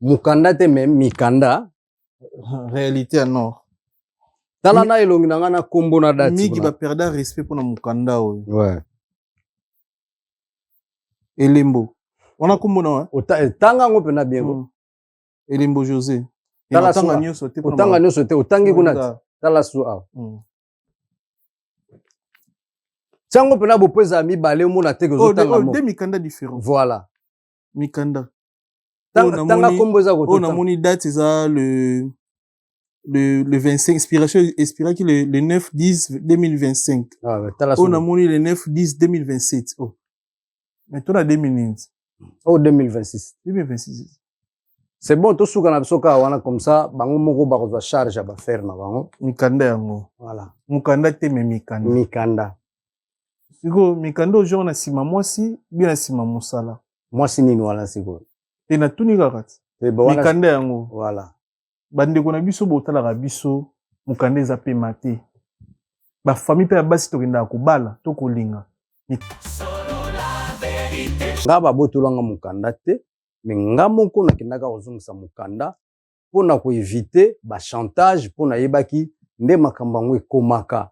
Mukanda te même mikanda. Réalité à nord. Tala na elongi na nga na kombo na date. Miki ba perda respect pour na mukanda oyo. Ouais. Elembo. On a kombo na tanga ngo pena bien. Elembo José. Tala tanga nyoso te. Tanga nyoso te otangi kuna. Tala su a. Sango pena bo pesa mi balé mo na te ko tanga mo. Deux mikanda différents. Voilà. Mikanda. Tanga kombo za ko to. On a moni date ça le 25 inspiration qui le 9-10-2025. Ah ouais, on a moni le 9-10-2027. Oh. Mais toi, 2020. Oh, 2026. 2026. C'est bon, tout ce qu'on a besoin wana comme ça, bango moko ba ko charge ba faire na bango. Mikanda yango. Voilà. Mukanda te me mikanda. Mikanda. Siko mikanda ojo na sima mwasi, bien na sima musala. Mwasi nini wala siko. Te na tuni kakati. Mikanda yango. Voilà. Bande ko na biso botala ka biso mukanda eza pe mate. Ba famille pe ya basi to kenda ko bala to ko linga. Ngaba botulanga mukanda te, mais ngamoko na kindaka ozungisa mukanda pona ko éviter ba chantage pona yebaki nde makambango ekomaka.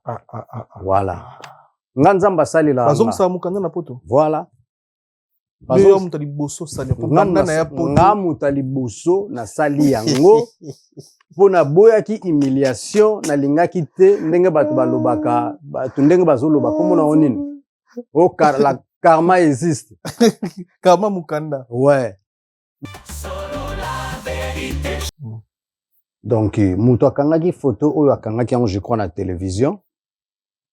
Voilà. Nganzamba salila. Bazongisa mukanda na poto. Voilà. Bazo mutali boso sali mukanda na ya poto. Ngamu tali boso na sali yango pona boyaki humiliation na lingaki te ndenge batu balobaka batu ndenge bazoloba komona onini. Oh car la karma existe. Karma mukanda. Ouais. Donc muto akangaki photo oyo akangaki yango je crois na télévision.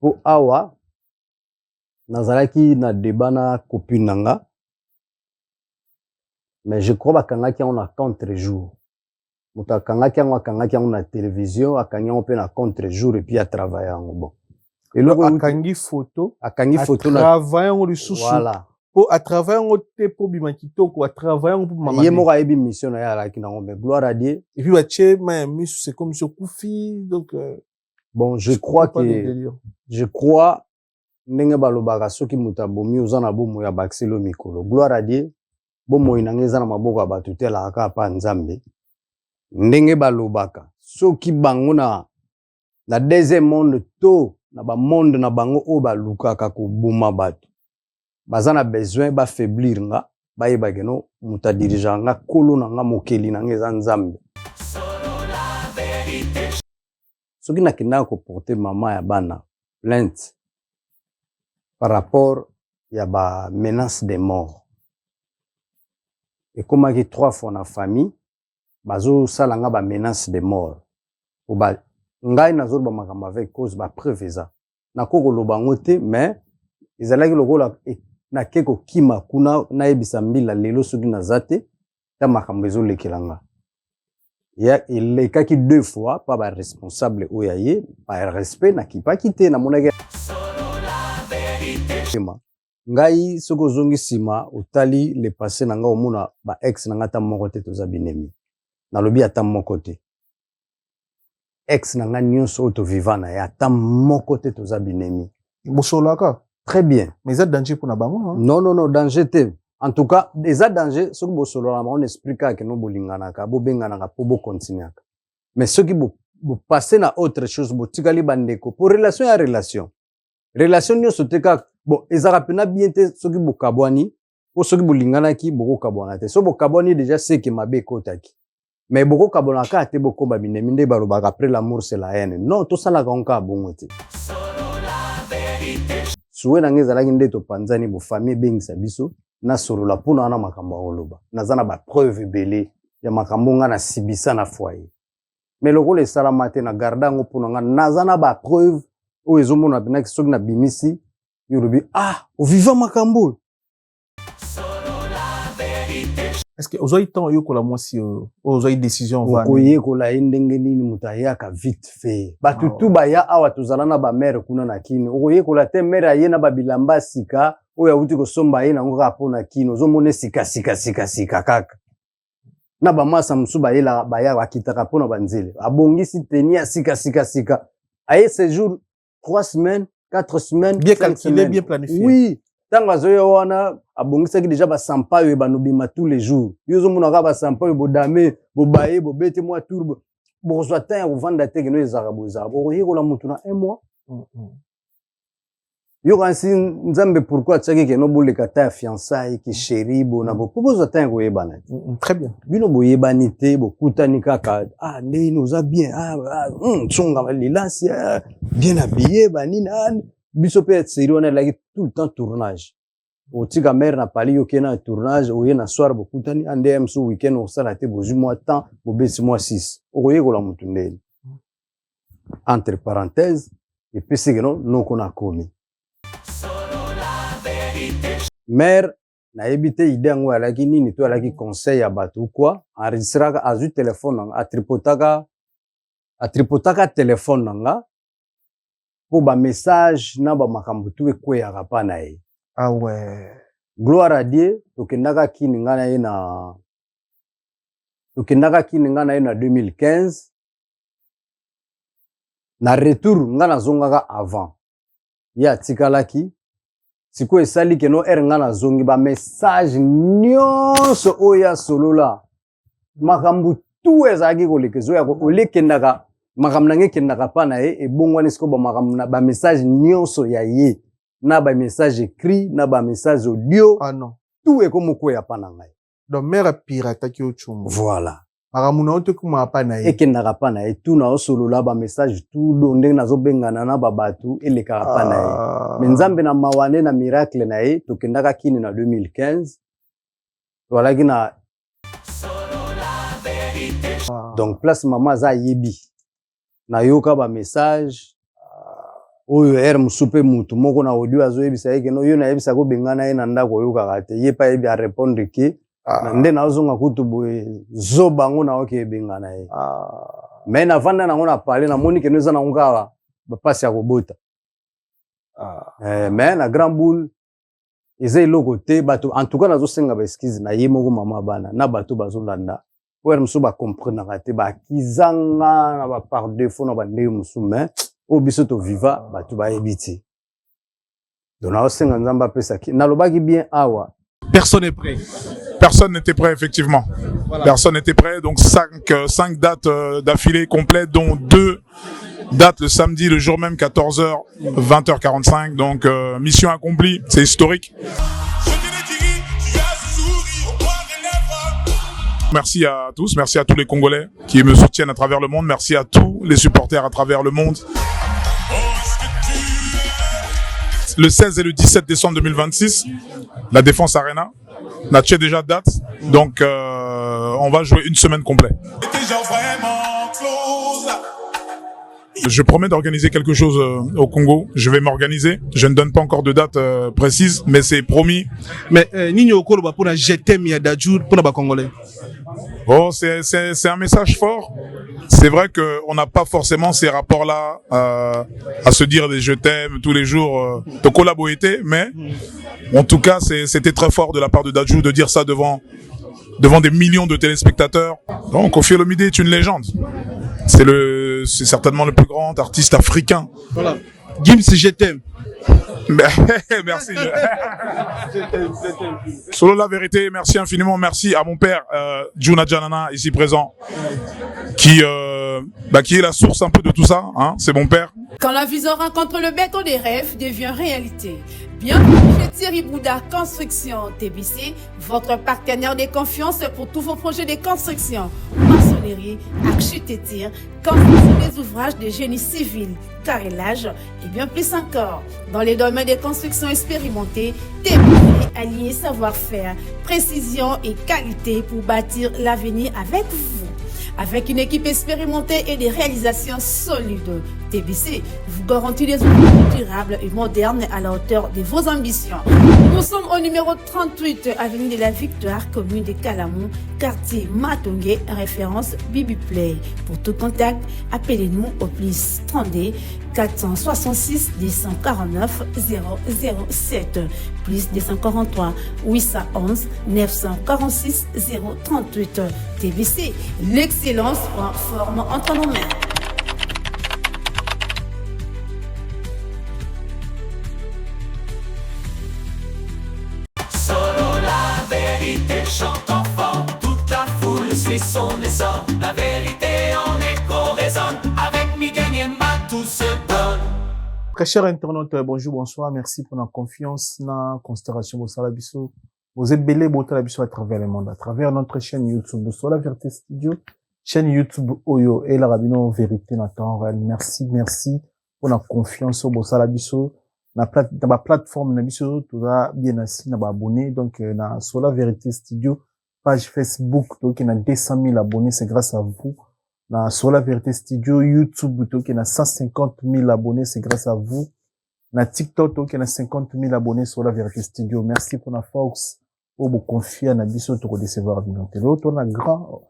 Po awa nazalaki na débat na copine nanga. Mais je crois bakangaki yango na contre-jour. Muto akangaki yango na télévision, akangi yango pe na contre-jour et puis a travaillé yango bon. Et là akangi photo na travailler yango lisusu. Voilà. Po a travailler yango te po bima kitoko, a travailler yango po mama. Yemo ka ebi mission na ya la ki na ngombe gloire à Dieu. Et puis ba tche ma misu c'est comme sur Koufi donc bon, je crois ndenge balobaka soki muta bomi ozana bomo ya baxelo mikolo. Gloire à Dieu. Bomo inangeza na maboko ya batu te la aka pa nzambe. Ndenge balobaka soki bango na deuxième monde to na ba monde na bango o ba lukaka ko buma batu. Bazana besoin ba faiblir nga ba yebake no muta dirigeant nga kolo na nga mokeli na ngeza nzambe. Soki na kinda ko porter mama ya bana plainte par rapport ya ba menace de mort. Et comme il 3 fois na famille, bazo salanga ba menace de mort. Ou ba ngai na zorba makamba avec cause ba preuve ça. Na koko lobango te mais ezalaki lokola na keko kima kuna na ebisa mbila lelo soki na zate ta makambo ezo lekelanga. Ya il kaki 2 fois pas ba responsable oyaye par respect na kipa kite na monake. Ngai soko zongi sima utali le passé nanga omuna ba ex nanga ta moko te toza binemi. Na lobi ata moko te. Ex nanga nyonso to vivana ya ata moko te toza binemi. Bosolaka. Très bien. Mais ça danger pour na bango non danger te. En tout cas, déjà danger soko bosolola on explique que no bolingana ka bo bengana ka po bo continuer. Mais ce qui bo passer na autre chose bo tikali bandeko pour relation ya relation. Relation nyonso te ka bon, ezara pena bien te soki bokabwani, po soki bolingana ki boko kabwana te. So bokabwani déjà c'est que mabe kotaki. Mais boko kabwana ka te boko ba binemi nde balobaka après l'amour c'est la haine. Non, to sala ka onka bongo te. Suwe na ngeza la nde to panzani bo famille bengisa biso na solola pona na makambo oloba. Nazana ba preuve belé ya makambo nga na sibisa na foyer. Mais loko le salamate na garda ngo pona nga nazana ba preuve o ezomona bina ki soki na bimisi yorobi au vivant makambo. Est-ce que ozoyi temps yokola mwasi ozoyi décision va okoye kola ndenge nini mutaya ka vite fait batu tu baya awa tuzala na ba mère kuna na kini okoye kola te mère aye na ba bilamba sika oya uti ko somba ye na ngo ka pona kini ozomone sika kaka na ba masa musuba yela baya wakitaka pona banzele abongisi tenia sika aye séjour 3 semaines 4 semaines bien calculé bien planifié. Oui, tanga zoyo wana abongisaki déjà ba sampa yo banobima tous les jours yozo munaka ba sampa yo bodame bobaye bobete moi tour bozwa temps ya kovanda te keno ezaka boza bokoyekola mutu na 1 mois yo kansi nzambe pourquoi tsaki keno boleka ta fiançailles ki chéri bona bo bozwa temps koyebana très bien bino boyebani te bokutani kaka ndeni oza bien tsonga lilasi bien habillé banina biso pe série on est là tout le temps tournage otika mère na pali yo kena tournage oye na soir bokutani ande mso weekend osala te bozu mois temps bobesi mois 6 okoyekola mutu ndeni entre parenthèses et puis c'est que non qu'on a commis mère na ebité idée yango alaki nini to alaki conseil ya bato quoi enregistraka azu téléphone nanga atripotaka téléphone nanga po ba message na ba makambo tu ekweyaka pa na ye ah ouais gloire à Dieu tokendaka kini nga na ye na 2015 na retour nga nazongaka avant ye atikalaki siko esali keno nga nazongi ba message nyonso oya solola makambo tu ezalaki kolekezo ya olekendaka makambo nange kendaka pa na ye ebongwani siko ba makambo na ba message nyonso ya ye na ba message écrit na ba message audio ah non tout ekomokoya pa na ngai donc mère pirate ki ochumba voilà makambo na ote kuma pa na ye ekendaka pa na ye tu na osolola ba message tout do ndenge nazobengana na babatu elekaka pa na ye mais nzambe na mawane na miracle na ye tokendaka kini na 2015 toalaki na donc place mama aza yebi na yoka ba message oyo musupe mutu moko na audio azoyebisa ye keno yo na yebisa ko bengana ye na ndako yokaka te ye pa yebi a répondre ke nde nazonga kutu boye zobango na oke ebengana ye mais na vanda nango na parler na moni keno eza nango kaka bapasi ya kobota mais na grand boule eza eloko te bato en tout cas nazosenga ba excuse na ye moko mama bana na bato bazolanda oyo musu ba comprendre te ba kizanga na ba par défaut na ba ndenge musu mais o biso to viva bato ba ebiti donc nazosenga nzamba pesa ki nalobaki bien awa personne n'est prêt. Personne n'était prêt, effectivement. Voilà. Personne n'était prêt. Donc, 5 dates d'affilée complètes, dont 2 dates le samedi, le jour même, 14h, 20h45. Donc, mission accomplie. C'est historique. Merci à tous. Merci à tous les Congolais qui me soutiennent à travers le monde. Merci à tous les supporters à travers le monde. Le 16 et le 17 décembre 2026, la Défense Arena. On a déjà date, donc on va jouer une semaine complète. Je promets d'organiser quelque chose au Congo. Je vais m'organiser. Je ne donne pas encore de date précise, mais c'est promis. Mais Nini Okoloba pour la GTM Yadadjour pour la Congolais. Oh, c'est un message fort. C'est vrai qu'on n'a pas forcément ces rapports-là à se dire des je t'aime tous les jours. De collaborer, mais en tout cas, c'était très fort de la part de Dadju de dire ça devant des millions de téléspectateurs. Donc, Koffi Olomide est une légende. C'est certainement le plus grand artiste africain. Voilà. Gims, je t'aime. Merci. Solo la vérité, merci infiniment. Merci à mon père, Juna Janana, ici présent, qui est la source un peu de tout ça. Hein, c'est mon père. Quand la vision rencontre le béton des rêves devient réalité. Bienvenue chez Thierry Bouda Construction TBC, votre partenaire de confiance pour tous vos projets de construction, maçonnerie, architecture, construction des ouvrages de génie civil, carrelage et bien plus encore. Dans les domaines des constructions expérimentées, TBC allié savoir-faire, précision et qualité pour bâtir l'avenir avec vous. Avec une équipe expérimentée et des réalisations solides, TBC vous garantit des outils durables et modernes à la hauteur de vos ambitions. Nous sommes au numéro 38, avenue de la Victoire, commune de Kalamou, quartier Matongé, référence Bibi Play. Pour tout contact, appelez-nous au plus 32 466 249 007 plus 243 811 946 038. TBC, l'excellence prend forme entre nos mains. frisson naissant, la vérité en écho résonne. Avec Miguel Niema, tout se donne. Très chers internautes, bonjour, bonsoir. Merci pour la confiance dans la considération de Bossala Bisso. Vous êtes belé Bossala Bisso à travers le monde, à travers notre chaîne YouTube Bossala Vérité Studio, chaîne YouTube Oyo et la Rabino Vérité dans temps réel. Merci pour la confiance au Bossala Bisso. Dans la plateforme Nabisso, tout va bien assis, n'a pas abonné. Donc, dans Sola Vérité Studio, page Facebook, donc, il y a 200 000 abonnés, c'est grâce à vous. Dans Sola Vérité Studio, YouTube, donc, il y a 150 000 abonnés, c'est grâce à vous. Dans TikTok, donc, il y a 50 000 abonnés, Sola Vérité Studio. Merci pour la force, pour vous confier à Nabisso, pour recevoir Binote. L'autre, on a grand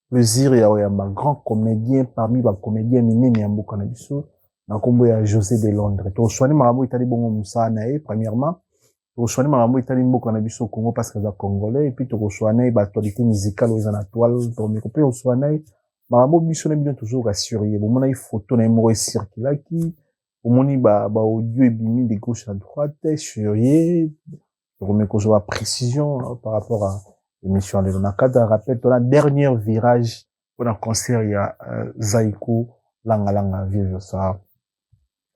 plaisir, il y a un grand comédien, parmi les comédiens, mais Mboka Nabisso. Na kombo ya José de Londres. To soigner marabo itali bongo musa na premièrement. To soigner marabo itali mboka na biso Congo parce que za congolais et puis to soigner ba actualité musicale aux na toile to me kopé to soigner marabo biso na bino toujours rassuré. Bon mona photo na mo circula qui au moni ba audio et bimi de gauche à droite surrier. To me ko la précision par rapport à l'émission de na cadre rappel to la dernière virage pour un concert il y a Zaiko langa vieux ça.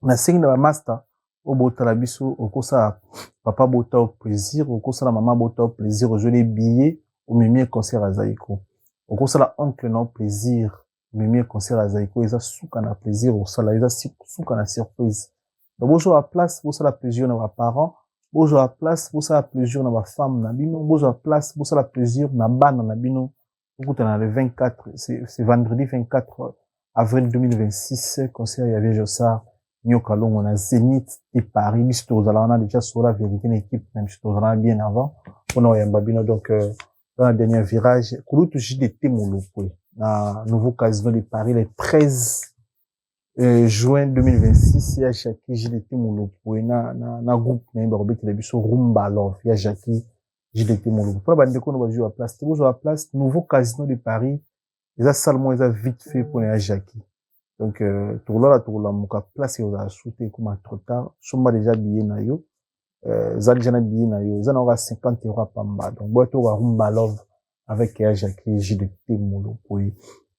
Na singi na master au botala biso okosa papa bota au plaisir okosa la maman bota au plaisir au jeu billets au mimi concert à Zaiko okosa la oncle no plaisir mimi concert à Zaiko eza suka na plaisir au sala eza suka na surprise donc bozo à place bozo la plaisir na ba parents bozo à place bozo la plaisir na ba femme na bino bozo à place bozo la plaisir na bana na bino okuta na le 24 c'est vendredi 24 avril 2026 concert ya Vieux Jossard Nyoka Longo na Zénith et Paris, bisto on a déjà sur la vérité une équipe même si on a bien avant on a Yambabino donc dans le dernier virage kulutu JDT Molopwe na nouveau casino de Paris le 13 juin 2026 ya Jackie JDT Molopwe na groupe na Barobé Télévision Rumba Love ya Jackie JDT Molopwe pour bande ko no ba jouer à place tu jouer à place nouveau casino de Paris les a seulement ils a vite fait pour les Jackie. Donc, tout la muka place aux a shooté comme trop tard. Somma déjà billet na yo. Zadjana billet na yo. Zan aura 50 € pamba. Donc, boîte au Rumba Love avec Jackie JDT Molo.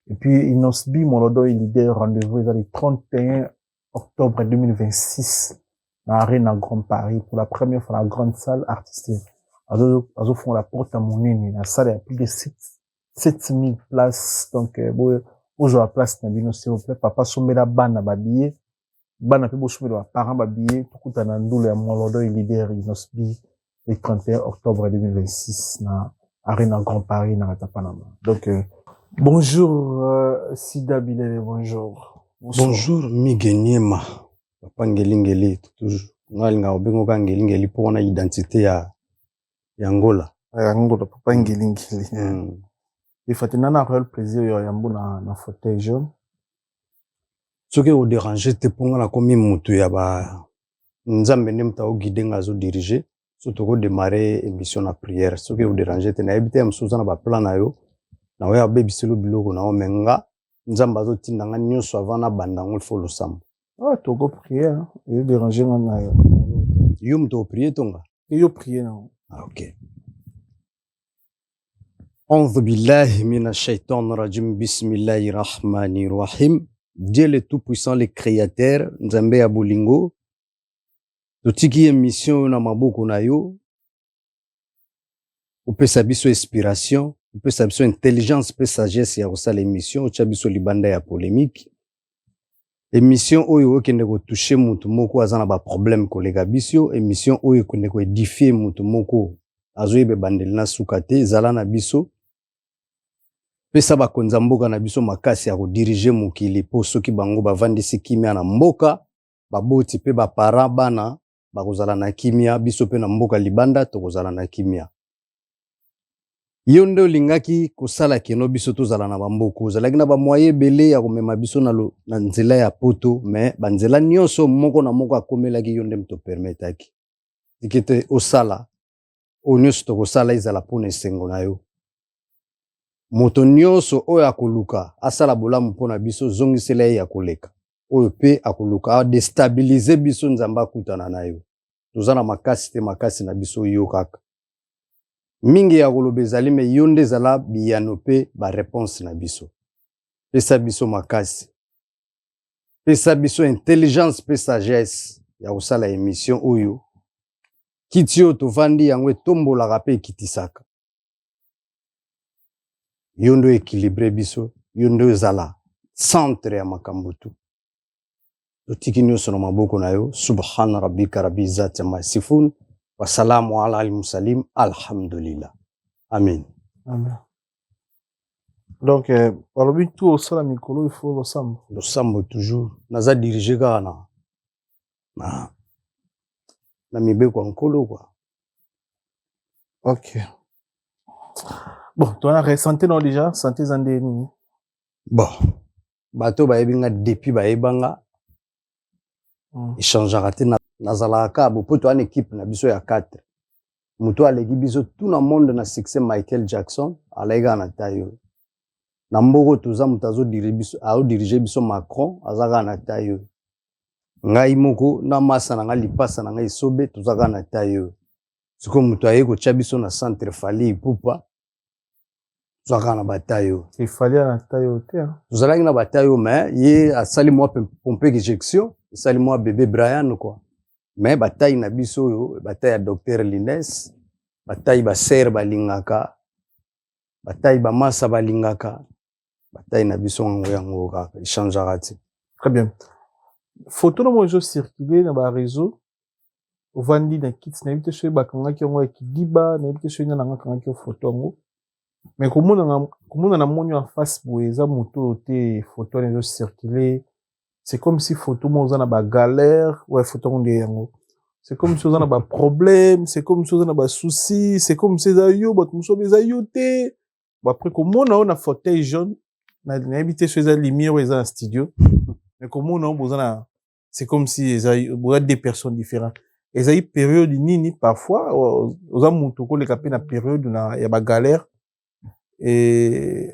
Et puis, Inosbi, Molodo, il est rendez-vous, ils ont le 31 octobre 2026. Dans Arena Grand Paris. Pour la première fois, la grande salle artistique. Azo font la porte à monnaie. La salle a plus de 7000 places. Donc, aujourd'hui à place na bino s'il vous plaît papa sombela bana babiye bana pe bo sombela parents babiye tukuta na ndulu ya Molodo et leader Inosbi le 31 octobre 2026 na Arena Grand Paris na Tapanama. Donc bonjour Sida Bilele, bonjour. Bonjour Miguel papa ngelingeli toujours ngalinga obengo ka ngelingeli pour na identité ya Angola. Angola papa ngelingeli. Il faut tenir un réel plaisir yambo na fauteuil jaune. Ce qui au déranger te ponga na komi mutu ya ba nzambe nemta o guider ngazo diriger surtout ko démarrer émission na prière. Ce qui au déranger te na ebite msuza na ba plan na yo na oya baby selo biloko na o menga nzamba zo tindanga nyonso avant na bandango il faut le sam. Ah to go prier hein. Il déranger na yo. Yo mto prier tonga. Yo prier non. Ah OK. أعوذ بالله من الشيطان الرجيم بسم الله الرحمن الرحيم Dieu le tout-puissant le créateur Nzambe ya bolingo totiki émission na maboko na yo opesa biso inspiration opesa biso intelligence pe sagesse ya kosala émission otia biso libanda ya polémique émission oyo okende ko toucher mutu moko azana ba problème kolega biso émission oyo okende ko édifier mutu moko azoyebe bandeli na sukate zala na biso pesa bakonza mboka na biso makasi ya kodiriger mokili po soki bango bavandisi kimia na mboka baboti pe bapara bana bakozala na kimia biso pe na mboka libanda tokozala na kimia yo nde olingaki kosala keno biso tozala na bamboka ozalaki na bamoye ebele ya komema biso na nzela ya poto mais banzela nyonso moko na moko akomelaki yo nde mto permetaki ikete osala o nyonso tokosala ezala mpona esengo na yo moto nyonso oyo akoluka asala bolamu mpona biso zongisela ye ya koleka oyo pe akoluka adestabilize biso nzambe akutana na yo toza na makasi te makasi na biso yo kaka mingi ya koloba ezali me yo nde ezala biyano mpe bareponse na biso. Pesa biso makasi, pesa biso intelligence mpe sagesse ya kosala émission oyo kiti oyo tovandi yango etombolaka mpe ekitisaka. Yo nde équilibré biso, yo nde ezala centre ya makambo tu. Totiki nyonso na maboko na yo. Subhana rabbika rabbil izzati amma yasifun wa salamu ala al mursalin alhamdulillah. Amen. Amen. Donc, balobi tout au sala mikolo, il faut le sambo. Le sambo toujours. Naza dirigé kaka na mibeko ya nkolo quoi. Ok. Bon, tu as ressenté non déjà, santé zandé nini? Bon, bato bayebinga depuis bayebanga. Échangeaka te nazalaka bo poto an équipe na biso ya 4. Muto aleki biso tout na monde na succès Michael Jackson, alega na tayo. Na mboko toza mutazo dirige biso Macron, azaka na tayo. Ngai moko na masa na nga lipasa na ngai sobe tozaka na tayo. Siko muto aye ko chabiso na centre Fali Ipupa. Tozaka na batayo. Il fallait na tayo te. Tozalaki na batayo mais ye asali moi pompe injection, asali moi bébé Brian quoi. Mais bataille na biso yo, bataille ya docteur Lines, bataille ba ser balingaka, bataille ba masa balingaka, bataille na biso yango kaka, échangeaka te. Très bien. Photo no mojo circuler na ba réseau. Ovandi na kits na bité chez bakanga ki ngo ekidiba, na bité chez na ngaka ki photo ngo. Mais komona na monyo en face boeza moto te photo na circuler. C'est comme si photo mo za na ba galère, ouais photo ngo yango. C'est comme si on a ba problème, c'est comme si on a ba souci, c'est comme si za yo ba muso beza yo te. Bon après komona on a fauteuil jaune, na habité chez za lumière ou za studio. Mais komona on bozana c'est comme si za des personnes différentes. Et ça y période nini parfois aux amoto ko le capé na période na ya ba galère et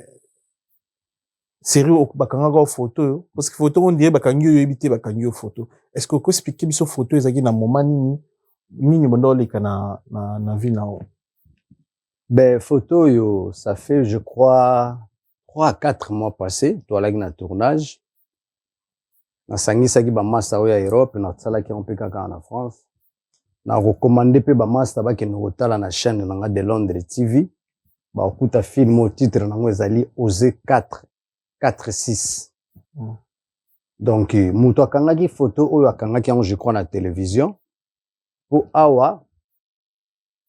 sérieux bakanga ko photo parce que photo on dirait bakangi yo ebité bakangi yo photo. Est-ce que ko expliquer biso photo ezaki na moment nini bondo le kana na vie na o? Ben photo yo ça fait je crois 3 à 4 mois passés to alaki na tournage. Na sangisaki ba master oya Europe na tsalaki on pe kaka na France. Na recommandé pe ba master ba ke no kotala na chaîne na nga de Londres TV. Ba okuta film au titre na ngo ezali Osé 4-6. Donc muto akangaki photo oyo akangaki yango je crois na télévision. Po awa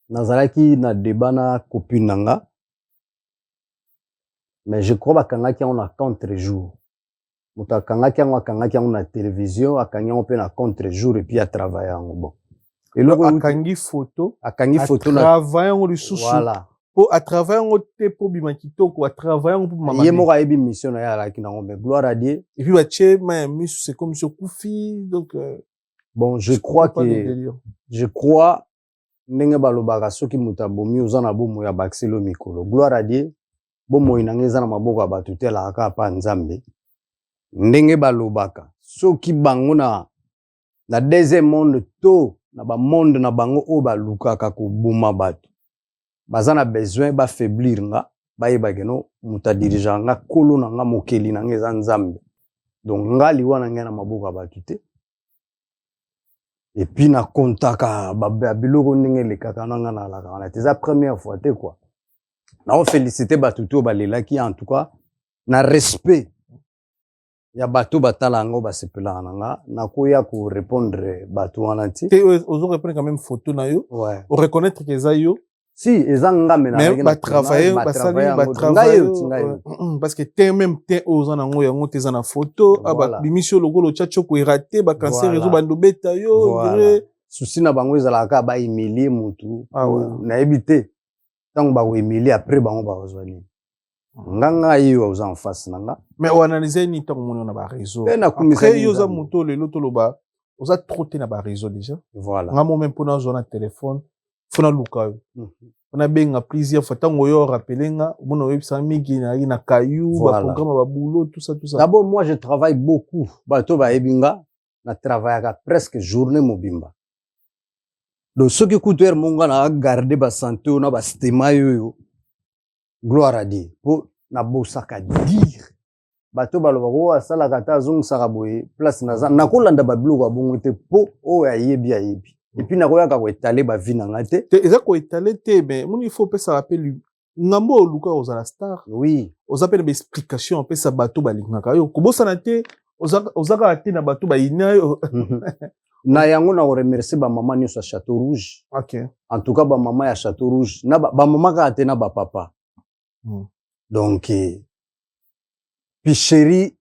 nazalaki na débat na copine nanga. Mais je crois bakangaki yango na contre-jour. Muto akangaki yango na télévision, akangaki yango pe na contre-jour et puis a travaillé yango bon. Et là akangi photo na travailler yango lisusu. Voilà. Po a travailler yango te po bima kitoko, a travailler yango po mama. Yemo ka ebi mission na ya la ki na ngombe gloire à Dieu. Et puis bache ma misu c'est comme sur Koufi donc bon je crois ndenge balobaka soki muta bomi uzana bomo ya baxelo mikolo gloire à Dieu bomo inangeza na maboko ya bato te la ka pa nzambe ndenge balobaka soki bango na deuxième monde to na ba monde na bango o balukaka ko boma bato bazana besoin ba faiblir nga ba yebake no muta dirija nga kolo na nga mokeli na ngeza nzambe donc nga liwa na ngena maboko ya bato te. Et puis na kontaka ba biloko ndenge le kaka na nga na la kana c'est la première fois te quoi. Na on féliciter batuto balelaki en tout cas na respect ya bato batala ngo basepela nga na koya ko répondre bato wana ti. Te ozo répondre quand même photo na yo. Ouais. On reconnaître que za yo. Si ezanga mena mais ba travailler parce que te même te ozana ngo yango te zana photo aba bimisio lokolo chacho ko raté ba cancer réseau bando beta yo dire souci na bango ezalaka ba humilier mutu na ebité tant ba ko humilier après bango ba ozwani nganga yo oza en face nanga mais on analyser ni tant mon na ba réseau après yo za mutu le loto loba oza trotter na ba réseau déjà voilà ngamo même pour na zona téléphone fona luka on a benga plusieurs fois tango yo rappelenga mona website migi na kayu ba programme ba boulot tout ça d'abord moi je travaille beaucoup bato ba ebinga na travaillaka presque journée mobimba donc soki kutu ere monga na garder ba santé na ba stema yo gloire à Dieu po na bosaka dire bato baloba ko asala kata zong saka boye place na kolanda ba biloko abongo te po o ayebi et puis na koyaka ko étaler ba vie na ngate eza ko étaler te mais il faut pas ça rappelle ngambo oluka ozala star oui ozapela ba explication pe sa bato balingaka yo kobosana te ozaka te na bato bayina yo na yango na remercier ba maman nyonso à Château Rouge. OK. En tout cas ba maman ya Château Rouge na ba maman ka te na ba papa. Donc puis chérie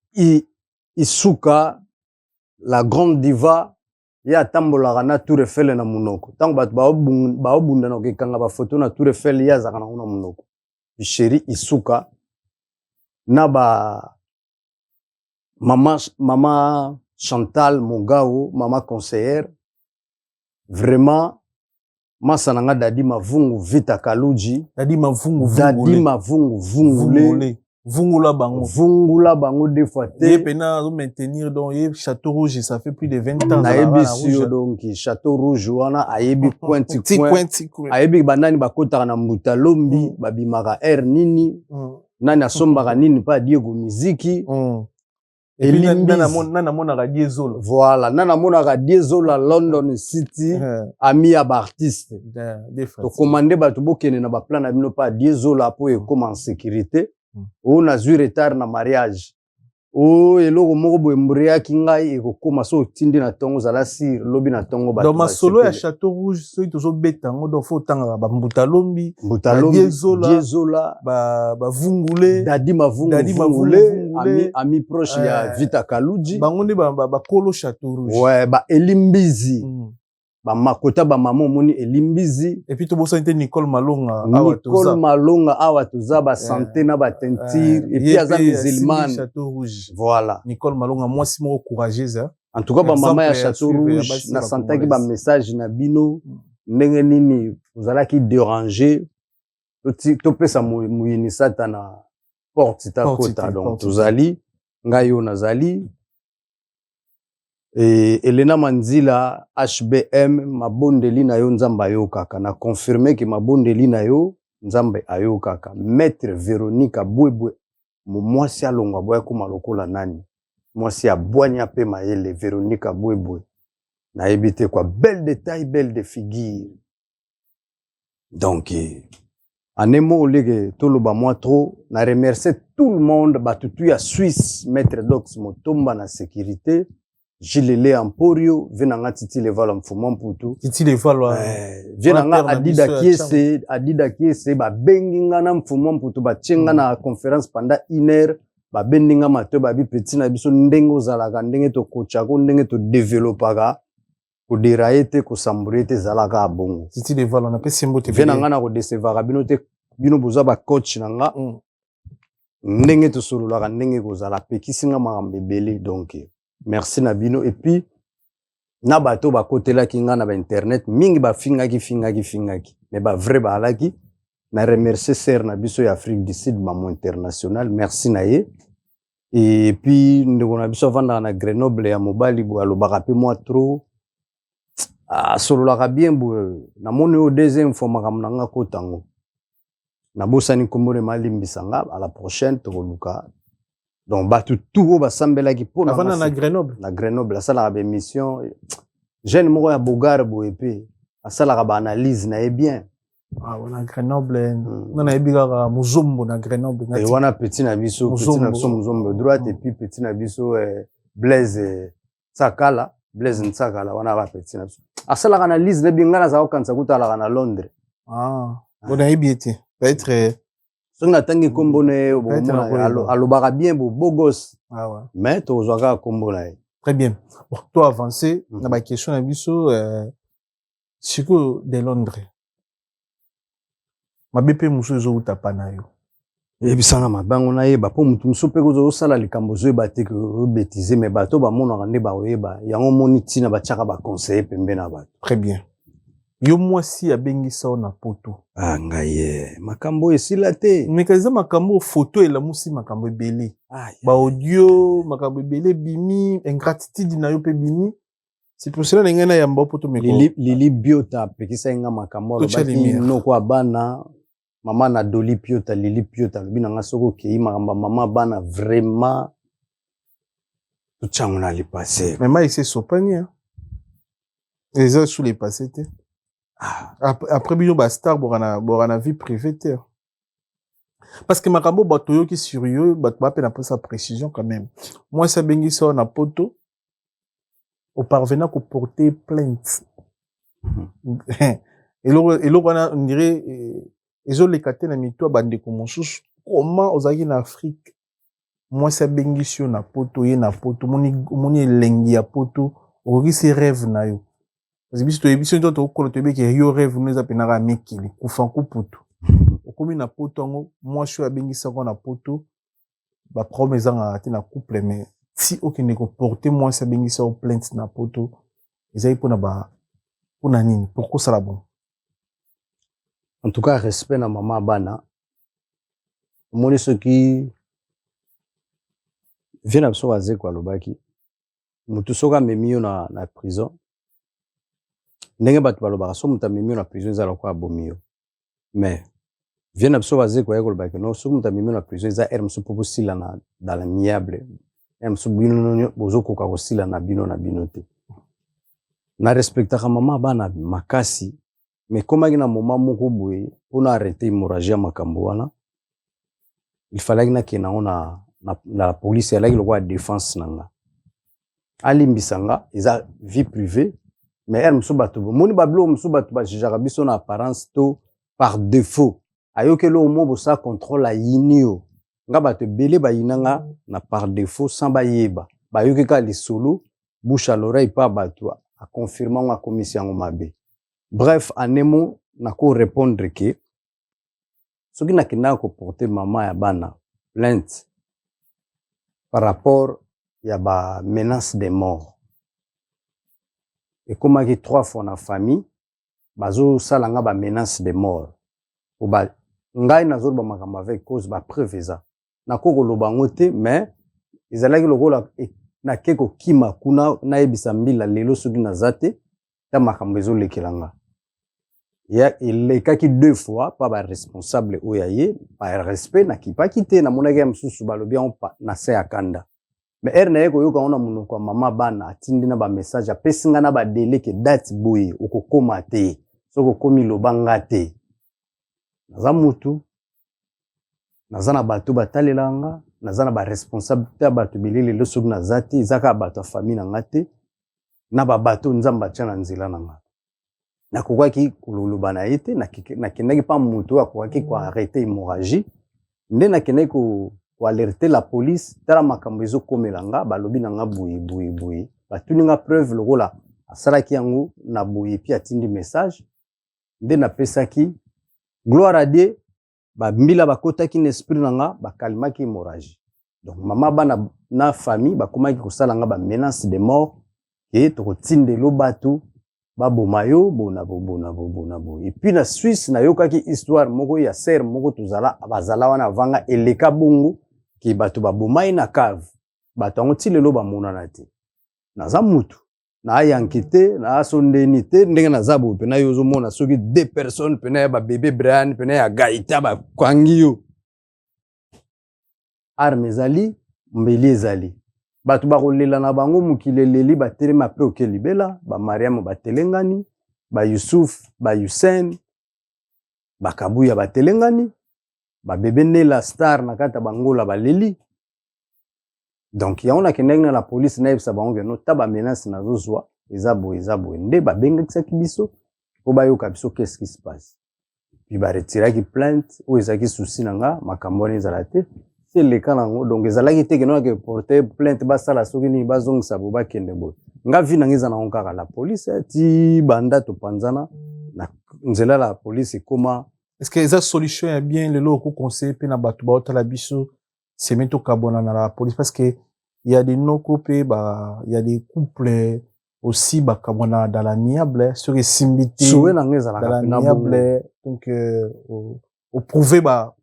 Isuka la grande diva ya tambola na Tour Eiffel na munoko. Tango bato ba obunda na kokanga ba photo na Tour Eiffel ya zaka na munoko. Puis chérie Isuka na ba maman Chantal Mogao, maman conseillère, vraiment, masananga dadi mavungu vita kaluji, dadi mavungu vungula bango des fois te. Et pena maintenir donc Château Rouge, ça fait plus de 20 ans. Naebi sur donc Château Rouge wana ayebi pointi ayebi banani bakota na Mbutalombi babimaka air nini nani asombaka nini pa Diego Miziki. Et puis nana mona radio Zola. Voilà, nana mona radio Zola London City, ami à artiste. To commander bato bokene na ba plan na bino pa radio Zola po e comme en sécurité. O na zui retard na mariage. O eloko moko boye mbria kingai e ko koma so tindi na tongo zala sir lobi na tongo bato. Dans ma solo ya Château Rouge, so itozo betango do fo tanga ba Mbutalombi, Zola, ba vungule, dadi mavungule, ami proche ya Vita Kaluji. Bango nde ba kolo Château Rouge. Ouais, ba Elimbizi. Ba makota ba maman moni Elimbizi. Et puis to bosa inte Nicole Malonga awa toza ba santé na ba tentire et puis aza musulman. Château Rouge. Voilà. Nicole Malonga moi si mo courageuse. En tout cas ba maman ya Château Rouge na santaki ba message na bino ndenge nini ozala ki déranger to pesa muyini satana porte ta kota donc tozali ngayo nazali. Et Elena Manzila HBM mabondeli na yo nzamba yo kaka na confirmer que mabondeli na yo nzambe ayo kaka maître Véronique Abwebwe mwasi alongwa boya kuma lokola nani mwasi abwanya pe mayele Véronique Abwebwe na ebité quoi belle de taille belle de figure donc anemo olege toloba moi trop na remercier tout le monde batutu ya Suisse maître Dox Motomba na sécurité Gilele Emporio, venanga Titi Leval mfumo mputu. Titi Leval venanga Adida Kiese ba benginga na mfumo mputu ba tchenga na conférence pendant 1 heure ba bendinga mato ba bi petit na biso ndengo zalaka ndenge to kocha ko ndenge to développer ko deraete ko samburete zalaka bongo. Titi Leval on appelle simbo te venanga na ko décevoir bino te bino boza ba coach nanga ndenge to sololaka ndenge ko zala pekisinga makambe belé donc merci Nabino et puis na bato ba kotela kinga na ba internet mingi ba fingaki mais ba vrai ba alaki na remercier ser na biso ya Afrique du Sud maman international merci na ye et puis ndeko na biso vanda na Grenoble ya mobali bo alobaka pe moi trop solo la bien bo na moni au deuxième fois makamnanga kotango na bosani komore malimbisanga à la prochaine to luka. Donc batu tout ba sambela ki pona na Grenoble la sala ba émission jeune moko ya Bogar bo epé asala ba analyse na bien na Grenoble na ebika muzombo na Grenoble et wana petit na biso muzombo droite et puis petit na biso Blaise Tsakala wana ba petit na biso asala analyse na bingana za okansa kutala na Londres bona ebieti peut-être songa tangi kombone alobaka bien beau gosse mais to zaka kombona très bien bon toi avancer na ba question na biso siko de Londres mabepe muso zo utapana yo ebisanga mabango na yeba po mutu muso pe ko sala likambo zo ebate ko bêtiser mais bato ba mona ngande ba oyeba yango moni tina ba tchaka ba conseiller pembe na bato très bien yo mwasi abengisa na poto ngaye makambo esila te mekaza makambo photo ela musi makambo ebele ba audio makambo ebele bimi ingratitude na yo pe bimi C'est pour cela n'engana yamba poto meko. Lili biota pekisa nga makambo baki no kwa bana mama na doli piota lili piota bina nga soko kei makamba mama bana vraiment tout chango na li passé. Mais ma ici sopani hein. Les autres sous les passés té. Après bino ba star borana vie privée té. Parce que makambo batoyo qui sur yo bato ba pe na sa précision quand même. Moi ça bengi so na poto au parvenant qu'on porter plainte. Et là, on dirait, ils ont les catés na mito bande comme comment aux agues en Afrique. Moi, ça bengi sur na poto, ye na poto, moni lengi ya poto, au risque rêve na yo. Parce que si tu es bien, tu es bien, yo rêve, nous a penara mekili, kufanku poto. Au comme na poto, moi, je suis à bengi sa na poto, ba promesse en na couple, mais si aucun ne porter moi ça bengi ça au plainte na poto ezali pona ba pona nini pourquoi ça la bon. En tout cas respect na mama bana moni ceux qui viennent absolument aze kwa lobaki mutu soka memio na prison ndenge batu balobaka so muta memio na prison ezala kwa bomio mais viennent absolument aze kwa lobaki no so muta memio na prison eza ermso popo sila na dans l'amiable bino bozo koka kosila na bino te na respectaka mama bana makasi mais komaki na moment moko boye pona arrêter hémorragie makambo wana il fallait na kena ona la police elle a le droit de défense nanga alimbisanga eza vie privée mais elle musu bato moni bablo musu bato ba jijaka biso na apparence to par défaut ayokelo mo bo sa contrôle la yinio nga bato belé ba yinanga na par défaut sans ba yeba ba yoki ka li solo bouche à l'oreille pas bato a confirmer nga commission mabe bref anemo na ko répondre que soki na kina ko porter maman ya bana plainte par rapport ya ba menace de mort et comme qui 3 fois na famille bazo salanga ba menace de mort ou ba ngai nazo ba makamba avec cause ba preuve eza na koko loba ngote mais ezalaki lokola na keko kima kuna na ebisa mbila lelo soki na zate ta makambo ezo lekelanga ya elekaki 2 fois pas ba responsable oyaye par respect na kipaki te na monaki ya msusu balobi on pa na se akanda mais erne yeko yoka ona munoko mama bana atindi na ba message apesinga na ba délai ke date boye okokoma te soko komi lobanga te naza mutu naza na bato batalelanga naza na ba responsable te bato bilele lo soki na zate izaka bato famille na ngate na ba bato nzamba tshana nzela na ngate na kokaki kululuba na ete na kendaki pa mutu akokaki ko arrêter hémorragie nde na kendaki ko alerter la police tala makambo ezokomelanga balobi na nga boye batuni nga preuve lokola asalaki yango na boye pi atindi message nde napesaki gloire à Dieu ba mbila bakotaki na esprit nanga bakalimaki hémorragie donc mama bana na famille bakomaki kosala nga ba menace de mort et tokotinde lo bato babomayo bona et puis na Suisse na yokaki histoire moko ya ser moko tozala bazala wana vanga eleka bungu ki bato babomai na cave bato ngo tilelo bamonana te naza mutu na yankite na sondeni te ndenge naza bo pe na yozo mona soki 2 personnes pe na ba bébé Brian pe na ya Gaïta ba kwangiyo armezali mbeli ezali bato bakolela na bango mukileleli batelema pe okelibela ba Mariam batelengani ba Yusuf ba Hussein ba Kabuya batelengani ba bébé Nela Star na kata bangola baleli donc ya ona keneng na la police na yebisa bango ke no taba menace na zozwa ezabo nde ba bengakisa kibiso po ba yoka biso qu'est-ce qui se passe puis ba retiraki plainte ou ezaki souci nanga makambo ne zalate c'est le cas nango donc ezalaki te ke no ke porter plainte ba sala soki ni bazongisa bo ba kende bo nga vi nangeza na onkaka la police ti banda to panzana na nzela la police comment est-ce que eza solution ya bien le loko conseil pe na bato ba otala biso c'est mento kabona na la police parce que il y a des nokopé ba il y a des couples aussi ba kabona dans l'amiable sur les simbité soué nangeza na l'amiable donc au prouver ba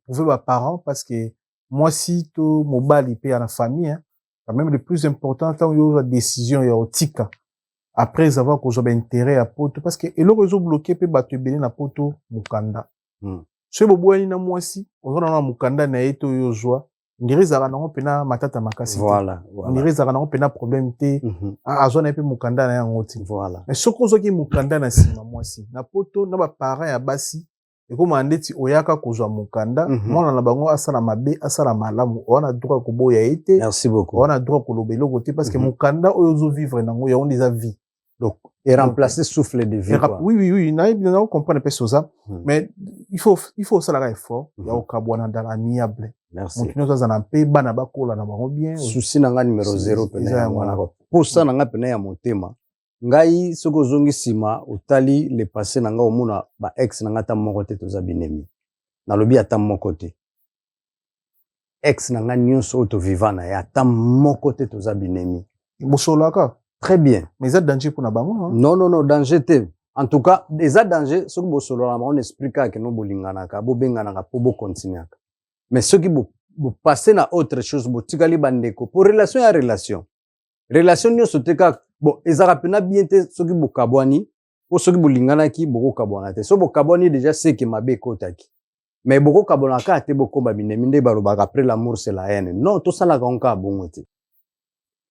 parents parce que moi si to mobali pe à la famille hein, quand même le plus important tant yo la décision ya otika après avoir kozwa ba intérêt ya poto parce que eloko ezo bloquer pe bato ebele na poto mukanda so boboyani na mwasi ozona na mukanda na ye to yozwa ndiri ezalaka nango pena matata makasi voilà ndiri ezalaka nango pena problème te azwa na ye pe mukanda na yango te voilà mais soki ozwaki mukanda na nsima mwasi na poto na baparent ya basi ekoma ndeti oyaka kozwa mukanda mwana na bango asala mabe asala malamu owana droit koboya ye te merci beaucoup owana droit koloba eloko te parce que mukanda oyo ozovivre nango yango eza vie donc et remplacer souffle de vie quoi. Oui na comprendre pe ça mais il faut ça la effort ya okabwana dans l'amiable merci motu nyonso aza na mpe bana bakola na bango bien souci na nga numéro 0 pene ya mwana ko posa na nga pene ya motema ngai soko zongi sima otali le passé na nga omona ba ex na nga ta moko te toza binemi na lobi ata moko te ex na nga nyonso to vivana ya ata moko te toza binemi bosolaka très bien mais ça danger pour na bango non danger te en tout cas eza danger soko bosolo na on explique que no bolingana ka bobengana ka po bo continuer mais soki bo passer na autre chose bo tikali bandeko pour relation ya relation nyonso te ka bon ezaka pena bien te soki bo kabwani po soki bolingana ki boko kabwana te so bo kabwani déjà c'est que mabe kotaki mais boko kabwana ka te boko ba binemi nde balobaka après l'amour c'est la haine non to sala ka onka bongo te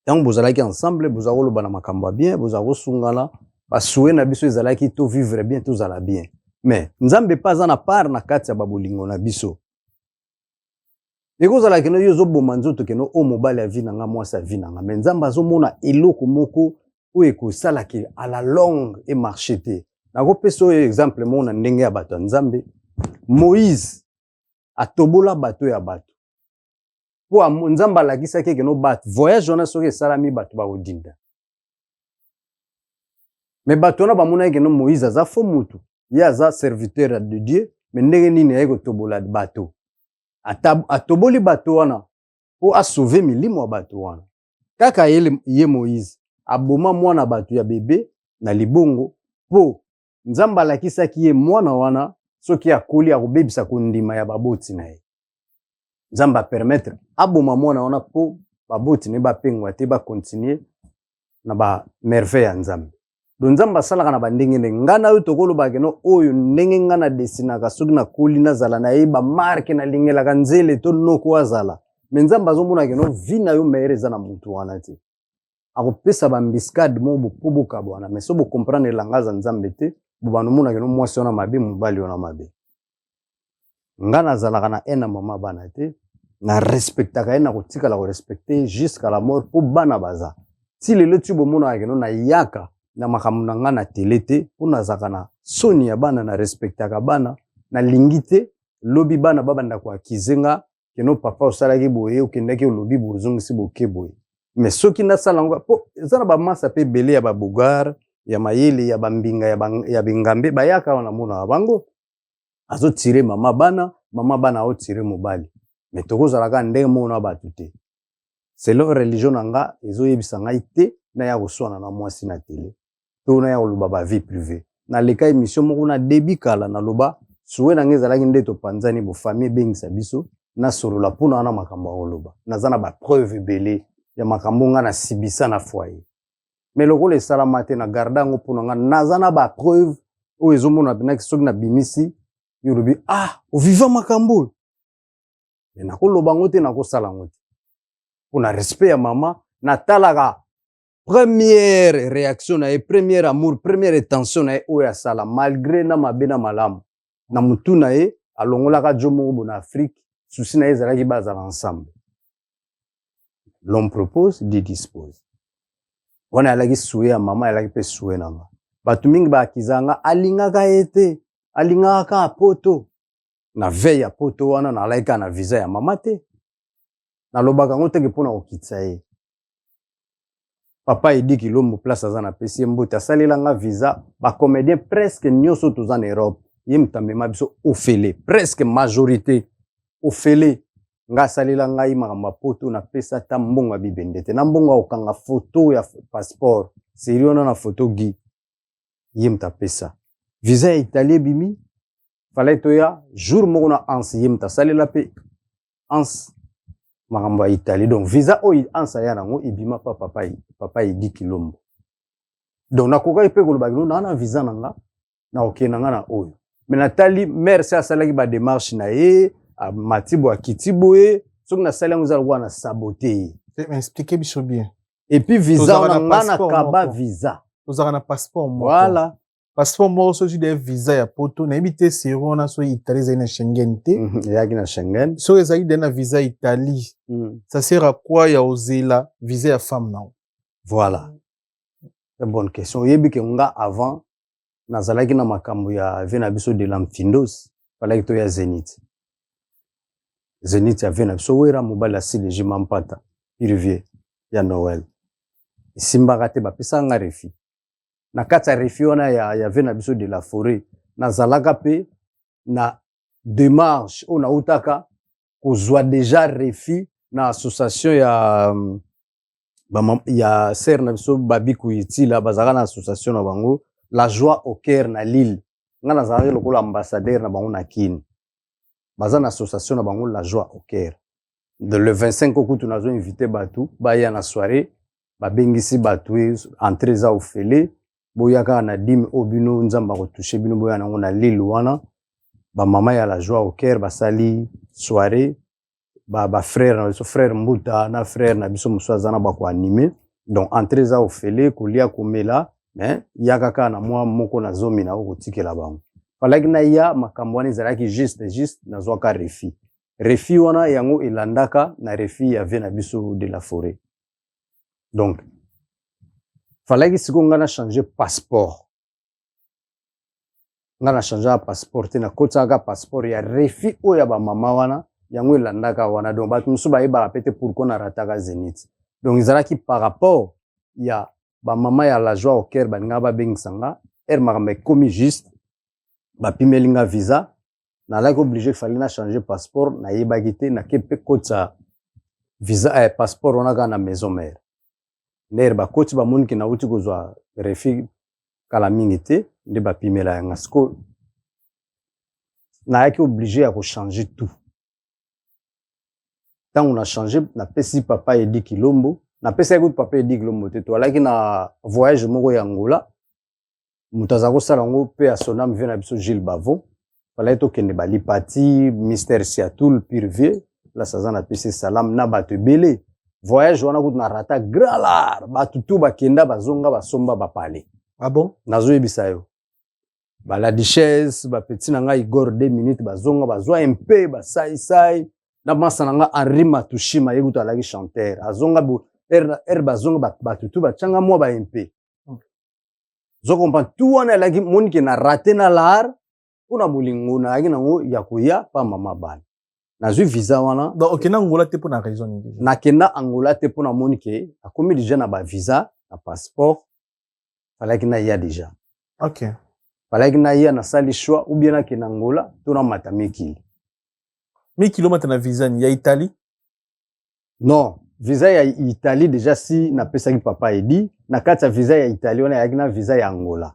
donc bozalaki ensemble bozako lobana makambo bien bozako sungana basuwe na biso ezalaki to vivre bien to zala bien mais nzambe pas na part na kati ya babolingo na biso ekozala keno yo zoboma nzoto keno o mobile ya vie na nga mwasi ya vie na nga mais nzambe azomona eloko moko oyo ekosalaki à la longue et marché te nakopesa oyo exemple mona ndenge ya bato ya nzambe Moïse atobola bato ya bato po nzambe alakisaki keno bato voyage wana soki esalami bato bakodinda mais bato wana bamonaki keno Moïse aza fo mutu ye aza serviteur de Dieu mais ndenge nini aye kotobola bato atoboli bato wana po asauve milimo ya bato wana kaka ye Moïse aboma mwana bato ya bebe na libongo po nzambe alakisaki ye mwana wana soki akoli akobebisa kondima ya baboti na ye nzambe apermettre aboma mwana wana po baboti ne bapengwa te bakontinue na bamerveille ya nzambe do nzambe asalaka na bandenge ndenge nga na oyo tokolobaka no oyo ndenge nga na desinaka soki nakoli nazala na ye bamarke nalingelaka nzele to noko azala me nzambe azomonaka no vi na yo mayere eza na mutu wana te akopesa bambiskade mo bopo bokabwana me so bokomprendre elanga za nzambe te bobanomonaka no mwasi wana mabe mobali wana mabe nga nazalaka na ena mama bana te na respectaka ye na kotikala korespecte jusqu'à la mort po bana baza ti lelo ti bomonaka no na yaka na makambo na nga na tele te po nazalaka na soni ya bana na respectaka bana na lingi te lobi bana babanda koakize nga keno papa osalaki boye okendaki olobi bozongisi boke boye mais soki nasala ngo po eza na bamasa mpe ebele ya babogare ya mayele ya bambinga ya bingambe bayaka wana monaka bango azotire mama bana aotire mobali mais tokozalaka ndenge mona bato te selon religion na nga ezoyebisa ngai te naya koswana na mwasi na tele to naya koloba ba vie privée naleka émission moko na debi kala naloba suwe na nga ezalaki nde topanzani bofamille ebengisa biso nasolola mpona wana makambo akoloba naza na bapreuve ebele ya makambo nga nasibisa na foyer mais lokola esalama te na garda yango mpona nga naza na bapreuve oyo ezomona penaki soki na bimisi yo lobi oviva makambo oyo me nakoloba yango te nakosala yango te mpona respect ya mama natalaka première réaction na ye première amour première intention na ye oyo asala malgré na mabe na malamu na mutu na ye alongolaka jo moko bo na Afrique susi na ye ezalaki bazala ensemble l'homme propose Dieu dispose wana alaki suye ya mama alaki pe suye na nga bato mingi baakizanga alingaka ye te alingaka ka poto na veille ya poto wana nalaika na visa ya mama te nalobaka ngo teke mpona kokitisa ye papa edi kilombo place aza na pesi ye mbote asalelanga visa bacomédien presque nyonso toza na Europe ye mutambema biso ofele presque majorité ofele nga asalela ngai makambo ya poto napesa ata mbongo ya bibende te na mbongo akokanga foto ya passeport seri wana na foto gi ye mutu apesa visa ya Italie ebimi fallait toya jour moko na anse ye mutu asalela mpe anse makambo ya Italie donc visa oyo anse aya nango ebima pa papa edi kilombo donc nakoka pe koloba kino na visa nanga na okendanga na oyo mais natali mère ça asalaki ba démarche na ye matibo akitibo ye soki nasali yango eza lokola na sabote expliquez biso bien et puis visa Tozala na na ngana passeport kaba moko. visa tozalaka na passeport moko voilà passeport moko soki de visa ya poto nayebi te sero wana soki Italie ezali na Schengen te eyaki na Schengen soki ezali de na visa Italie ça sert à quoi ya ozela visa ya femme nao voilà c'est bonne question oyebi ke nga avant nazalaki na makambo ya ve na biso de lamfindos falaki to ya Zénith ya ve na biso wera mobali asili jima mpata Rivier ya Noël isimbaka te bapesa nga refi na kati ya refi wana ya ve na biso de la forêt nazalaka pe na démarche oyo nautaka kozwa déjà refi na association ya ser na biso babi kuyitila bazalaka na association na bango la joie au cœur na Lille nga nazalaki lokola ambassadeur na bango na Kini baza na association na bango la joie au cœur le 25 okutu nazo invité batu baya na soirée babengisi batu entrée za ofele boyaka na dime obino nzamba ko toucher bino boya nango na Lille wana ba mama ya la joie au cœur basali soirée ba frère na biso frère Mbuta na frère na biso musaza na ba ko animer donc entrée za ofele kolia komela mais yaka ka na mwa moko na zomi na okotikela bango falaki na ya makambo wana ezalaki juste nazwaka refi wana yango elandaka na refi ya ve na biso de la forêt donc falaki siko nga na changer passeport nga na changer passeport te na kotsaka passeport ya refi oyo ya bamama wana yango elandaka wana donc bato mosusu bayebaka pete pourquoi na rataka Zénith donc ezalaki par rapport ya bamama ya la joie au cœur balinga babengisa nga makambo ekomi juste bapimeli nga visa nalaki obligé fallait na changer passeport nayebaki te nake mpe kotisa visa passeport wana kaka na maison mère ndere bakoti bamoniki nauti kozwa refi kala mingi te nde bapimela yanga siko nayaki obligé ya kochange tout ntango na change napesi papa Edi Kilombo napesaki kuti papa Edi Kilombo te toalaki na voyage moko ya Angola moto aza kosala yango mpe asona mve na biso Gilles Bavon falaki tokende balipati mystère Siatoul Pirvier place aza na pesi salam na bato ebele voyage wana kuti na rata grand lard bato tu bakenda bazonga basomba bapale ah bon nazoyebisa yo la duchesse bapeti na ngai Igor 2 minutes bazonga bazwa mpe basaisai na masa na nga Henri Matushima yekuta alaki chanteur azonga bazonga bato tu bachanga mwa ba mpe zo comprendre tout wana alaki monike na raté na l'art pona bolingo na yaki nango ya koya pa mama bana nazwi visa wana donc okenda Angola te pona raison nini nakenda Angola te pona monike akomi déjà na ba visa na passeport falaki na ya déjà ok falaki na ya na sali choix ou bien nakenda Angola to na matamiki 1000 km na visa ni ya Italie non visa ya Italie déjà si na pesaki papa Edi na kati ya visa ya Italie wana yaki na visa ya Angola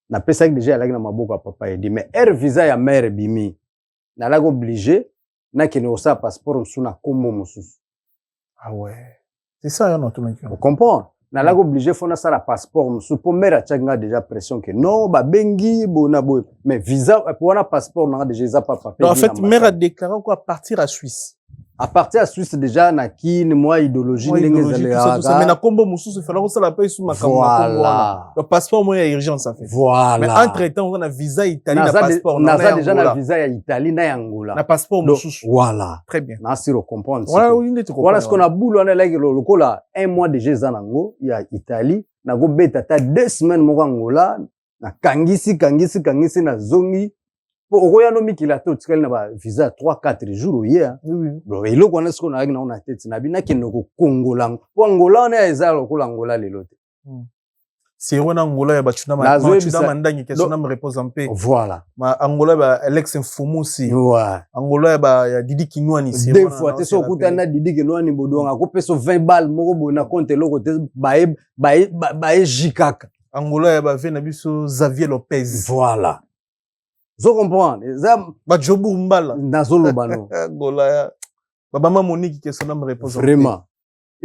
na pesaki déjà yalaki na maboko ya papa Edi mais visa ya mère bimi nalaki obligé nakende kosala passeport mosusu na kombo mosusu ah ouais c'est ça ya notomaki vous comprendre nalaki obligé fo nasala passeport mosusu po mère atiaki nga déjà pression que non babengi bona boye mais visa po wana passeport nanga déjà eza pa papier en fait mère a déclaré quoi partir à Suisse à partir à Suisse déjà na kini moi idéologie ndenge ezalaka mais na kombo mususu fala ko sala pa isu makambo na kombo wana le passeport moi ya urgence ça fait voilà mais entre temps on a visa Italie na passeport na déjà na visa ya Italie na Angola na passeport mususu voilà très bien na siro comprendre voilà oui ndete comprendre voilà ce qu'on a boule on est là lokola un mois déjà za nango ya Italie na go beta ta 2 semaines moko Angola na kangisi na zongi okoya no mikila to tikali na ba visa 3-4 jours hier oui bon eloko wana siko na yaki na tete na bina kende ko Kongola po Angola on eza lokola Angola lelo te c'est wana Angola ya bachuna mandangi question na me repose un peu voilà ma Angola ba Alex Mfumusi ouais Angola ba ya Didi Kinwani c'est deux fois te so kutana Didi Kinwani bodonga ko peso 20 balles moko bona compte loko te bae jikaka Angola ya ba vena biso Xavier Lopez voilà zo comprendre za ba Jobu Mbala nazolo bano Angola ya ba mama Monique question na me repose vraiment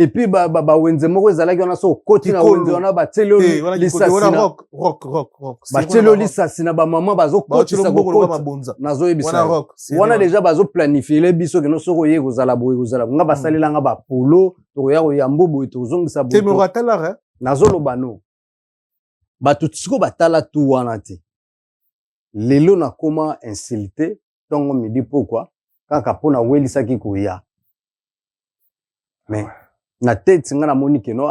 et puis wenze moko ezalaki wana so koti na wenze wana batieli batieli lisasi na bamama bazokotisa kokota nazoyebisa wana deja bazoplanifie biso keno soko oye kozala boye kozala nga basalelanga bapulo tokoya koyambo boye tozongisa boye nazoloba no bato siko batala tu wana te lelo nakoma insulté ntongo midi pokwa kaka mpona welisaki koya mais na tete nga namoni keno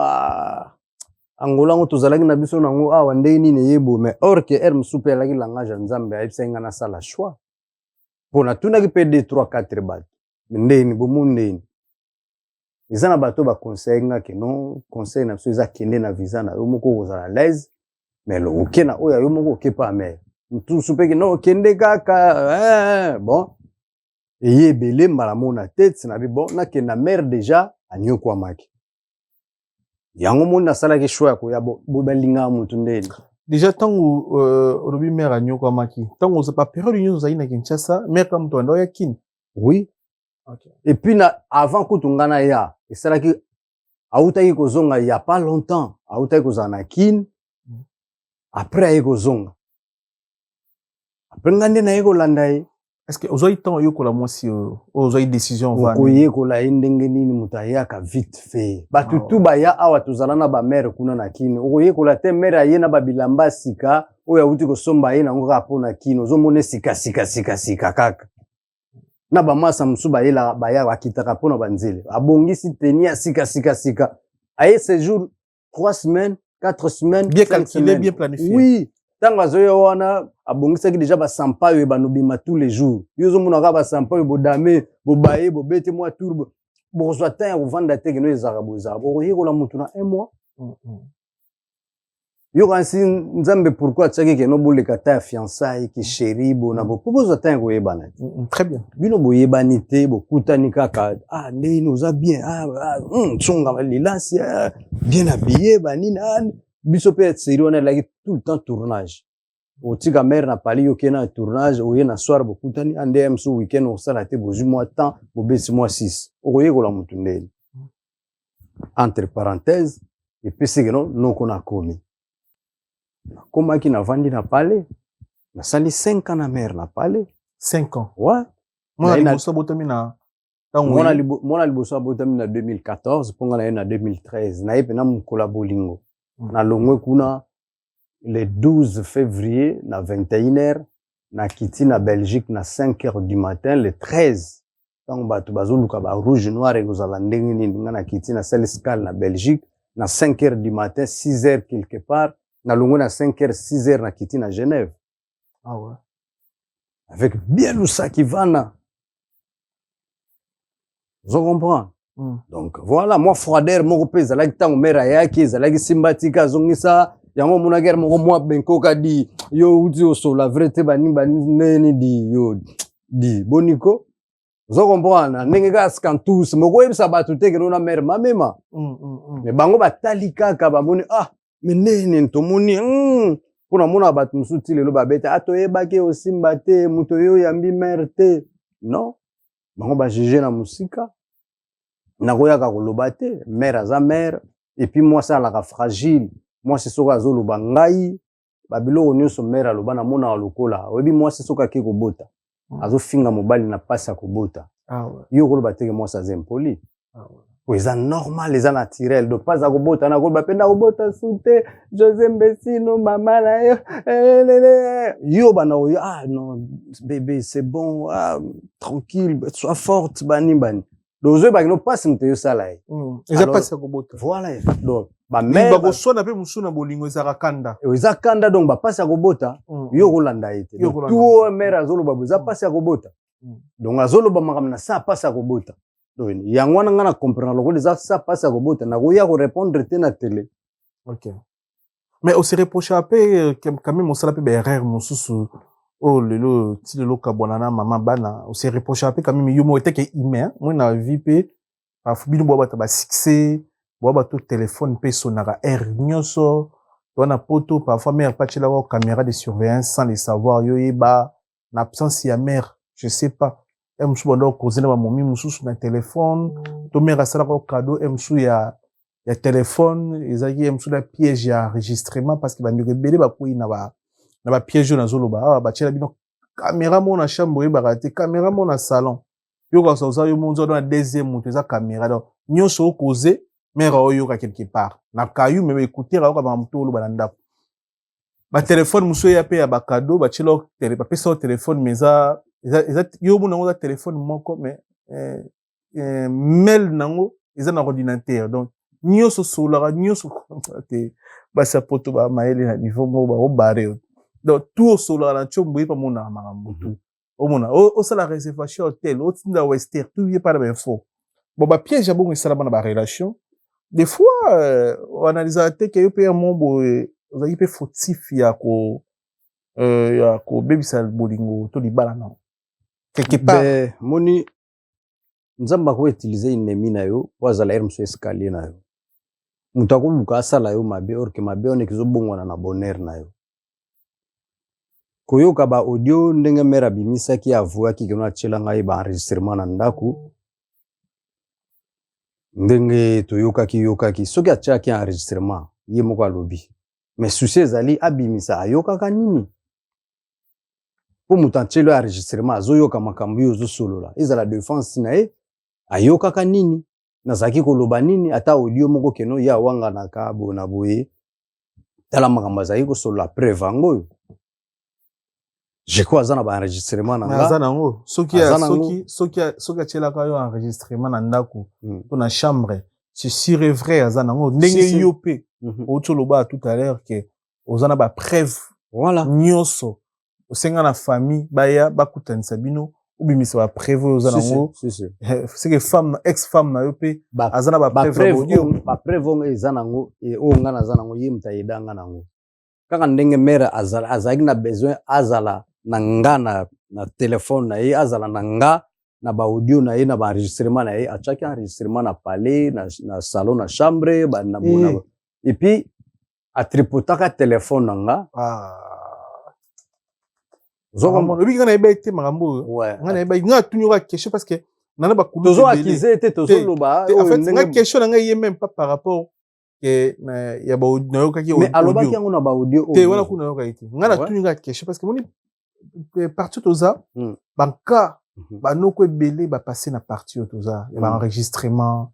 angolango tozalaki na biso nango awa ndenge nini eyebo mais or que r mosusu mpe alaki langage ya nzambe ayebisaki nga nasala choix mpo natunaki mpe 2-3-4 bato ndeni bomu ndeni eza na bato baconseille nga keno conseil na biso eza kende na visa na yo moko kozala l'aise mais oke na oyo yo moko oke pa mer mosusu mpe keno okende kaka bon eye ebele mbala mona tete na bi bon nakende na mer déjà anyokwamaki yango moni nasalaki choix ya koya bobalingaka motu ndeni déjà ntango olobi mare anyokwamaki ntango oza baperiode nyonso ozali na Kinshasa mare ka moto anda oya kini oui okay. Et puis avant kutu nga na ya esalaki autaki kozonga ya pas longtemps autaki kozala na kini après aye kozonga après nga nde naye kolanda ye est-ce que ozwaki ntango oyokola mwasi oyo ozwaki décision okoyekola ye ndenge nini moto ayaka vite fait bato tu baya awa tozala na bamere kuna na kini okoyekola te mere aye na babilamba ya sika oyo awuti kosomba ye nango kaka mpo na kini ozomona sika kaka na bamasa mosusu bayela baya bakitaka mpo na banzele abongisi teni ya sika aye séjour 3 semaines 4 semaines bien calculé bien planifié oui tango azoya wana abongisaki déjà basampa oyo banobima tous les jours yo ozomonaka basampa oyo bodame bobaye bobete mwa tour bokozwa tan ya kovanda te keno ezalaka bozala bokoyekola motu na 1 mois yo kansi nzambe pourquoi atiaki keno boleka ta ya fiançaille ki chéri bona po bozwa tan ya koyebana te très bien bino boyebani te bokutani kaka ndeni oza bien tsonga balilasi bien habillé banini biso pe série wana elaki tout le temps tournage otika mare na pali yo kena tournage oye na soir bokutani ande mso weekend osala te bozwi mwa temps bobesi mwa 6 okoyekola motu ndeni entre parenthèses epesi keno noko nakomi nakomaki navandi na pale nasali 5 ans na mare na pale 5 ans ouais mwana liboso abotami na mwana liboso abotami na 2014 mponga na ye na 2013 naye mpe na mokolo bolingo na longwe kuna le 12 février na 21h na kiti na Belgique na 5h du matin le 13 tango bato bazoluka ba rouge noir ekozala ndenge nini nga na kiti na Selskal na Belgique na 5h du matin 6h quelque part na longwe na 5h 6h na kiti na Genève ouais avec bien lusaki vana vous comprenez donc voilà moi froideur moko pe ezalaki ntango mare ayaki ezalaki simbatika azongisa yango mona guerre moko mwa benko kadi yo uti osola vrai te bani neni di yo di boniko vous comprenez ndenge ka scantus moko yebisa bato te keno na mare mamema mais bango batali kaka bamoni mais nene ntomoni mpona mona bato mosusu ti lelo babeta toyebaki osimba te moto oyo oyambi mare te non bango bajuge na mosika nakoyaka koloba te mare aza mare et puis mwasi alaka fragile mwasi soko azoloba ngai babiloko nyonso mare aloba namonaka lokola oyebi mwasi soko ake kobota azofinga mobali na pasi ya kobota yo koloba teke mwasi aza impoli po eza normal eza naturel donc pas a kobota na koloba mpe nakobota su te José Mbesino mama na yo yo bana oyo non bébé c'est bon tranquille sois forte bani dozo bakino pasi moto yosala ye eza pasi ya kobota voilà donc bamere bakoswana mpe mosusu na bolingo ezaka kanda eza kanda donc bapasi ya kobota yo kolanda ye te tuo mere azoloba bo eza pasi ya kobota donc azoloba makambo na sa pasi ya kobota donc yango wana nga na comprendre lokola eza sa pasi ya kobota nakoya korépondre te na télé ok mais ose reproche mpe quand même osala mpe baerreur mosusu oh lelo ti lelo kabwana na mama bana ose reproche mpe quand même yo mo eteke humain moi na vie pe afubino bo bata ba succès bo bato téléphone pe sonaka air nyonso wana poto parfois mère patchela ko caméra de surveillance sans le savoir yo yeba na absence ya mère je sais pas mususu bando kozela ba momi mususu na téléphone to mère asala ko cadeau emsu ya téléphone ezaki emsu la piège ya enregistrement parce que bandeko ebele bakoyi na ba piège na zoloba ba tiela bino caméra mo na chambre e barate caméra mo na salon yo ka soza yo monzo na deuxième moto eza caméra donc nyonso okoze mère oyo ka quelque part na kayu même écouter ka ba moto lo balanda ba téléphone muso ya pe ya ba cadeau ba tiela télé ba pesa téléphone mais eza yo mo na téléphone moko mais mail nango eza na ordinateur donc nyonso solara nyonso te basa poto ba maele na niveau mo ba obare donc tout solara na chombo pa mona makambo tout omona o sala réservation hôtel o tinda wester tout y pas d'info bon ba piège bon sala bana ba relation des fois on analyse te que yo pe mon bo ozali pe fautif ya ko bebisa bolingo to libala na quelque part moni nzamba ko utiliser ennemi na yo wazala ermso escalier na yo mutu akoluka asala yo mabe or ke mabe one kizobongwana na bonheur na yo koyoka ba audio ndenge mera bimisaki avuaki kino achela ngai ba enregistrement na ndaku ndenge toyokaki soki achaki enregistrement ye moko alobi mais souci ezali abimisa ayokaka nini po mutu achelo enregistrement azoyoka makambo yo ozosolola ezala défense na ye ayokaka nini nazaki koloba nini ata audio moko keno ya wanga na ka bona boye tala makambo azaki kosolola preuve ango je crois azana ba enregistrement na nga azana ngo soki achela ka yo enregistrement na ndaku to na chambre c'est sûr et vrai azana ngo ndenge yo pe otoloba tout à l'heure que ozana ba preuve voilà nyonso osenga na famille baya bakutanisa bino ubimisa ba preuve ozana ngo c'est que femme ex-femme na yo pe azana ba preuve ba preuve ezana ngo e onga na zana ngo yimta yedanga na ngo kaka ndenge mera azaki na besoin azala na nga na téléphone na ye azala na nga na ba audio na ye na ba enregistrement na ye achaki enregistrement na palais na salon na chambre ba na bona et puis atripotaka téléphone na nga zoko obi ngana ebete makambo ngana ebete ngana tunyoka question parce que nana ba kulu tozo accuser te tozo loba en fait nga question nga yé même pas par rapport que ya ba audio yoka ki audio mais alobaki yango na ba audio te wana kuna yoka iti ngana tunyoka question parce que moni partout toza banka banoko ebele ba passer na partie toza ya ba enregistrement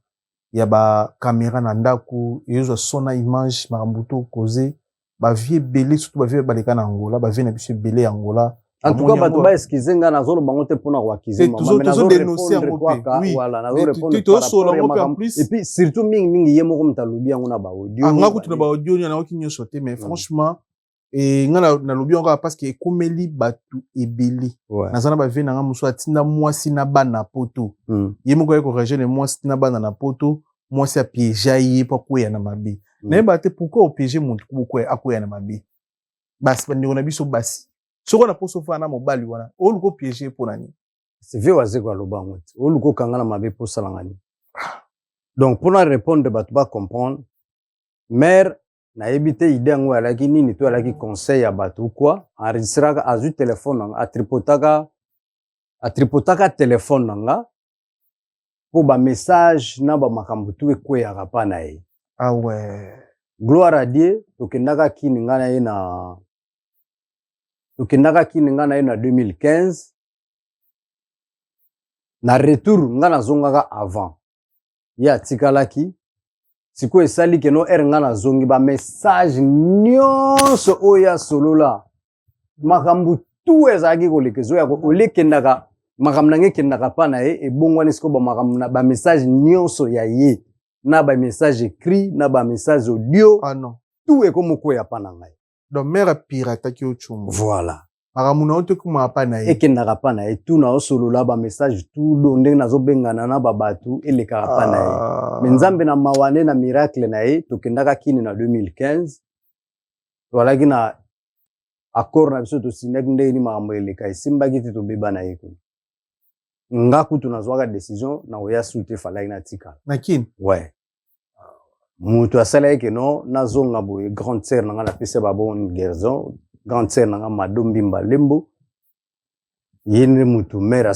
ya ba caméra na ndaku yozo sona image makambuto causer ba vie belé surtout ba vie baleka na Angola ba vie na biso belé Angola en tout cas bato ba excuser nga na zolo bango te pona kwa kize maman mais nazo dénoncer yango oui voilà nazo répondre par et puis surtout mingi yemo comme talobi yango na ba audio nga kutu na ba audio na okinyo sauter mais franchement et nga na lobi encore parce que komeli batu ebeli nazana ba vie na nga muso atinda mwasi na bana poto yemo ko corriger les mwasi na bana na poto mwasi a piéger ye pa koya na mabe na ba te pourquoi au piéger muntu ko akoya na mabe basi bandi na biso basi soko na poso fa na mobali wana oluko piéger pour nani c'est vieux waze kwa lobango oluko kanga na mabe pour salangani donc pour répondre batu ba comprendre mère na ebité idée ngo alaki nini to alaki conseil ya batu quoi enregistraka azu téléphone atripotaka téléphone nanga pour ba message na ba makambo tu ekweya kapa na ye ah ouais gloire à Dieu tokendaka kini ngana ye na 2015 na retour ngana zongaka avant ya tikalaki siko esali keno ngana zongi ba message nyonso oya solola makambo tu ezaki kolekezo ya olekendaka makambo nange kendaka pa na ye ebongwani siko ba makambo na ba message nyonso ya ye na ba message écrit na ba message audio non tout ekomoko ya pa na ngai donc mère pirata ki ochumbo voilà makambo na ote kuma pa na ye ekendaka pa na ye tout na osolola ba message tout do ndenge nazobengana na babatu elekaka pa na ye mais nzambe na mawane na miracle na ye tokendaka kini na 2015 toalaki na accord na biso tosinaki ndenge ni makambo eleka esimbaki te tobeba na ye kuna nga kutu nazwaka décision na oya sute falaki na tikala na kini ouais mutu asalaki keno nazonga boye grande sœur nanga napesa babon garçon grande sœur nanga madombi mbalembo yene mutu mère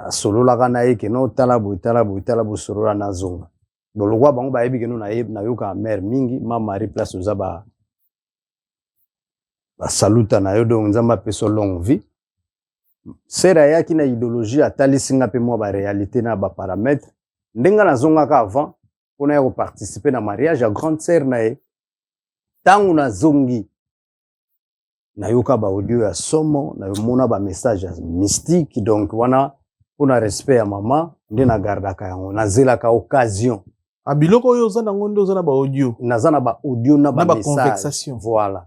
asololaka na ye ke no tala bo solola na zonga bolokwa bango bayebi ke no na yoka mère mingi ma mari place oza basaluta na yo donc nzambe apeso longue vie sere ayaki na idéologie atalisinga mpe mwa baréalité na baparametre ndenge nazongaka avant mpona ya koparticipe na mariage ya grande sere na ye ntango nazongi nayoka baaudio ya somo nayomona bamessage ya mystique donc wana mpona respect ya mama nde nagardaka yango nazelaka occasion biloko oyo oza nango nde oza na baaudio naza na baaudio na bamessage voilà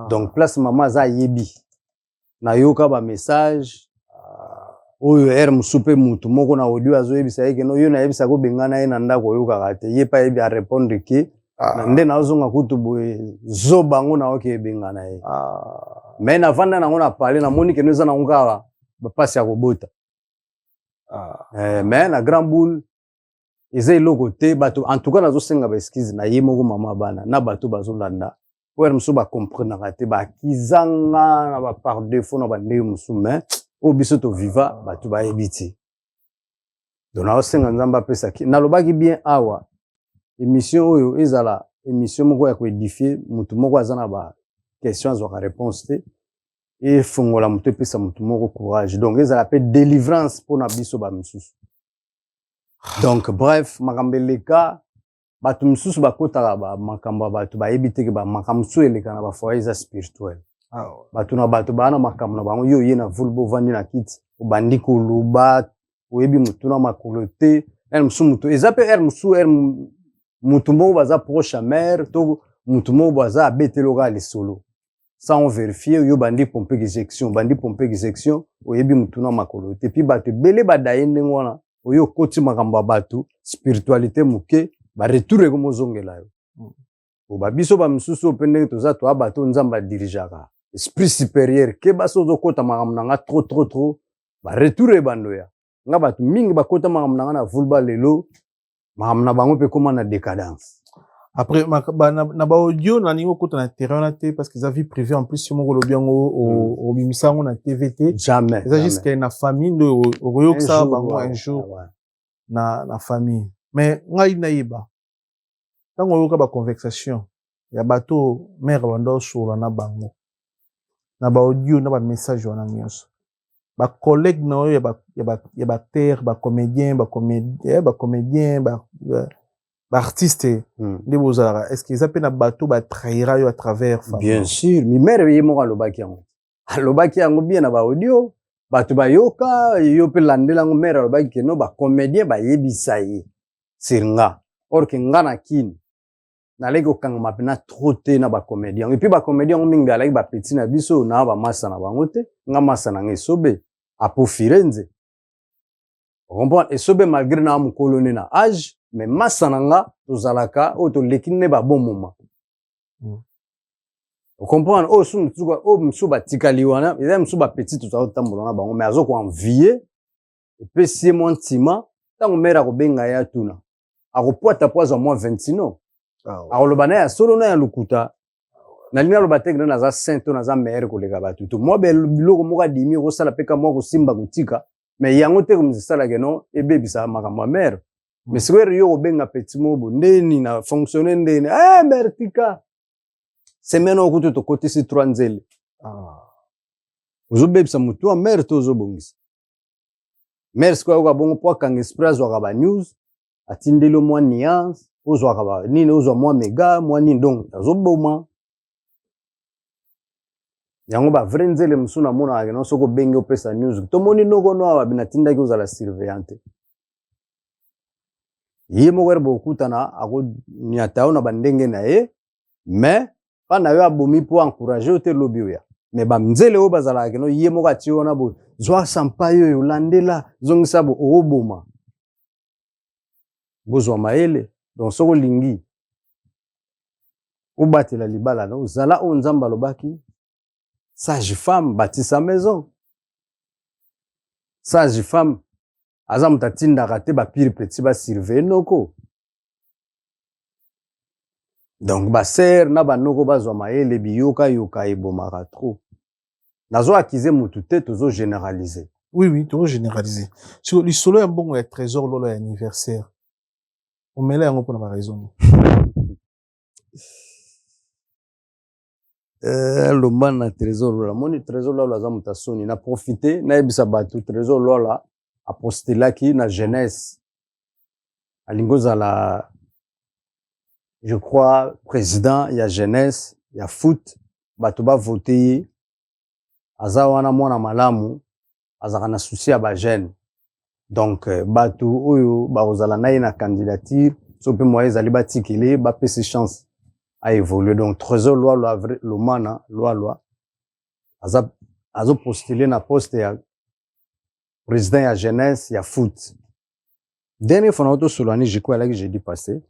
donc place mama aza ayebi nayoka bamessage oyo ere mosusu mpe mutu moko na audio azoyebisa ye keno yo nayebisa kobengana ye na ndako oyokaka te ye mpe ayebi arépondre ke nde naozonga kutu boye zoba yango naoki ebengana ye me navanda nango na pale namoni keno eza nango kaka bapasi ya kobota me na grand boule eza eloko te bato en tout cas nazosenga baeskize na ye moko mama bana na bato bazolanda po ere mosusu bacomprenaka te bakizanga na bapar défaut na bandenge mosusu me oyo biso toviva bato bayebi te donc naosenga nzambe apesaki nalobaki bien awa émission oyo ezala émission moko ya koédifie mutu moko aza na baquestion azwaka réponse te efongola mutu epesa mutu moko courage donc ezala mpe délivrance mpona biso bamisusu donc bref makambo eleka bato misusu bakotaka bamakambo ya bato bayebi teke bamakambo mosusu eleka na bafoyer eza spirituel bato na bato baa na makambo na bango yo oye na vule bovandi na kiti obandi koloba oyebi mutu na makolo te ere mosusu mutu eza mpe ere mosusu ere mutu moko baza proche ya mare to mutu moko baza abeteloka lisolo sans vérifier yo bandi pompe éjection oyebi mutu na makolo te puis bato ebele badaye ndenge wana oyo okoti makambo ya bato spiritualité moke baretour ekomozongela yo babiso bamisusu oyo mpe ndenge toza toya bato nzambe adirigeaka esprit supérieur ke basi ozokota makambo na nga trop baretour ebandoya nga bato mingi bakota makambo na nga na vulba lelo makambo na bango mpe koma na décadence après na baaudio nalingi okota na terrain wana te parce que eza vie privée en plus yo moko olobi yango obimisa yango na tvt jamais eza jusque na famille nde okoyokisa bango un jour na famille mais ngai nayeba ntango oyoka baconversation ya bato mare banda osola na bango na baaudio na bamessage wana nyonso bacollègue na oyo ya baterre bacomédien baartiste nde bozalaka est ce que eza mpe na bato batrahira yo à travers bien sûr mimere ye moko alobaki yango bien na baaudio bato bayoka yo mpe landela yango mere alobaki keno bacomédien bayebisa ye sur nga or ke nga na kini naleki kokangama mpena trop te na bacomédien yango epuis bacomédien yango mingi alaki bapeti na biso na bamasa na bango te nga masa na nga esobe apofire nze comprendre esobe malgré na mokolo ne na age mais masa na nga tozalaka oyo toleki ne babon moment ocomprendre oyo mosusu batikali wana eza mosusu bapeti tozala kotambola na bango mais azokoenvie epesi ye mwa ntima ntango mere akobenga ye atuna akopwata po azwa mwa 20 akoloba na ye ya solo na ya lokuta nalingi aloba teke nde naza saint to naza meilleur koleka bato to mwa biloko moko adimi okosala mpe ka mwa kosimba kotika mais yango te komisalaka no ebebisa makambo ya mere mais sikoyo yo kobenga petit mobo ndeni na fonctionne ndeni mere tika semaine okutu tokotisi 3 nzele ozobebisa motu wa mere to ozobongisa mere sikoyo ayoka bongo po akanga esprit azwaka banews atindeli mwa nuance ozwaka nini ozwa mwa mega mwa nini donc azoboma yango bavrai nzele mosusu namonaka keno soki obenge opesa news tomoni nokono awa binatindaki ozala surveillante ye moko ere bokutana akoniata yo na bandenge na ye mais mpa na yo abomi mpo encourage yo te lobi oya mais banzele oyo bazalaka keno ye moko atie wana boye zwa sampa yo olandela zongisa bo okoboma bozwa mayele donc soki olingi obatela libala na ozala oyo nzambe alobaki sage femme bâtit sa maison sage femme aza moto atindaka te bapire petit basurveille noko donc basere na banoko bazwa mayele biyoka yoka ebomaka trop nazo accuser mutu te tozo généraliser. Oui, tu généraliser. Sur le solo un bon trésor lolo anniversaire. On met là un peu pour la raison. Le man na trésor lola. Moni trésor lola za mutasoni. Na profiter, na ebisa batu trésor lola a postelaki na jeunesse. Alingoza la, je crois, président, il y a jeunesse, il y a foot, batu ba voter, aza wana mwana malamu, azaka na souci ya ba jeune. Donc, batu oyo, ba ozala na na candidature, so pe moye zali ba tikele, ba pese chance à évoluer. Donc, trésor loi, le mana, loi, azo postuler na poste ya président ya jeunesse, ya foot. Dernière fois, on a solani, j'ai quoi là que j'ai dit passer.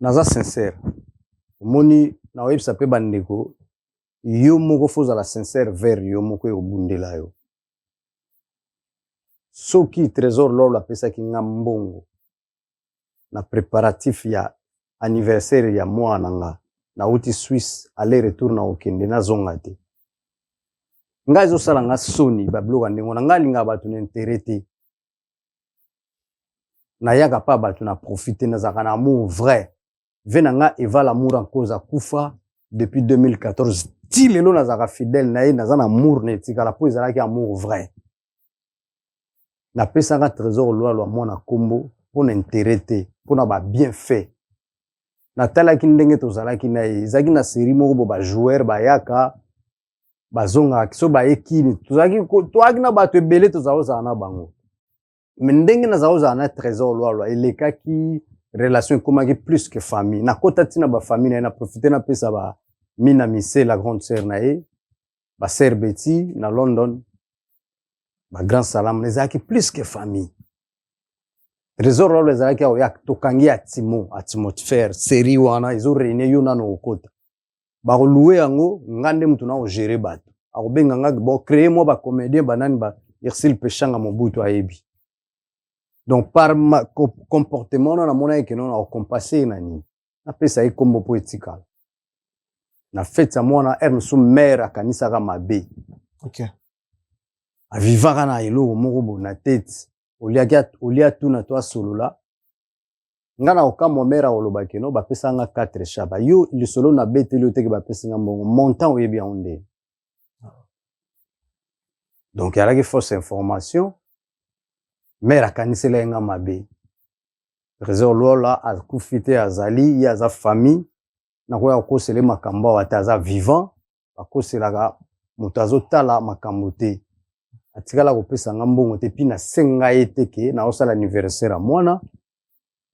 Naza sincère. Moni, na web sa pe bandeko, yo moko foza la sincère vers yo moko yo bundela yo. Soki trésor lolo la pesa ki ngambongo. Na préparatif ya anniversaire ya moi nanga. Na uti Suisse, aller retour na okende na zonga te. Nga ezo sala nga soni, babloka ndengo na nga linga batu na interete. Na yaka pa batu na profiter na zaka na amour vrai. Vena nga eva l'amour en cause a kufa depuis 2014. Ti lelo na zaka fidèle na ye na zana amour ne tika la po ezalaki amour vrai. Na pesa nga trésor loi mwana kombo pona interete, pona ba bien fait. Na talaki ndenge tozalaki na ye, ezaki na série moko bo ba joueur ba yaka bazonga so ba ekini. Tozaki na bato ebele tozaoza na bango. Mais ndenge na zaoza na trésor loi elekaki relation komaki plus que famille. Na kota tina ba famille na profiter na pesa ba mina mise la grande sœur na ye, ba sœur Betty na London. Ba grand salam nezaki plus que famille. Trésor loi ezaki o yak tokangi atmosphère série wana izo réunir yo na no kota. Ba louer yango ngande mtu na o gérer bato. Akobenga nga bo créer mo ba comédien banani ba Irsil Pechanga Mobutu ayebi. Donc par ma comportement na mona ke non a compassé na ni. Na pesa e kombo poétique. Na fête sa mona ermsu mère akanisa ka mabe. OK. A vivaka na elo moko bo na tête. Olia tu na toi solo la. Ngana okamo mère oloba ke no ba pesa nga 4 chaba. Yo le solo na beteli te ke ba pesa nga mbongo montant oyebi onde. Donc il y a la fausse information. Mère akanisela nga mabe. Trésor lola a kufite azali ya za famille na ko ya kosele makambo wataza vivant akosela ga mutazo tala makambo te. Atikala ko pesa nga mbongo te pina senga eteke na osala anniversaire a mwana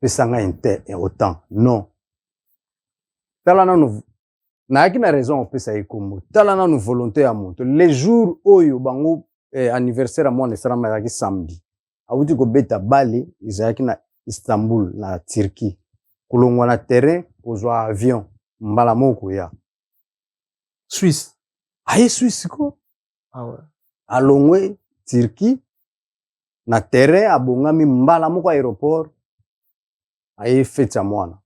pesa nga inte et autant non. Tala na nous na akina raison pesa ekombo. Tala na nous volonté ya moto. Les jours oyo bango anniversaire a mwana sera ma samedi. Awuti ko beta bale izaki na Istanbul na Turquie. Kulongwa na terrain kozwa avion mbala moko ya Suisse. Aye Suisse ko? Ah ouais. Alongwe Turquie na terrain abongami mbala moko aéroport. Aye fete mwana.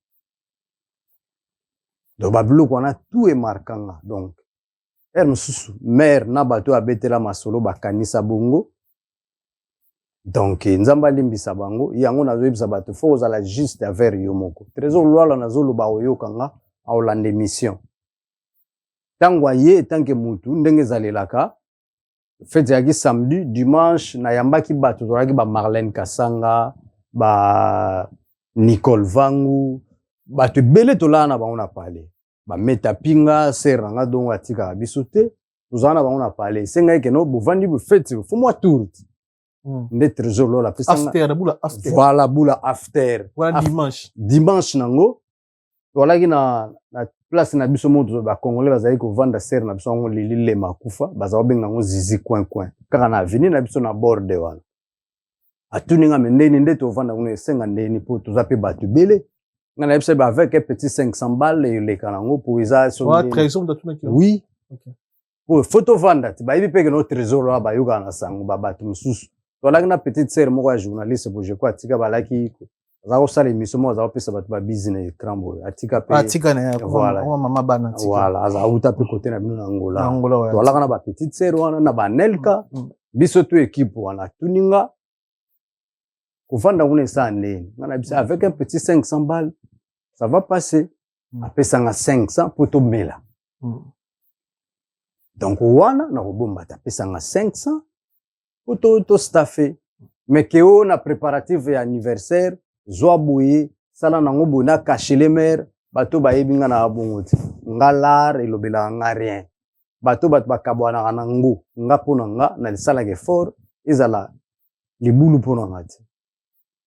Do bablu kona tout est marquant donc. Ermususu mère na bato abetela masolo bakanisa bongo. Donc nzamba limbisa bango yango nazoyebisa bato fo ozala juste vers yo moko. Trésor lwala nazoloba oyokanga aolande mission. Tangwa ye tanke mutu ndenge zalelaka fete yaki samedi dimanche na yambaki bato tozalaki ba Marlène Kasanga ba Nicole Vangu bato bele tolana bango na parler ba Metapinga seranga dongo atika biso te tozana bango na parler senga ke no bovandi bu fete fo moi tour. Nde trésor lola pesa after bula after. Voilà bula after. Voilà dimanche. Dimanche nango tolaki na place na biso moto ba congolais bazali ko vanda ser na biso ngo lilile makufa bazao benga ngo zizi coin kaka na avenue na biso na borde wana atuninga mendeni nde to vanda ngo esenga ndeni po tozape batu bele ngana biso ba avec un petit 500 balles le kanango pour isa so ouais trésor de tout oui OK pour photo vanda ba ibi peke no trésor là ba yuga na sango ba batu mususu tolaki na petite sœur moko ya journaliste pour je crois tika balaki za kosala émission mo za kopesa bato ba business crambo atika pe atika na ya voilà mama bana atika voilà aza uta pe côté na bino na Angola Angola to alaka na ba petite sœur wana na ba Nelka biso to équipe wana tuninga kufanda kuna sa ndeni ngana bisa avec un petit 500 balles ça va passer apesa nga 500 pour to mela donc wana na kobomba ta pesa nga 500 pour to staffer mais que on a préparatif ya anniversaire zwa boye sala nango bona cacher les mères bato ba yebinga na abongoti ngalar elobela nga rien bato bakabwana kana ngo nga pona nga na lisala ke fort ezala libulu pona ngati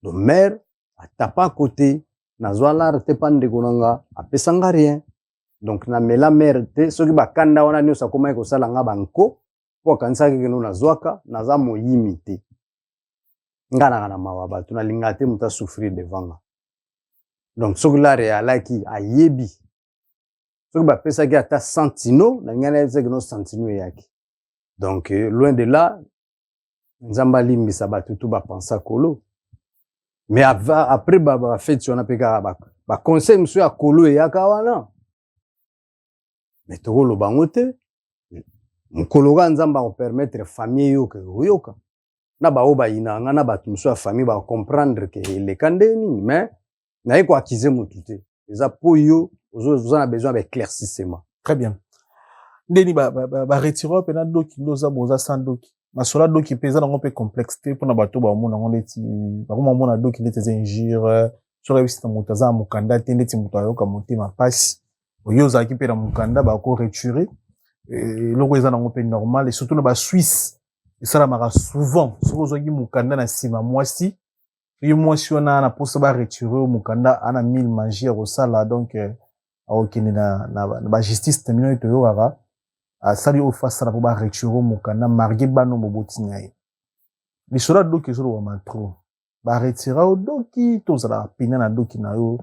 donc mère atapa côté na zwa lar te pande konanga apesa nga rien donc na mela mère te soki bakanda wana nyosa koma ko sala nga banko po kanisa ke no na zwaka na za moyimi te ngana kana mawa bato na linga te muta souffrir devant nga donc soki la realaki ayebi soki ba pesa ki ata santino na ngana eze no santino yaki donc loin de là nzamba limbisa bato tout ba pensa kolo mais après ba fête on a peka ba conseil monsieur akolo yaka wana mais toko lo bangote mukologa nzamba ko permettre famille yo ke yoka na ba oba inanga na bato monsieur famille ba comprendre que le kandeni mais na yeko akize mutute eza poyo ozo na besoin d'éclaircissement. Très bien. Ndeni ba retiro pe na doki ndoza boza sans doki. Masola doki pesa na ngompe complexité pour na bato ba mona ngondeti ba ko mona doki ndete za injure sur la visite mutaza mukanda tendeti mutayo ka mutima pasi. Oyoza ki pe na mukanda ba ko retirer loko eza na ngompe normal et surtout na ba Suisse. Et ça la mara souvent soko zo ki mukanda na sima mwasi. Et moi si on a posa ba retirer mukanda ana 1000 manger au sala donc okini na ba justice termino to yoga a sali o face la ba retirer mukanda margi bano boboti ngai li sola doki zo wa matro ba retirer o doki to zala pina na doki na yo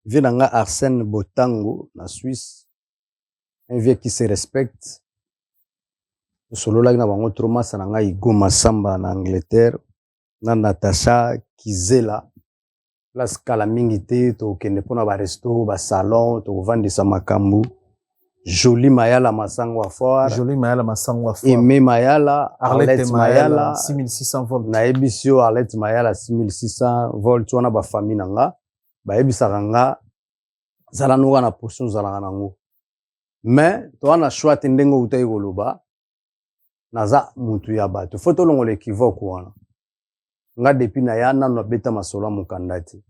Vinanga Arsène Botango na Suisse, un vieux qui se respecte. Solo la na bango trauma sananga Igo Masamba na Angleterre, na Natasha Kizela. Place kala mingi te to kende pona ba resto, ba salon, to vandisa makambu. Jolie Mayala Masangwa Foire. Jolie Mayala Masangwa Foire. Aimé Mayala, Arlette Mayala 6600 volts. Na ebisio Arlette Mayala 6600 volts wana ba famille nanga. Ba ebisaka nga zala nuka na potion zala nango mais to wana choix te ndenge utai koloba naza mutu ya bato faut tolongo l'équivoque wana nga depuis na ya nano beta masolo mukanda te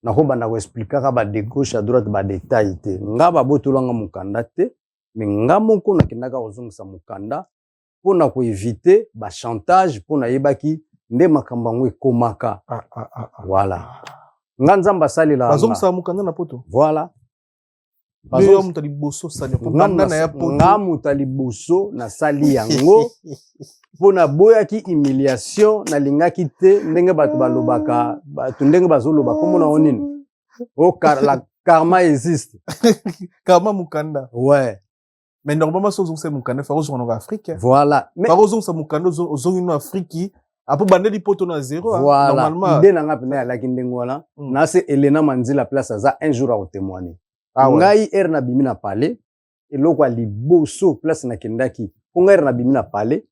nakobanda ko expliquer ba de gauche à droite ba détail te nga ba botolanga mukanda te mais nga moko nakendaka kozongisa mukanda pona ko éviter ba chantage pona yebaki nde makambo ngo ekomaka voilà nganzamba sali la bazongisa mukanda na poto voilà bazo mutali boso sali nganda na ya poto ngamu tali boso na sali yango pona boyaki humiliation na lingaki te ndenge bato balobaka bato ndenge bazoloba komona onini la karma existe karma mukanda ouais mais normalement so zongisa mukanda fa zo en Afrique voilà mais fa zongisa mukanda zo en Afrique apo bandeli poto na zéro voilà. Normalement idée nanga pena la kindengwana na se Elena Manzila place za un jour à témoigner ouais. Ngai er na bimina parler eloko ali boso place na kendaki ponga er na bimina parler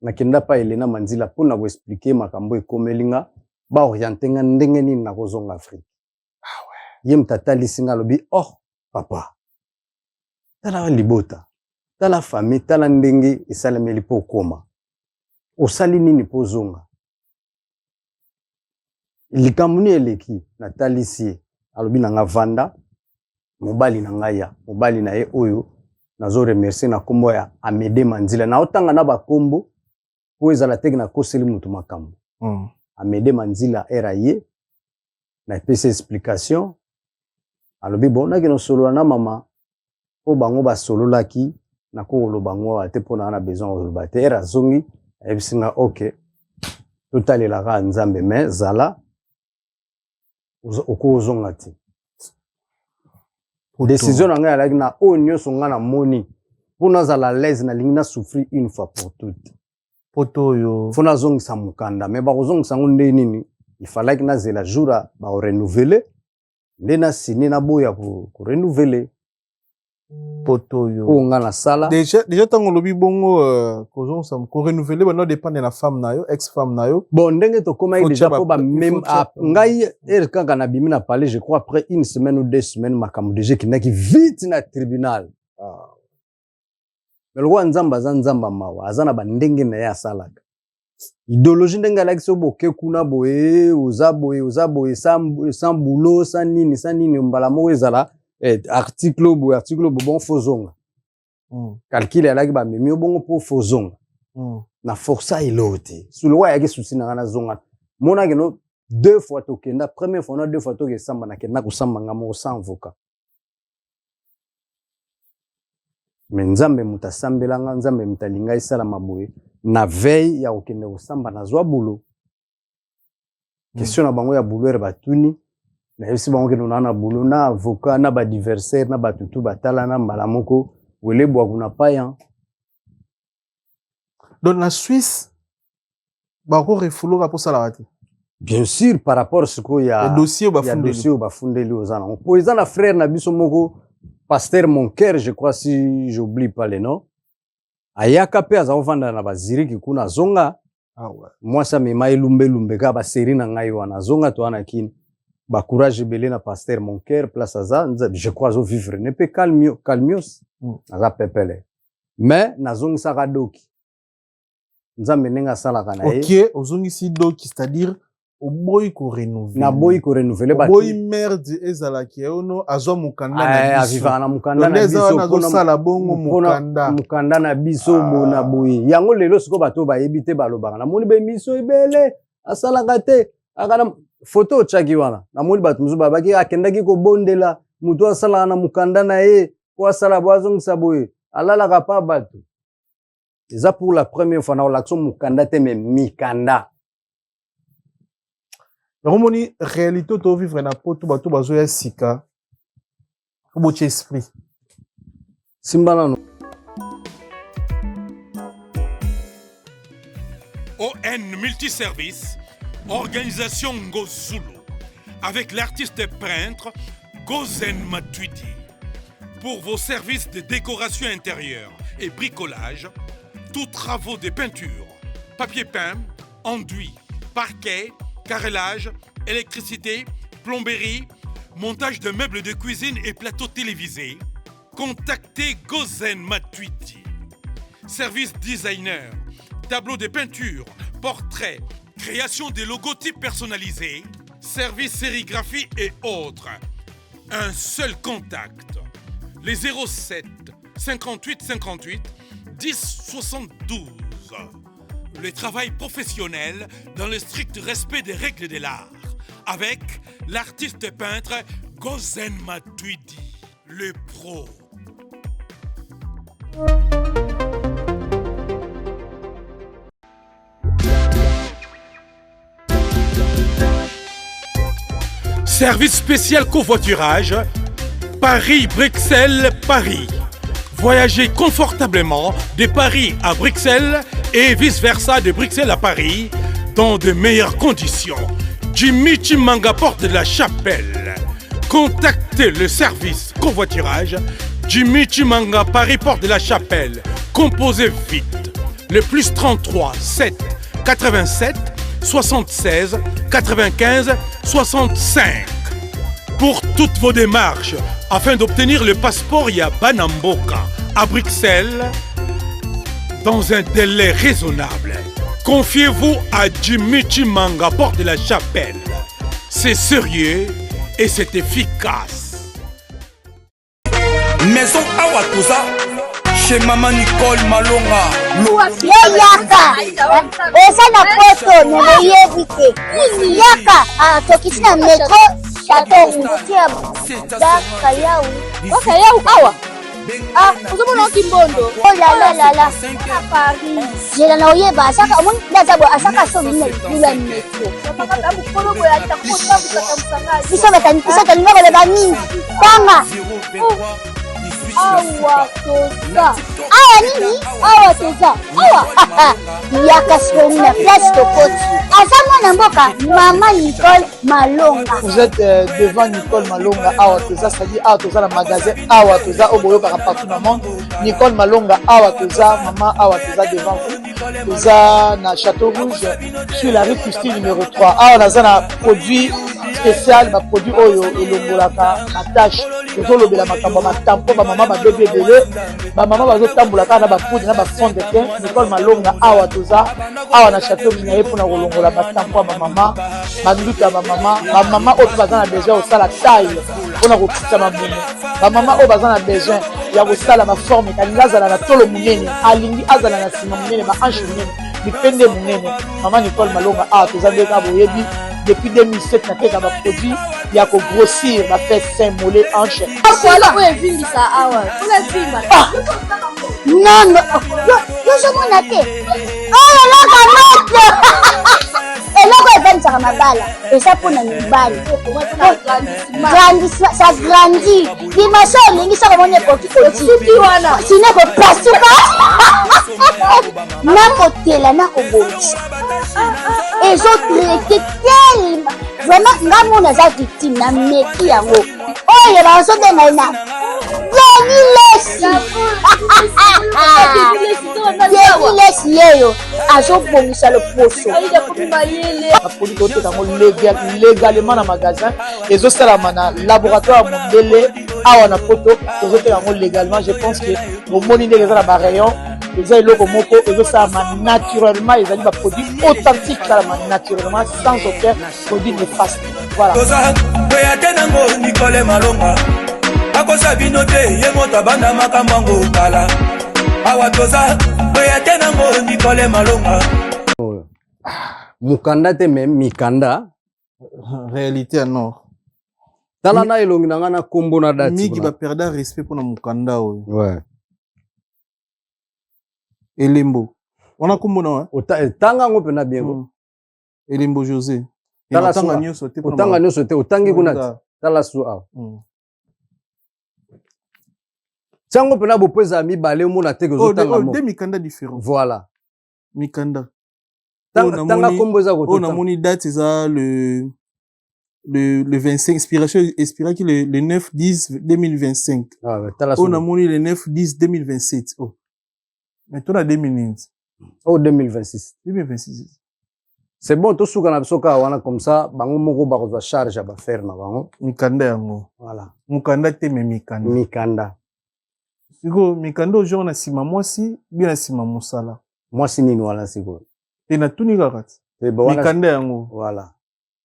na kenda pa Elena Manzila pona ko expliquer makambo ekomelinga ba orienter nga ndenge nini na kozonga Afrique ouais yem tata lisinga lobi oh papa tala libota tala famille tala ndenge esalemeli po koma osali nini pozonga likamuni eleki na talisi alobi na nga vanda mobali na ngaya mobali na ye oyo nazo remercier na kombo ya Amédée Manzila na otanga na bakombo po ezala teke na koseli mutu makambo Amédée Manzila era ye na pesa explication alobi bon na kino solo na mama po bango ba solo laki na ko lo bango ate pona na besoin de battre era zongi ebisinga ok totali la ka nzambe mais zala okozonga ti décision na ngai alaki na oyo nyonso nga na moni mpo nazala l'aise nalingi na souffrir une fois pour toutes poto oyo fo nazongisa mokanda me bakozongisa ngo nde nini il fallait nazela jour baorenouveler nde nasine naboya korenouveler poto oyo oyo nga na sala déjà ntango olobi bongo kozongisa korenouveler bano dépendre na femme na yo ex femme na yo bon ndenge tokomaki déjà mpo bameme ngai kaka nabimi na palais je crois après une semaine ou 2 semaines makambo déjà ekendaki vite na tribunal me lokola nzambe aza nzambe mawa aza na bandenge na ye asalaka idéologie ndenge alaki so boke kuna boye oza boye sans boulot sans nini mbala moko ezala article boye bon fozonga calcul alaki bamemi yo bongo mpo fozonga na força elo te sulowa ayaki susi na nga nazonga monaki no 2 fois tokenda première fois na 2 fois tokesamba nakenda kosamba nga moko sans avocat me nzambe muta sambelanga nzambe mutalinga isala maboye na veille ya kokende kosamba nazwa bulo question na bango ya bulo batuni na yebisi bango kende na bulo na avocat na badiversaire na batutu batala na mbala moko wele bwa kuna payan donc la Suisse bako refouloka po sala wati bien sûr par rapport siko ya dossier bafundeli ozana po eza na frère na biso moko Pasteur Monker, je crois si j'oublie pas les noms. Ayaka pe aza ovanda na baziriki kuna zonga. Moi ça me mai lumbe ka ba série na ngai wana zonga to ana kin. Ba courage belé na Pasteur Monker place aza je crois zo vivre ne pe calmios. Aza pepele. Mais na zongi saka doki. Nzambe nenga sala kana ye. OK, ozongi si doki c'est-à-dire oboyi ko renouveler na boyi ko renouveler ba boyi merde ezala ki ono azwa mukanda na biso aviva na mukanda na biso pona sala bongo mukanda na biso bona boyi yango lelo siko bato ba yebite balobanga na moni be miso ibele asala kate akana photo chaki wana na moni bato muzu babaki akendaki ko bondela mutu asala na mukanda na ye ko asala bwazongisa boyi alala ka pa bato eza pour la première fois na l'action mukanda te me mikanda. Romoni réalité to vivre na poto bato bazo ya sika bo esprit simbana no ON Multiservice, organisation Ngozulu, avec l'artiste peintre Gozen Matuidi. Pour vos services de décoration intérieure et bricolage, tous travaux de peinture, papier peint, enduit, parquet, carrelage, électricité, plomberie, montage de meubles de cuisine et plateaux télévisés, contactez Gozen Matuidi. Service designer, tableau de peinture, portrait, création de logotypes personnalisés, service sérigraphie et autres. Un seul contact. Les 07 58 58 10 72. Le travail professionnel dans le strict respect des règles de l'art. Avec l'artiste peintre Gozen Matuidi, le pro. Service spécial covoiturage, Paris-Bruxelles-Paris. Voyagez confortablement de Paris à Bruxelles et vice-versa de Bruxelles à Paris dans de meilleures conditions. Jimmy Chimanga, porte de la Chapelle. Contactez le service covoiturage Jimmy Chimanga, Paris, porte de la Chapelle. Composez vite. Le plus 33 7 87 76 95 65. Pour toutes vos démarches, afin d'obtenir le passeport Yabanamboka à Bruxelles, dans un délai raisonnable, confiez-vous à Jimmy Chimanga, porte de la Chapelle. C'est sérieux et c'est efficace. Maison Awatusa, chez Maman Nicole Malonga. Yaka, esa na poto niliyevite. Yaka, tokisina metro chateau ngutia daka yau. Waka yau awa. Ah, ozomona Kimbondo. Oh là là là là. À Paris. Je la oyeba asaka omoni ndazabo asaka so bina lula metro. Saka ka bukolo boya ta ko ta musanga. Bisa tani ngaba le bani. Tanga. Awa toza. Awa nini? Awa toza. Awa. Yaka soni na place Tokoti. Asama na mboka Maman Nicole Malonga. Vous êtes devant Nicole Malonga Awa toza, c'est-à-dire Awa toza le magasin Awa toza au boyo partout dans le monde. Nicole Malonga Awa toza, maman Awa toza devant vous. Toza na Château Rouge sur la rue Custine numéro 3. Awa naza na produit spécial, ma produit oyo elongolaka attache. Tozolobela makambo matampo ba maman ba bébé belé, ba maman bazotambolaka na ba poudre na ba fond de teint. Nicole Malonga Awa toza, Awa na Château Minaye pour na kolongola batampo ba maman, banduta ba maman oyo bazana besoin osala taille pona kokita mabumu. Ba maman oyo bazana besoin ya kosala ma forme kalingi azala na tolo munene, alingi azala na sima munene, ba hanche munene, bipende munene. Maman Nicole Malonga Awa toza ndeka boyebi depuis 2007 na teka ba produit ya ko grossir ba fait sein mollet hanche. Voilà où est vindi ça awa. Où est vindi? Non non. Yo je m'en atte. Oh là là eloko evanisaka mabala eza mpona mibali ça grandit dimension olingi soko moni ekoki kosuki wana sine kopasuka nakotela nakobongisa ezotraite telema vraiment nga mona aza victime na meki yango oyo bazobenga na Lesi yeyo azobongisa loposo apoli toteka yango légalement na magasin ezosalama na laboratoire mondele awa na poto tozoteka yango légalement. Je pense que omoni ndenge eza na barayon eza eloko moko ezosalama naturellement, ezali baproduit authentique salama naturellement sans aucun produit néfaste. Voilà. Nicole Malonga akosa bino te ye moto abanda makambo yango tala Awa toza oya te nango Nicole Malonga mukanda te même mikanda réalité à nord tala na elongi na ngana kombo na dati miki ba perda respect pour na mukanda oyo ouais Elembo wana kombo na wa tanga ngo pena bien Elembo José tala tanga nyoso te tanga nyoso te utangi kuna tala su awa Sango pena bopeza mibale mona teke zotanga mo. Des mikanda différents. Voilà. Mikanda. Tanga komboza ko. On a moni date ça le 25 expiration qui le 9 10 2025. Ah ouais, on a moni le 9 10 2027. Oh. Maintenant à 2020. Oh 2026. 2026. C'est bon to suka na bisoka wana comme ça bango moko ba ko charge ba faire na bango. Mikanda yango. Voilà. Mukanda te me mikanda. Mikanda. Siko mikanda ojo na sima mwasi bi na sima musala mwasi nini wala siko te na tuni kakati mikanda yango voilà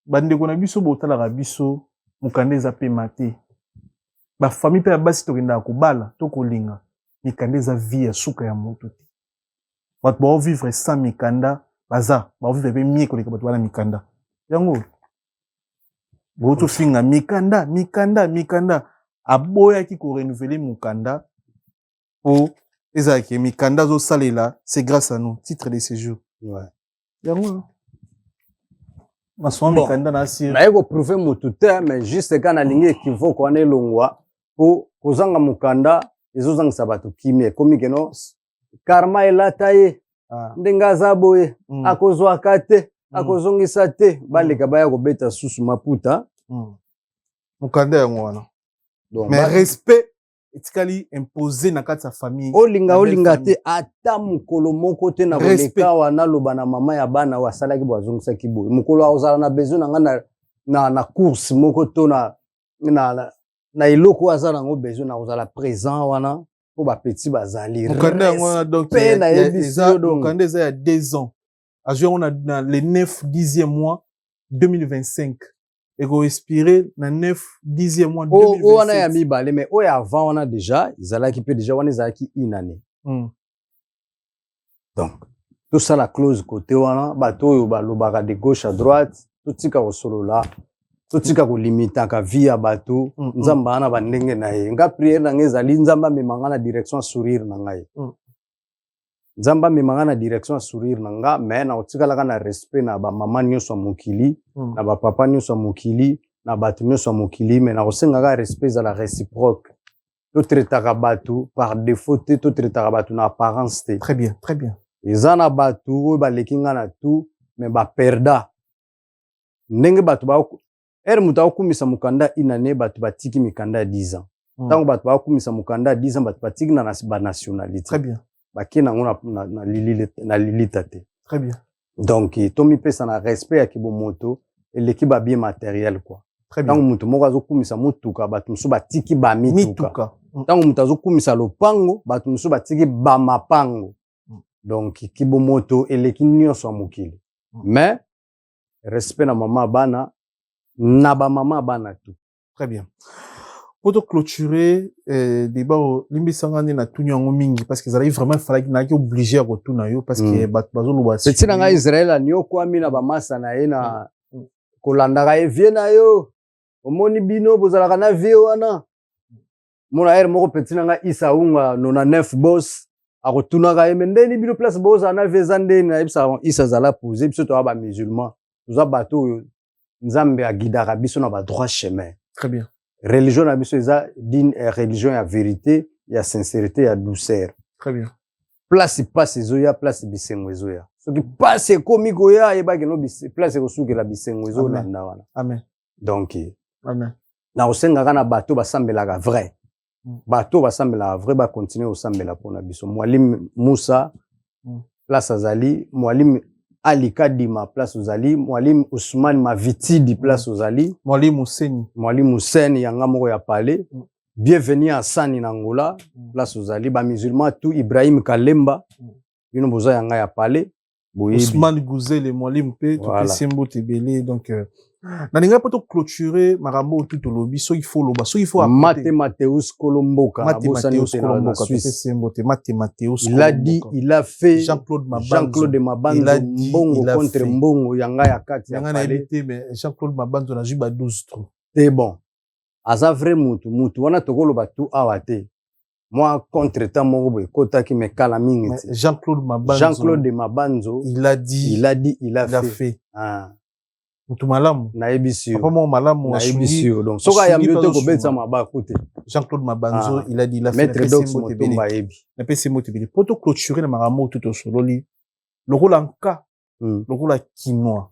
bandeko na biso botala biso mukanda eza pe mate ba famille pe ya basi tokenda kobala to kolinga mikanda eza vie ya suka ya moto te bato ba vivre sans mikanda baza ba vivre pe mieux koleka bato bana mikanda yango boto finga mikanda aboya ki ko renouveler mukanda Oh, ezaki mikanda zo salela, c'est grâce à nous, titre de séjour. Ouais. Yango. Maswa mikanda na sir. Na yeko prouver motuta mais juste quand alingi équivoque wana elongwa po kozanga mukanda ezozanga sabato kimie komi keno karma elataye ndenga zaboye akozwa kate akozongisa te baleka baya kobeta susu maputa mukanda yango wana. Mais respect etikali imposé na kati sa famille olinga te ata mukolo moko te na boleka wana loba na mama ya bana wasalaki bwazongisa kiboye mukolo azala na besoin na course moko to na eloko azala ngo besoin na kozala présent wana po ba petit bazali mukanda yango donc mukanda eza ya 2 ans a joué on a le 9 10e mois 2025 et go expirer na 9 10e mois 2027. O wana ya mibale mais o ya avant wana déjà izalaki pe déjà wana izalaki une année. Donc tout ça la clause côté wana bato oyo balobaka de gauche à droite tout tika ko solo là totika kolimita ka vie ya bato nzamba ana bandenge na ye nga prière na ngezali nzamba memanga na direction sourire na ngai nzamba memanga na direction sourire na nga mais na otikala na respect na ba mama nyonso mokili na ba papa nyonso mokili na bato nyonso mokili mais na kosenga ka respect za la réciproque to traitaka bato par défaut to traitaka bato na apparence te très bien ezana bato oyo balekinga na tout mais ba perda ndenge bato ba muta okumisa mukanda inane bato batiki mikanda 10 ans tango bato ba okumisa mukanda 10 ans bato batiki na ba nationalité très bien bakina ngona na lilita te très bien donc tomi pesa na respect ya kibomoto eleki ba bien matériel quoi très bien tango mutu moko azokumisa mutuka bato musu batiki ba mituka tango mutu azokumisa lopango bato musu batiki ba mapango donc kibomoto eleki nyonso mokili mais respect na mama bana na ba mama bana tout très bien pour clôturer débat limbisanga na tunyango mingi parce que zali vraiment fallait na ki obligé à retourner yo parce que bazo loba c'est tina nga Israël anyo kwami na ba masa na ye na kolandaka ye vie na yo omoni bino bozalaka na vie wana mona moko petina nga Isa unga 99 boss akotunaka ye ndeni bino place boss na vie zandeni na ibisa Isa zala poser biso to ba musulman toza bato nzambe agidaka biso na ba droit chemin très bien religion na biso eza d'une religion ya vérité ya sincérité ya douceur très bien place passe ezoya place bisengo ezoya soki passe ekomi koya yebaki no place ekosukela bisengo ezolanda wana amen donc amen na osengaka na bato basambelaka vrai bato basambelaka vrai bakontinue kosambela mpona biso mwalimu Musa place azali mwalimu Ali Kadima place ozali mwalimu Ousmane Mavitidi place ozali mwalimu Hussein yanga moko ya pale bienvenue à Sani na Angola place ozali ba musulman tout Ibrahim Kalemba bino boza yanga ya pale Ousmane Gouzele mwalimu pe to pesembo tebele donc na ninga poto clôturer marambo tout lobby so il faut loba so il faut apporter Mathéus Kolomboka Mathéus Kolomboka pesembo te Mathéus il a dit il a fait Jean-Claude Mabanzo il a dit Mbongo contre Mbongo yanga ya kati yanga na évité mais Jean-Claude Mabanzo na juba 12 trous c'est bon aza vrai mutu wana tokoloba tout awate moi contre temps moko boy kota ki me kala mingi Jean-Claude Mabanzo il a dit il a fait mutu malamu na ebisi papa mo malamu na ebisi donc soka ya mbiote ko betsa mabako te Jean-Claude Mabanzo il a dit il a fait maître dox motomba ebi na pesi motibi poto clôturer na marambo tout sololi lokola nka lokola quinoa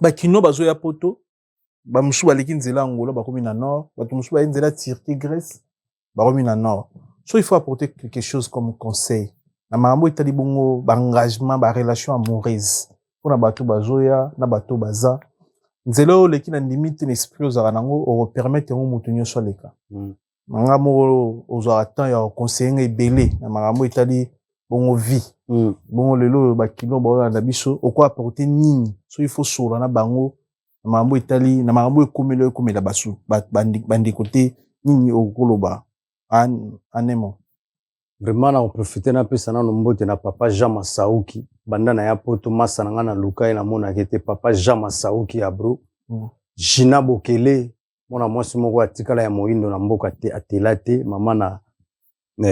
ba quinoa bazo ya poto ba musu baleki nzela Angola bakomi na nord bato musu ba nzela Turquie Grèce bakomi na nord so il faut apporter quelque chose comme conseil na marambo etali bongo ba engagement ba relation amoureuse pour na bato bazoya na bato baza nzela o leki na limite l'esprit ozaka nango o permettre ngo mutu nyonso leka manga mo ozaka temps ya conseiller ebele na marambo etali bongo vie bongo lelo ba kilo ba na biso okwa apporter nini so il faut sola na bango na marambo etali na marambo ekomela basu bandi côté nini okoloba anemo vraiment na profiter na pesa na mbote na papa Jean Masauki banda na ya poto masa na ngana luka na mona kete papa Jean Masauki ya bro Jina Bokele mona mwasi moko atikala ya moindo na mboka te atelate mama na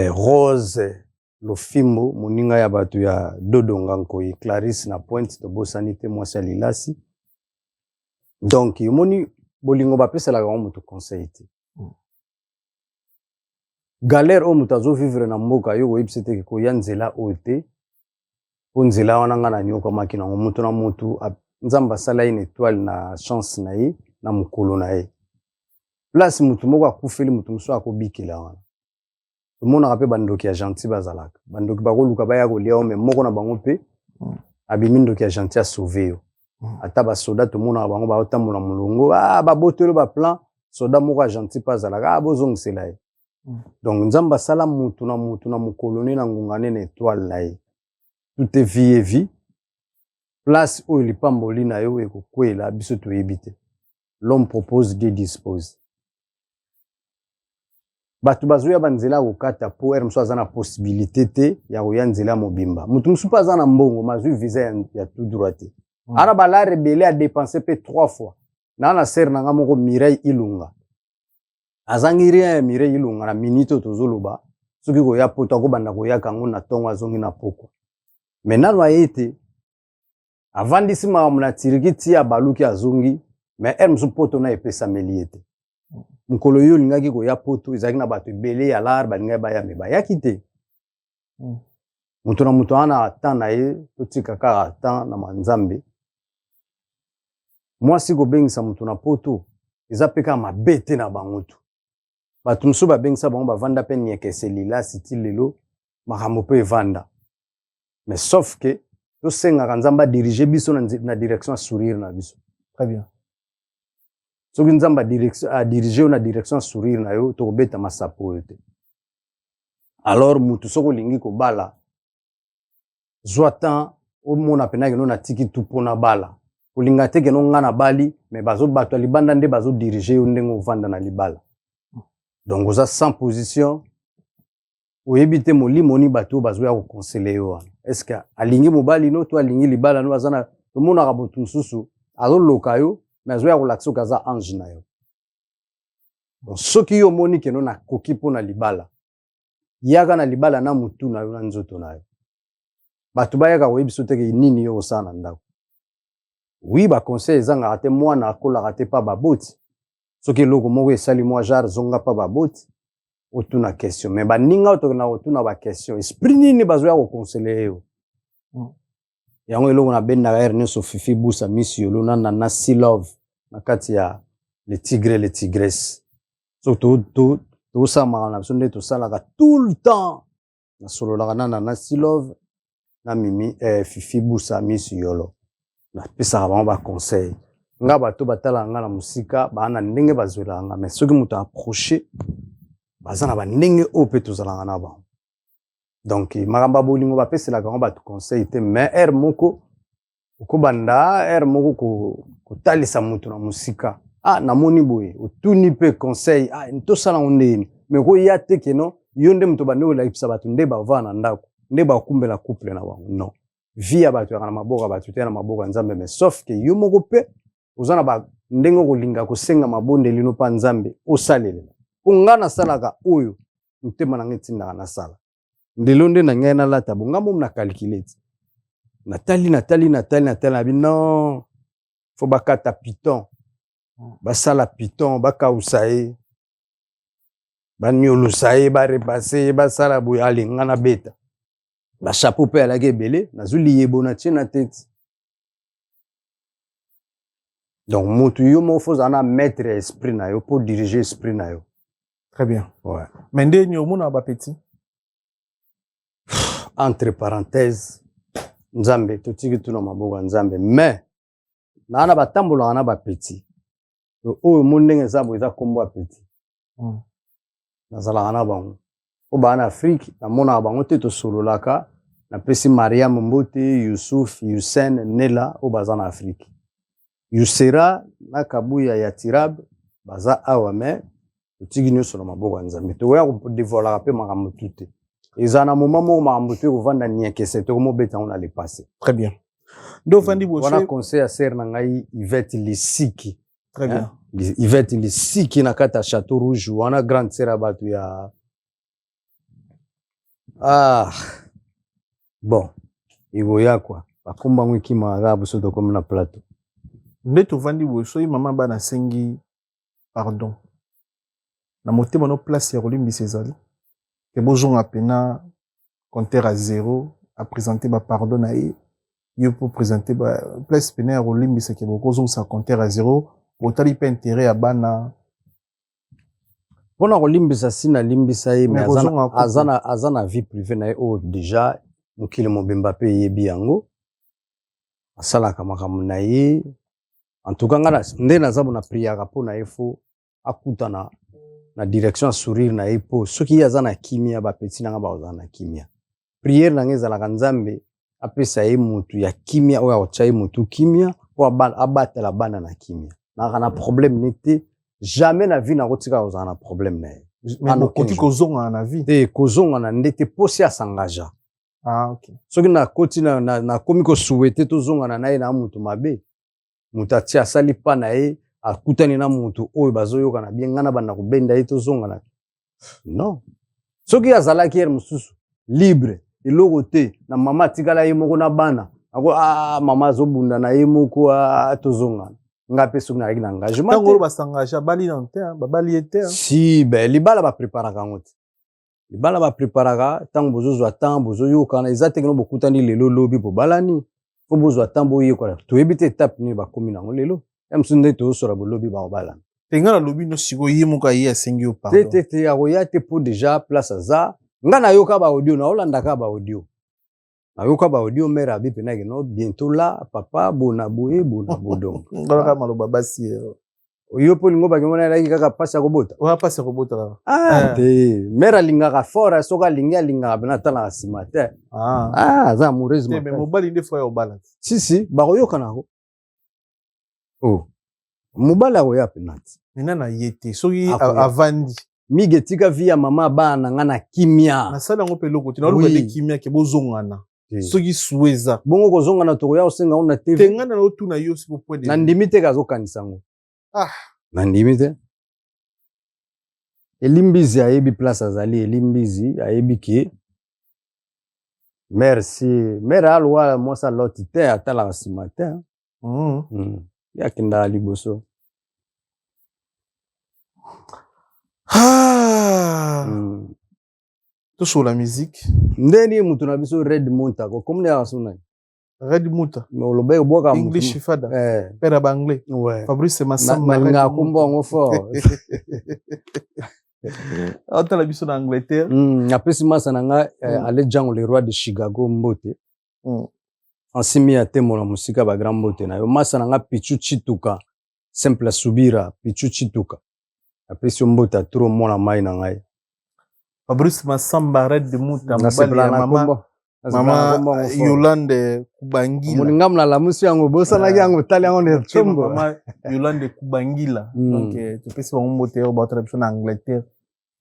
Rose Lofimbo moninga ya bato ya Dodonga Nkoyi Clarisse na Pointe de Bosanité mwasi ya Lilasi donc yomoni bolingo bapesa la mutu conseil te galère o mutazo vivre na mboka yo website ko yanzela ote onzela wana ngana nyoka makina mutu na mutu nzamba sala une étoile na chance na ye na mukolo na ye place mutu moko akufeli mutu muso akobikela wana tomona kape bandoki ya gentil bazalaka bandoki bakoluka baya kolia o me moko na bango pe abimindoki ya gentil a sauver yo ata ba soda tomona bango ba otambola mulungu babotelo ba plan soda moko ya gentil bazalaka bozongisela ye donc nzamba sala mutu na mukoloni na ngungane na étoile na ye tout est vie et vie place où il pamboli na yo ekokwela biso toyebi te l'homme propose Dieu dispose bato bazoya banzela kokata po musu aza na possibilité te ya koya nzela mobimba mutu musu pa aza na mbongo mazwi visa ya tout droit te Ana bala rebelle a dépensé pe 3 fois. Na ser na ngamoko Mireille Ilunga. Azangi rien Mireille Ilunga na minito tozoloba. Soki ko ya poto ko banda ko ya kango na tongo azongi na poko. Maintenant loyete avant disi makamuna tirikiti ya baluki azongi mais elle msu poto na epesa meliete. Mukolo yo lingaki ko ya poto ezaki na bato ebele ya lar balinga ba ya meba ya kite. Mutu na mutu ana atan na ye totika kaka atan na manzambe. Moi si ko bengisa mutu na poto eza peka mabete na bangutu. Bato msu ba bengisa bango bavanda pe nyekeseli la siti lelo makambo pe vanda. Mais sauf que to senga kanzamba diriger biso na direction à sourire na biso. Très bien. Soki nzamba diriger na direction à sourire na yo to beta masapo te. Alors mutu soko lingi ko bala zwatan o mona pena ke no na tiki tupona bala. Olinga te ke no ngana bali mais bazo bato libanda nde bazo diriger yo ndengo vanda na libala. Donc oza sans position oyebite molimo ni bato bazo ya ko conseiller yo. Est-ce que alingi mobali no to alingi libala no azana to mona ka botu nsusu azo lokayo mais azo ya ko lakso kaza ange na yo. Donc soki yo moni ke no na koki pona libala yaka na libala na mutu na yo na nzoto na yo. Bato bayaka oyebiso te ke nini yo osana ndako. Oui ba conseil ezanga ate mwana akola ate pa baboti. Soki loko moko esali mwa jar zonga pa baboti. Otuna question mais baninga otokana otuna ba question esprit nini bazoya ko conseiller yo. Yango eloko na benda ka Ernest Fifi Busa Miss Yolo na Si Love na kati ya les tigres les tigresses. So to sa mangana so nde to sala ka tout le temps na solo la na Si Love na Mimi Fifi Busa Miss Yolo. Na pesa ba conseil. Nga bato batala nga na musika ba na ndenge bazola nga mais soki muta approcher bazana ba ndenge ope tozalanga na ba. Donc magamba bolingo ba pesela ka ba conseil te mais er moko okobanda er moko ko talisa mutu na musika. Ah na moni boye otuni pe conseil nto sala ondeni mais ko yate ke no yonde muto bande la ipsa batu nde ba vana ndako nde ba kumbela couple na bango non via batu ya na maboka batu te na maboka nzambe mais sauf que yo moko pe ozana ba ndengo kolinga kosenga mabonde lino pa nzambe osalele ungana salaka oyo mutema na ngetinda na sala ndelonde na ngena lata bonga mom na calculate natali na bi non faut bakata piton basala piton bakausaye banyolusaye ba repasser basala boya alinga na beta ba chapeau pe ala gebele nazuli yebona tina tete. Donc mutu yo mo faut ana mettre esprit na yo pour diriger esprit na yo. Très bien. Ouais. Mais nde nyomuna ba petit. Entre parenthèses nzambe totiki tuna maboka nzambe mais na batambola na ba petit. O mondenge zabo eza kombo petit. Nazala na bango. O ba na Afrique na mona bango te to sololaka na pesi Mariam Mbote, Youssouf, Youssene, Nela o baza na Afrique. Yusera na kabuya ya Tirab baza awa mais totiki nyo solo maboka nzambe. To ya ko dévoiler pe makambo tute. Ezana moment mo makambo te ko vanda nyekese to mo beta on allait passer. Très bien. Do vandi bo wana conseil à ser na ngai Yvette Lisiki. Très bien. Yvette Lisiki na kata Château Rouge wana grande sera batu ya bon igoya kwa bakomba ngwiki magabu soto comme na plateau. Nde to vandi bo so mama bana sengi pardon. Na motema no place ya Rolimbi César. Que bozonga pena compter à 0 à présenter ba pardon na yo pour présenter ba place pena ya Rolimbi c'est que bozonga ça compter à 0 otali pe intérêt à bana pona Rolimbi sina limbisa ye mais azana vie privée na o déjà mukile mobemba pe yebi yango asala kama na ye en tout cas ngana nde nazabu na prière po na efo akutana na direction à sourire na epo soki yazana kimia ba petit na ba ozana kimia prière na ngeza la kanzambe apesa ye mutu ya kimia oya ochai mutu kimia o abata la bana na kimia na kana problème n'était jamais na vie na kotika ozana problème na mais koti kozonga na vie te kozonga na ndete posi ya sangaja Ah, ok. Soki na koti na komi ko souhaiter tozongana na ye na mutu mabe. Mutu atia asali pa na ye akutani na mutu oyo bazoyoka na bien ngana banda kobenda ye tozongana. Non. Soki azalaki yer mususu libre eloko te na mama atikala ye moko na bana. Ako mama azobunda na ye moko tozongana. Ngape soki na yaki na engagement. Tango basangage bali na te, babali ete. Si libala ba préparaka ngote. Libala ba préparaka tango bozozwa temps bozoyoka eza tekno bokutani lelo lobi po balani. Fo bozwa temps boyekola. Toyebi te étape ni bakomi nango lelo. Emsunde tozosora bolobi ba balani. Tenga na lobi no siko yimuka yi asengi yo pardon. Te akoya te po déjà place aza. Nga na yoka ba audio na olandaka ba audio. Na yoka ba audio mère abi penaki no bientôt là papa bona boye bona bodong. Ngala maloba basi. Oyo po lingo ba kemona laki kaka pasi ya kobota. Wa pasi ya kobota. Te mère lingaka fort soka linga bena tala sima te. Za amoureuse ma. Mais mobali nde fois ya balance. Si ba koyoka nako. Oh. Mobala ko ya penati. Nina na yete soki avandi. Migetika via mama bana ngana kimia. Na sala ngope loko tina oluka de kimia ke bozongana. Soki sueza. Bongo kozongana to ya osenga ona TV. Tengana na otuna yo sipo point de. Na ndimite kazo kanisango. Na ndimite. Elimbizi ayebi place azali elimbizi ayebi ki. Merci. Mera alwa moi sa lotite atala simate. Ya kinda liboso. Tout sur la musique. Ndeni mutu na biso Red Munta ko komne asuna. Red Munta. Mais lo be boka English fada. Pera ba anglais. Ouais. Fabrice Massamba nga kumbo ngo fort. Ata la biso na Angleterre. Apesi masa nanga ale jango le roi de Chicago Mbote. Ansimi ya temo na musika ba grand Mbote na yo masa nanga Pichu Chituka. Simple Subira Pichu Chituka. Apesi Mbote trop mona mai na ngai. Fabrice Massamba Red Munta mama Yolande Kubangila. Moninga mna musi yango bosana yango tali yango ne chombo. Mama Yolande Kubangila. Donc tu peux savoir Mbote au battre en Angleterre.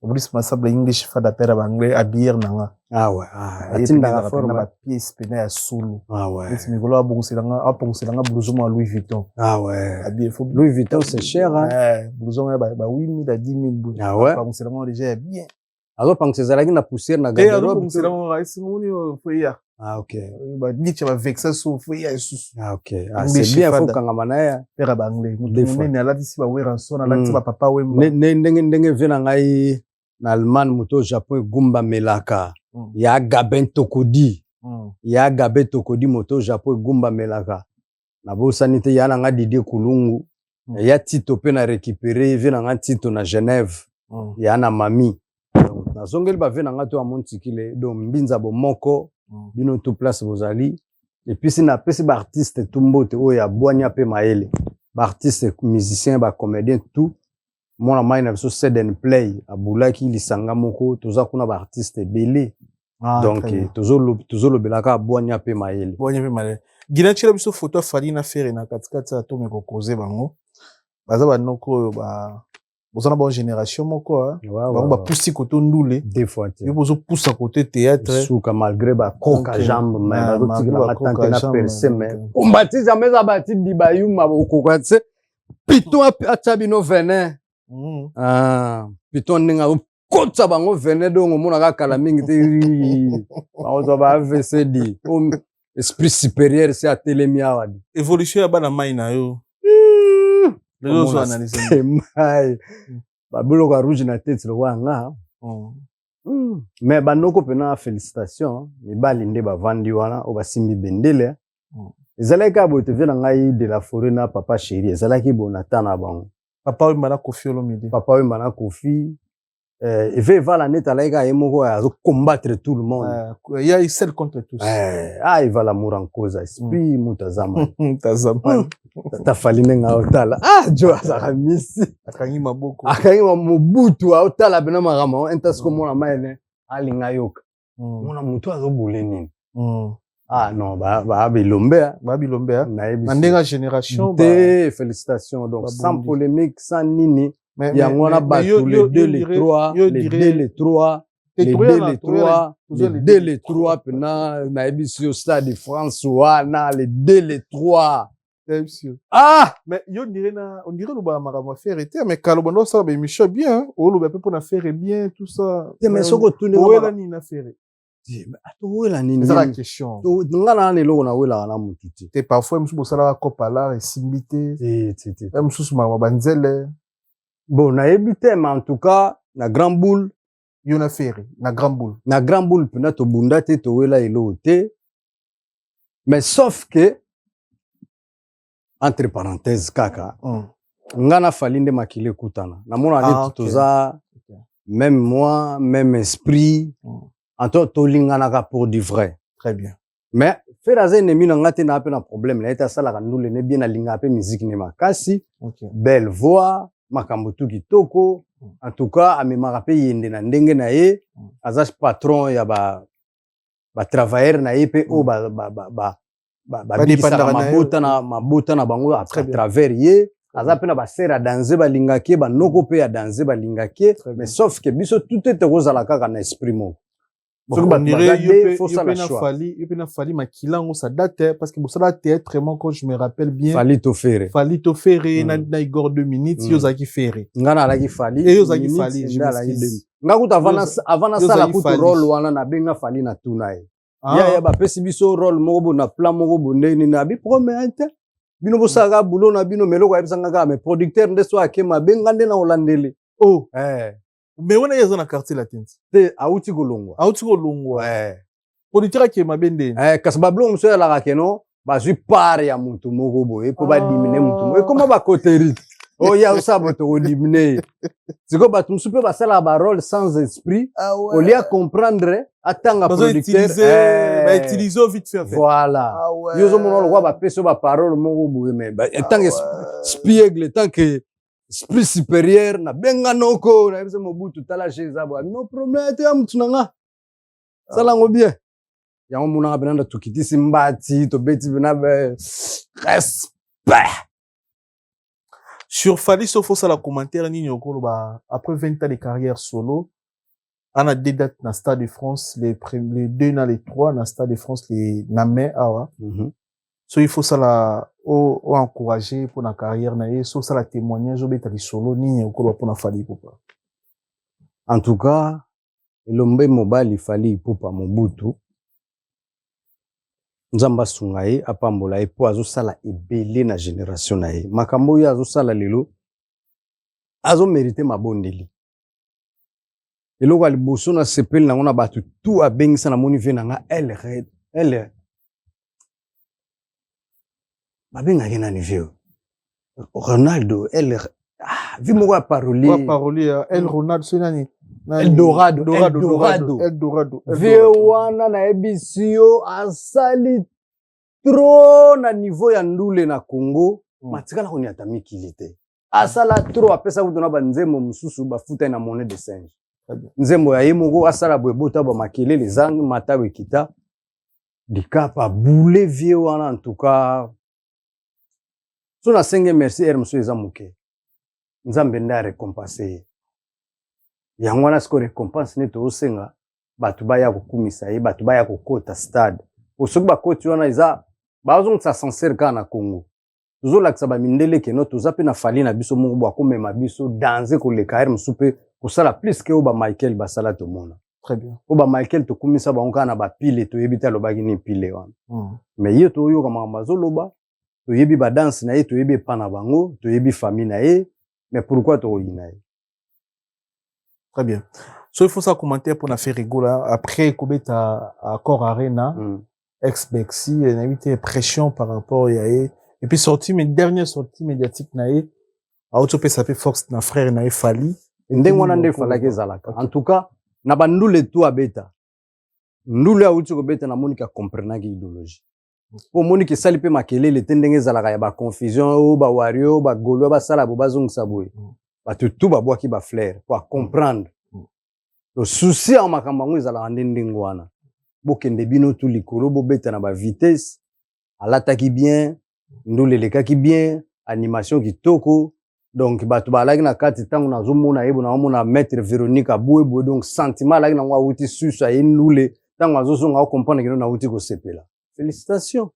Fabrice Massamba English fada pera ba anglais abier nanga. Ouais. Atinda ga forme ba pièce pena ya solo. Ouais. Esi mikolo abonselanga blouson à Louis Vuitton. Ouais. Abier faut Louis Vuitton c'est cher hein. Blouson ba 8000 à 10000 boules. Ouais. Abonselanga déjà bien. Alors pense ezalaki na poussière na garde-robe. Abonselanga isimuni foya. OK. Ba dicha ba vexa so foya isusu. OK. C'est bien faut kangama na ya. Pera ba anglais. Mutu nene ala disi ba weranson ala disi ba papa wemba. Ndenge vena ngai na Allemagne muto Japon gumba melaka. Ya Gabin Tokodi. Ya Gabin Tokodi moto Japon gumba melaka. Na bosanite ya nga Didier Kulungu. Ya Tito pe na récupérer vena nga Tito na Genève. Ya na mami. Na zongeli ba vena nga to amontikile do mbinza bo moko bino tout place bozali. Et puis si na pesi ba artiste tumbote o ya boanya pe maele. Ba artiste musicien ba comédien tout. Mona mai na biso Sed and Play abulaki lisanga moko toza kuna ba artiste belé. Donc tozolo belaka boanya pe maele. Boanya pe maele. Gina chira biso photo fali na faire na katikati ya to meko koze bango. Baza ba noko ba bozana bonne génération moko ba poussi koto ndule des fois yo bozo poussa côté théâtre souka malgré ba coca jambe mais ba tika na tante na percé mais combati jamais abati di bayuma okoko tse piton atabino venin piton ninga kotsa bango venin donc mona ka kala mingi te ba ba AVCD esprit supérieur c'est atelemia wadi évolution ya bana mai na yo les autres analyser babilo ka rouge na tête le wanga mais banoko pena félicitations mibali nde bavandi wana o basimbi bendele ezalaki bo te vena ngai de la forêt na papa chéri ezalaki bonata na bango papa wimana kofi olomide papa wimana kofi et va neta laika yemoko ya combattre tout le monde il y a seul contre tous il va l'amour en cause esprit mutazama mutazama ta faline nga otala jo azaka misi akangi maboko akangi mobutu otala bena magama entasko mona maene alinga yoka mona mutu azobule nini non ba bilombe na ndenga génération des félicitations donc sans polémique sans nini yango na batu les deux les trois les 2 les 3 les 2 les 3 pena na ebisi au stade de France wana les 2 les 3 ah mais on dirait le ba makambo faire était mais kalobondo ça ba émission bien o lo ba pe pour na faire bien tout ça mais soko tuni wela ni na faire wela nini c'est la question ngana na eloko na wela na mutu ti te parfois musu bosala kopa la esimbité musu ma banzele bon na ebité mais en tout cas na grand boule yo na faire na grand boule pena to bunda te to wela elo te mais sauf que entre parenthèses kaka ngana fali nde makile kutana namona neti toza même moi même esprit anto tolinganaka pour du vrai très bien mais feraza ennemi na nga te na pe na problème na ete asalaka ndule ne bien alinga pe musique ne makasi belle voix makambo tu kitoko en tout cas amemaka pe yende na ndenge na ye aza patron ya ba travailleur na ye pe o babikisaka mabota na bango à travers ye aza pe na basere ya danse balingaki ye banoko pe ya danse balingaki ye mais sauf que biso tout ete kozala kaka na esprit moko fali makilango ça date parce que ça théâtre quand je me rappelle bien fali to fere na Igor 2 minutes yo zaki fere ngana alaki fali yo zaki fali ngakuta avana sala kutu role wana na benga fali na tuna ye ya bapesi biso role moko bo na plan moko bo ndeni na bi promettre bino bosaka bulo na bino meloko ayebisanga kaka mais producteur nde so akema benga nde na olandele mais on est dans la quartier latin te auti kolongwa producteur akema bende kasi bablo mso yalaka keno bazwi part ya mutu moko boye po badimine mutu moko ekoma bakoteri oya osabo tokodimine siko bato mosusu mpe basalaka barole sans esprit olia comprendre atanga producteur bautilize vite fait voilà yo ozomona lokwa bapesi yo baparole moko boye mais etanke spiègle etanke esprit supérieur na benga noko na yebisa Mobutu tala chez eza no problème te ya mutu na nga salango bien yango monaka pena nda tokitisi mbati tobeti pena respect sur Fally Sofo ça la commentaire nini okolo ba après 20 ans de carrière solo on a 2 dates na Stade de France les 2 na les 3 na Stade de France les na mai awa so il faut ça la o encourager pour la carrière na ye so ça la témoignage obeta li solo nini okolo pour na Fally Ipupa en tout cas elombe mobali Fally Ipupa Mobutu nzamba sunga ye apambola ye po azosala ebele na génération na ye makambo oyo azosala lelo azomérite mabondeli eloko ya liboso na sepeli nango na bato tu abengisa na moni ve na nga elle babengaki nani vio Ronaldo vi moko ya parolier El Ronaldo c'est nani Eldorado vie wana na ebisi yo asali trop na niveau ya ndule na Congo matikala koni ata mikili te asala trop apesa kutu na banzembo mosusu bafuta na monnaie de singe nzembo ya ye moko asala boye bota ba makelele zangi mata wekita dikapa boule vie wana en tout cas so na senge merci hermso eza moke nzambe nda récompenser yango wana siko récompense ne tosenga bato baya kokumisa ye bato baya kokota stade osoki bakoti wana eza bazongisa sincere kaka na Congo tozolakisa bamindele keno toza mpe na Fally na biso moko bakomema biso danse koleka ere mosusu mpe kosala plus ke oyo bamichael basala tomona très bien oyo bamichael tokumisa bango kaka na bapile toyebi te alobaki ni pile wana mais ye toyoka makambo azoloba toyebi badanse na ye toyebi epa na bango toyebi famille na ye mais pourquoi tokoyina ye très bien so il faut ça commenter pour na faire rigola après kobeta accord arena ex-Bexi na évité pression par rapport ya ye et puis sorti mes dernières sorties médiatiques na ye auto pe ça fait force na frère na ye Fally ndenge wana nde falaki ezalaka en tout cas na bandule tu abeta ndule auti kobeta na monika comprenaki idéologie po monika esali pe makelele te ndenge ezalaka ya baconfusion oyo bawario bagolo basala bo bazongisa boye bato tu babwaki baflaire po comprendre le souci ya makambo yango ezalaka nde ndenge wana bokende bino tu likolo bobeta na bavitesse alataki bien ndule elekaki bien animation kitoko donc bato balaki na kati tango nazomona yebo na omona maître Véronique Aboué donc sentiment laki na ngwa uti susa inule tango azosonga comprendre que na uti ko sepela félicitations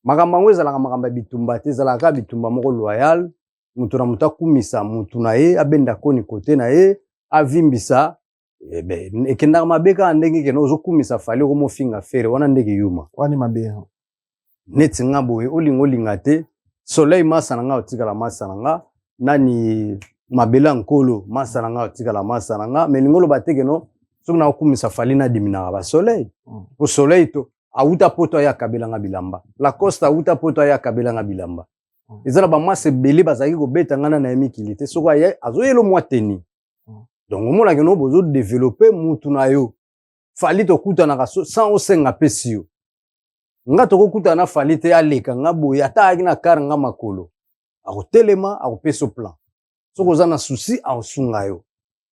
makambo ngo ezalaka makambo bitumba te ezalaka bitumba moko loyal mutu na mutu akumisa mutu na ye abenda koni kote na ye avimbisa ekendaka mabe kaka ndenge kena ozokumisa fali okomofinga fere wana ndenge yuma wani mabe neti nga boye olinga te soleil masa na nga otikala masa na nga nani mabela nkolo masa na nga otikala masa na nga mais lingolo bateke no soki na okumisa fali na diminaka ba soleil po soleil to auta poto ya kabela nga bilamba la costa auta poto ya kabela nga bilamba ezala ba masa ebele bazaki kobeta ngana na emikili te soko aye azoyelo mwa teni donc omona ke no bozo développer mutu na yo fali to kutanaka sans osenga pesi yo nga tokokutana na fali te aleka nga boye ata aki na kare nga makolo akotelema akopesa plan soko oza na souci aosunga yo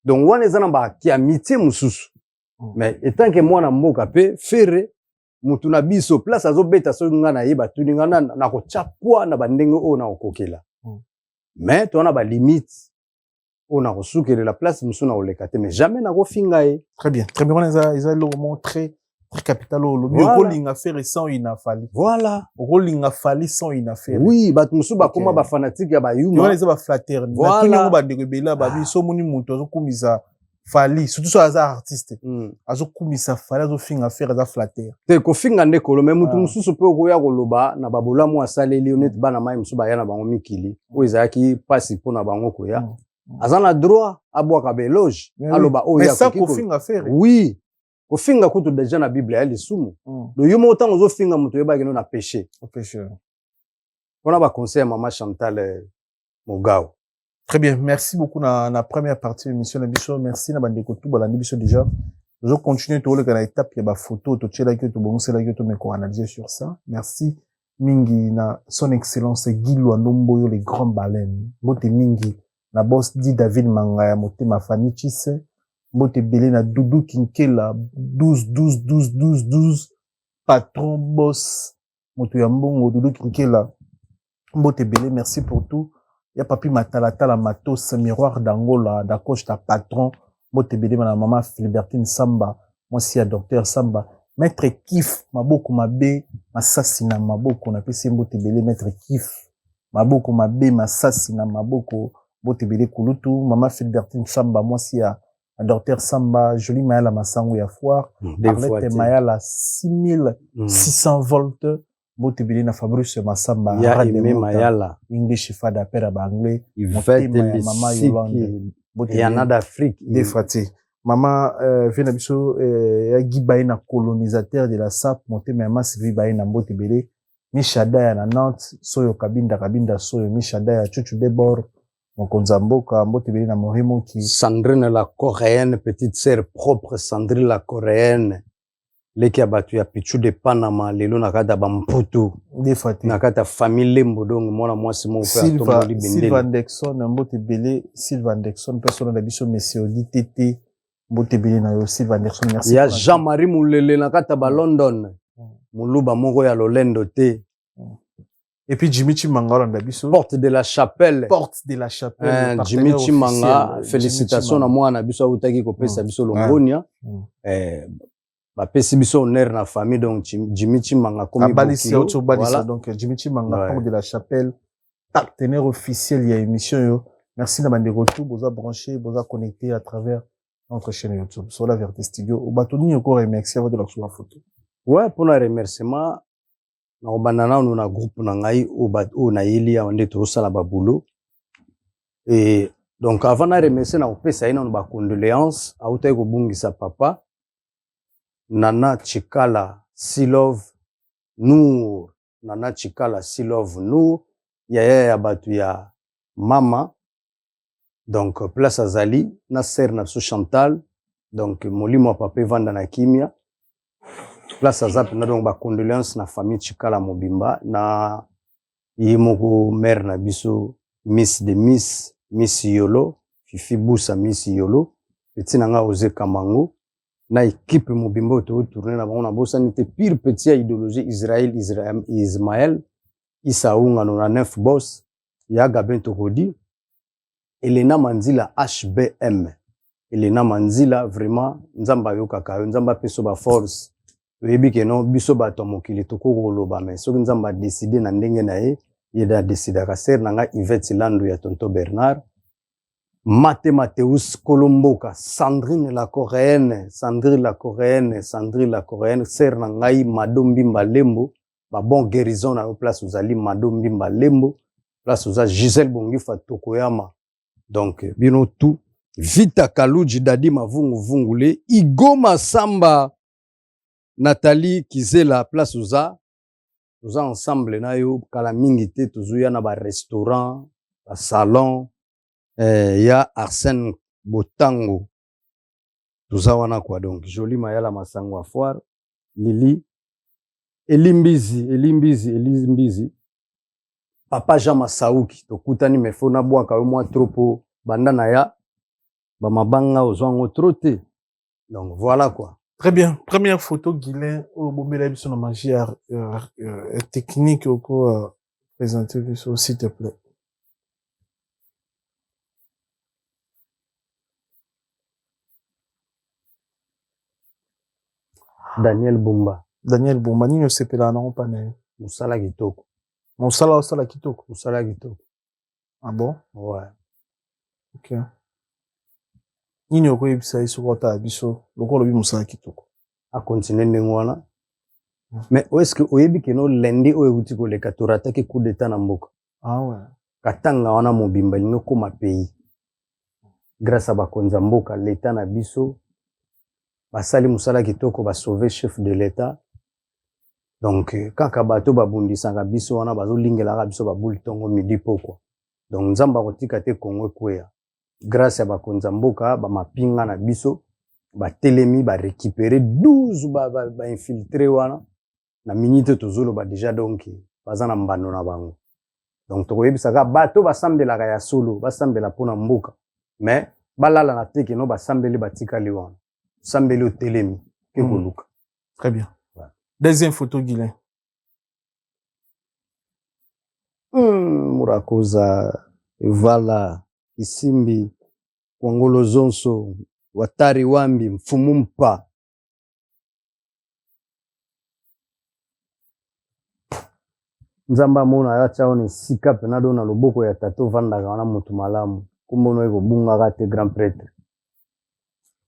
donc wana eza na bakiamitié mosusu mais etant ke mwana mboka pe fere mutu na biso place azobeta soki nga na ye batuni nga na kotya poa na bandenge oyo na kokokela mais tona balimite oyo na kosukelela place mosusu na koleka te mais jamais na kofinga ye très bien wana eza lomo très capital au lobi okolinga faire sans ina fali voilà okolinga fali sans ina faire oui bato mosusu bakoma ba fanatique ya bayuma wana eza ba fraternité na tuni ngo bandeko bela babi so moni mutu azokumisa fali surtout so aza artiste azokumisa fali azofinga faire aza flatteur te kofinga nde kolo mais mutu mosusu pe okoya koloba na babolamu asaleli oneti bana mai mosusu baya na bango mikili oyo ezalaki pasi mpona bango koya aza na droit abwaka beloge aloba oyo mais ça kofinga faire oui kofinga kutu deja na Bible ya lisumu do yo mo tango ozofinga mutu yebaki no na péché on a ba conseil maman Chantal Mogao. Très bien, merci beaucoup na première partie de l'émission Biso, merci na bandeko tout balandi biso déjà. Je continue to le kana étape ya ba photo to tchela que to bongosela que to me ko analyser sur ça. Merci mingi na son excellence Guy Lwandomboyo les grands baleines. Bote mingi na boss dit David Mangaya motema Fanny Chisse. Bote belé na Doudou Kinkela 12 patron boss moto ya mbongo Doudou Kinkela. Bote belé, merci pour tout. Ya papi Matalata matos miroir d'Angola d'accroche ta patron bote belé na maman Philibertine Samba moi si ya docteur Samba maître Kif maboko mabe masasina maboko na pesi bote belé maître Kif maboko mabe masasina maboko bote belé kulutu maman Philibertine Samba moi si ya docteur Samba joli mayala masango ya foire Arlette mayala 6600 volts bote belé na Fabrice Massamba ya ime mayala English fada pera ba anglais maman Yolande et en d'Afrique des frati maman vena biso ya gibaye na colonisateur de la SAP monté maman Sylvie baye na bote belé Michada ya na Nantes soyo kabinda soyo Michada ya chuchu debord mokonza mboka bote belé na Morimo ki Sandrine la coréenne petite sœur propre Sandrine la coréenne leki abatu ya pichu de Panama lelo nakata bamputu defati nakata famille lembo donc mwana mwasi mo pe atombo libendele Sylvain Dexon mbote belé Sylvain Dexon personne na biso monsieur DTT mbote belé na yo Sylvain Dexon merci ya Jean-Marie Moulele nakata ba London muluba moko ya lolendo te et puis Jimmy Chimanga na biso porte de la chapelle Jimmy Chimanga félicitations na mwana biso utaki kopesa biso longonia bapesi biso honneur na famille donc Jimmy Chimanga comme voilà donc Jimmy Chimanga porte de la chapelle partenaire officiel ya émission yo merci na bandeko tout boza branché boza connecté à travers notre chaîne YouTube sur la Vérité Studio au batoni encore remercier avant de la photo ouais pour le remerciement na obanana na groupe na ngai o na yeli ya onde to sala ba boulot et donc avant na remercier na opesa ina ba condoléances autai ko bungisa papa Nana Chikala Silove Nour Nana Chikala Silove Nour ya batu ya mama donc place azali na sœur na Chantal donc molimo papa vanda na kimia place azap na donc ba condoléances na famille Chikala Mobimba na yimoko mère na biso Miss Yolo Fifi Busa Miss Yolo petit nanga Ose Kamango na équipe Mobimba to tourner na bango na bosani te pire petit ya idéologie Ismaël Isaunga no na 9 boss ya Gabin Tokodi Elena Manzila HBM. Elena Manzila vraiment nzamba yokaka yo nzamba peso ba force. Oyebi ke no biso bato mokili tokoko loba mais soki nzamba décider na ndenge na ye yeda décider ka ser nanga Yvette Landu ya tonto Bernard. Mathéus Kolomboka, Sandrine la Coréenne, Sandrine la Coréenne, ser nangai Madombi Mbalembo, ba bon guérison na place uzali Madombi Mbalembo, place uza Gisèle Bongifa Tokoyama. Donc bino tout Vita Kaluji Dadi Mavungu Vungule, Igo Masamba, Nathalie Kizela place uza ensemble na yo kala mingi te tuzuya na ba restaurant, ba salon. Ya Arsène Botango tuzawana kwa donc Joli Mayala Masango à Foire Lili Elimbizi Papa Jean Masauki tokutani mefona bwaka yo mwa tropo bandana ya ba mabanga ozwango troté donc voilà quoi. Très bien. Première photo Guilain au Bobela biso na magie technique au présenter biso s'il te plaît. Daniel Bumba nini osepela nango pane Musala Kitoko. Musala Kitoko. Ah bon? Ouais. Ok. Nini okoyebisa biso kota biso lokolo bi Musala Kitoko. A continuer ndenge wana. Mais est-ce que oyebi ke no lendi oyo uti ko leka torata ke coup d'état na mboka? Ah ouais. Katanga wana mobimba lingo koma pays. Grâce à bakonza mboka l'état na biso basali Musala Kitoko ba sauver chef de l'état. Donc kaka bato babundisanga biso wana bazolingela biso babuli tongo midi poko. Donc nzamba kotika te Kongo kwea. Grâce à bakonza mboka ba mapinga na biso ba telemi ba récupérer 12 ba infiltrer wana na minute tozolo ba déjà donc bazana mbano na bango. Donc tokoyebisaka bato basambelaka ya solo basambela pona mboka mais balala na teke no basambeli batikali wana. Sambeli au telemi ke koluka. Très bien. Deuxième photo Guilain. Murakoza Evala Isimbi Kwangolo Zonso Watari Wambi Mfumumpa. Nzamba mona ya chaone sika penado na loboko ya tato vanda kana mutu malamu. Kumbono eko bunga kate grand prêtre.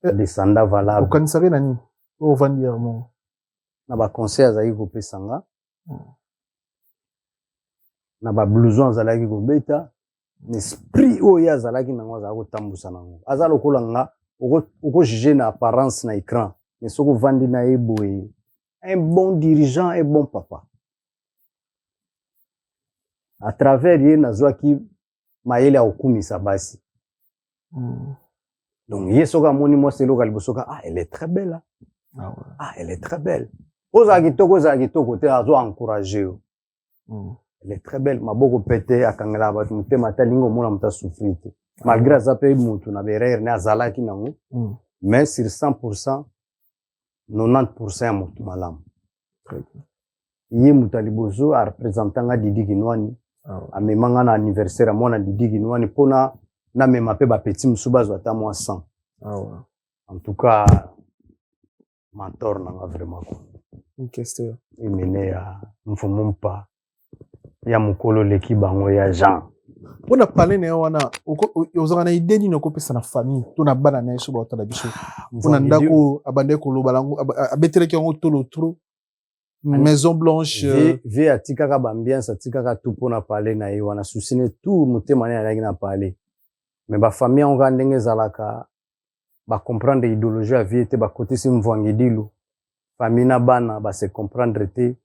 Descenda valable. Okanisari nani? O vandi ya mo. Na ba conseil azali ko pesanga. Na ba blouson azalaki ko beta. L'esprit oyo azalaki nango azala ko tambusa nango. Azala lokola nga oko juger na apparence na écran. Mais soko vandi na eboye. Un bon dirigeant et bon papa. À travers ye nazwaki mayele ya okumisa basi. Donc ye soka moni mo selo kalibosoka elle est très belle. Ah ouais. Ah elle est très belle. Oza kitoko te azo encourager. Elle est très belle. Maboko pete akangela batu mutema talingo mona muta souffrir. Malgré ça pe mutu na berere na azalaki nango. Mais sur 100% 90% ya mutu malamu. Très bien. Ye mutalibozo a représentanga Didi Kinwani. Amemanga na anniversaire mona Didi Kinwani pona na mema pe ba petit musuba zo ata moi 100. Ah ouais. En tout cas mentor nanga vraiment quoi. Une question. Imene ya mfumumpa ya mukolo leki bango ya Jean. Pona parler na wana ozanga na idée ni nakopesa na famille to na bana na yeso ba otala biso. Pona ndako abande ko loba lango abeteleki yango tolo trop. Maison Blanche ve atikaka bambiance atikaka tout pona parler na ye wana susine tout mutema na yaki na parler. Mais ba famille on ga ndenge zalaka ba comprendre idéologie à vie te ba côté sim vwangidilu. Famille na bana ba se comprendre te.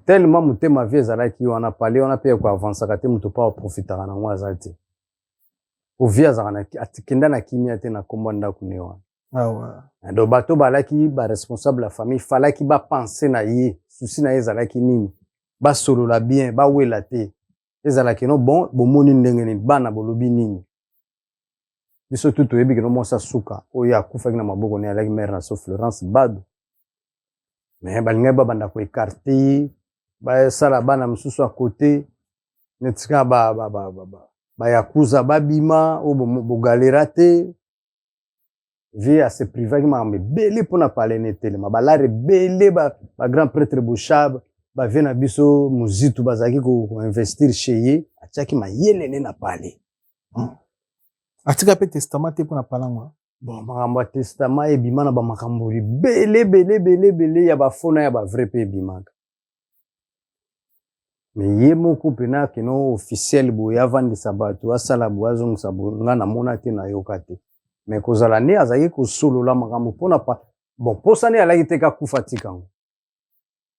Tellement mutema vie zalaki wana parler on a payé quoi avancer ka te muto pa profiter na ngwa zalti. O via zana atikenda na kimia te na kombanda kunewa. Ah ouais. Do bato balaki ba responsable la famille falaki ba penser na ye souci na ezalaki nini ba solo la bien ba wela te ezalaki no bon bomoni ndenge ni bana bolobi nini biso tuto yebi ke no mosa suka oya akufaki na maboko ne alaki mère na so Florence Bado mais balinga ba banda ko écarter ba sala bana msusu à côté netika ba bayakuza babima o bogalera te vie à se priver ma belé pour na parler netele ma balare belé ba grand prêtre Bouchab ba vient na biso muzitu bazaki ko investir chez ye atiaki ma yelene na parler atika pe testament te pour na parler moi bon makambo testament e bima na ba makambo belé ya ba fona ya ba vrai pe bimaka mais ye moko pena keno officiel bo ya vandi sabato asala bo azong sabo ngana mona te na yokate mais kozala ne azaki kosolola makambo pona pa bon posane alaki te ka kufa tikango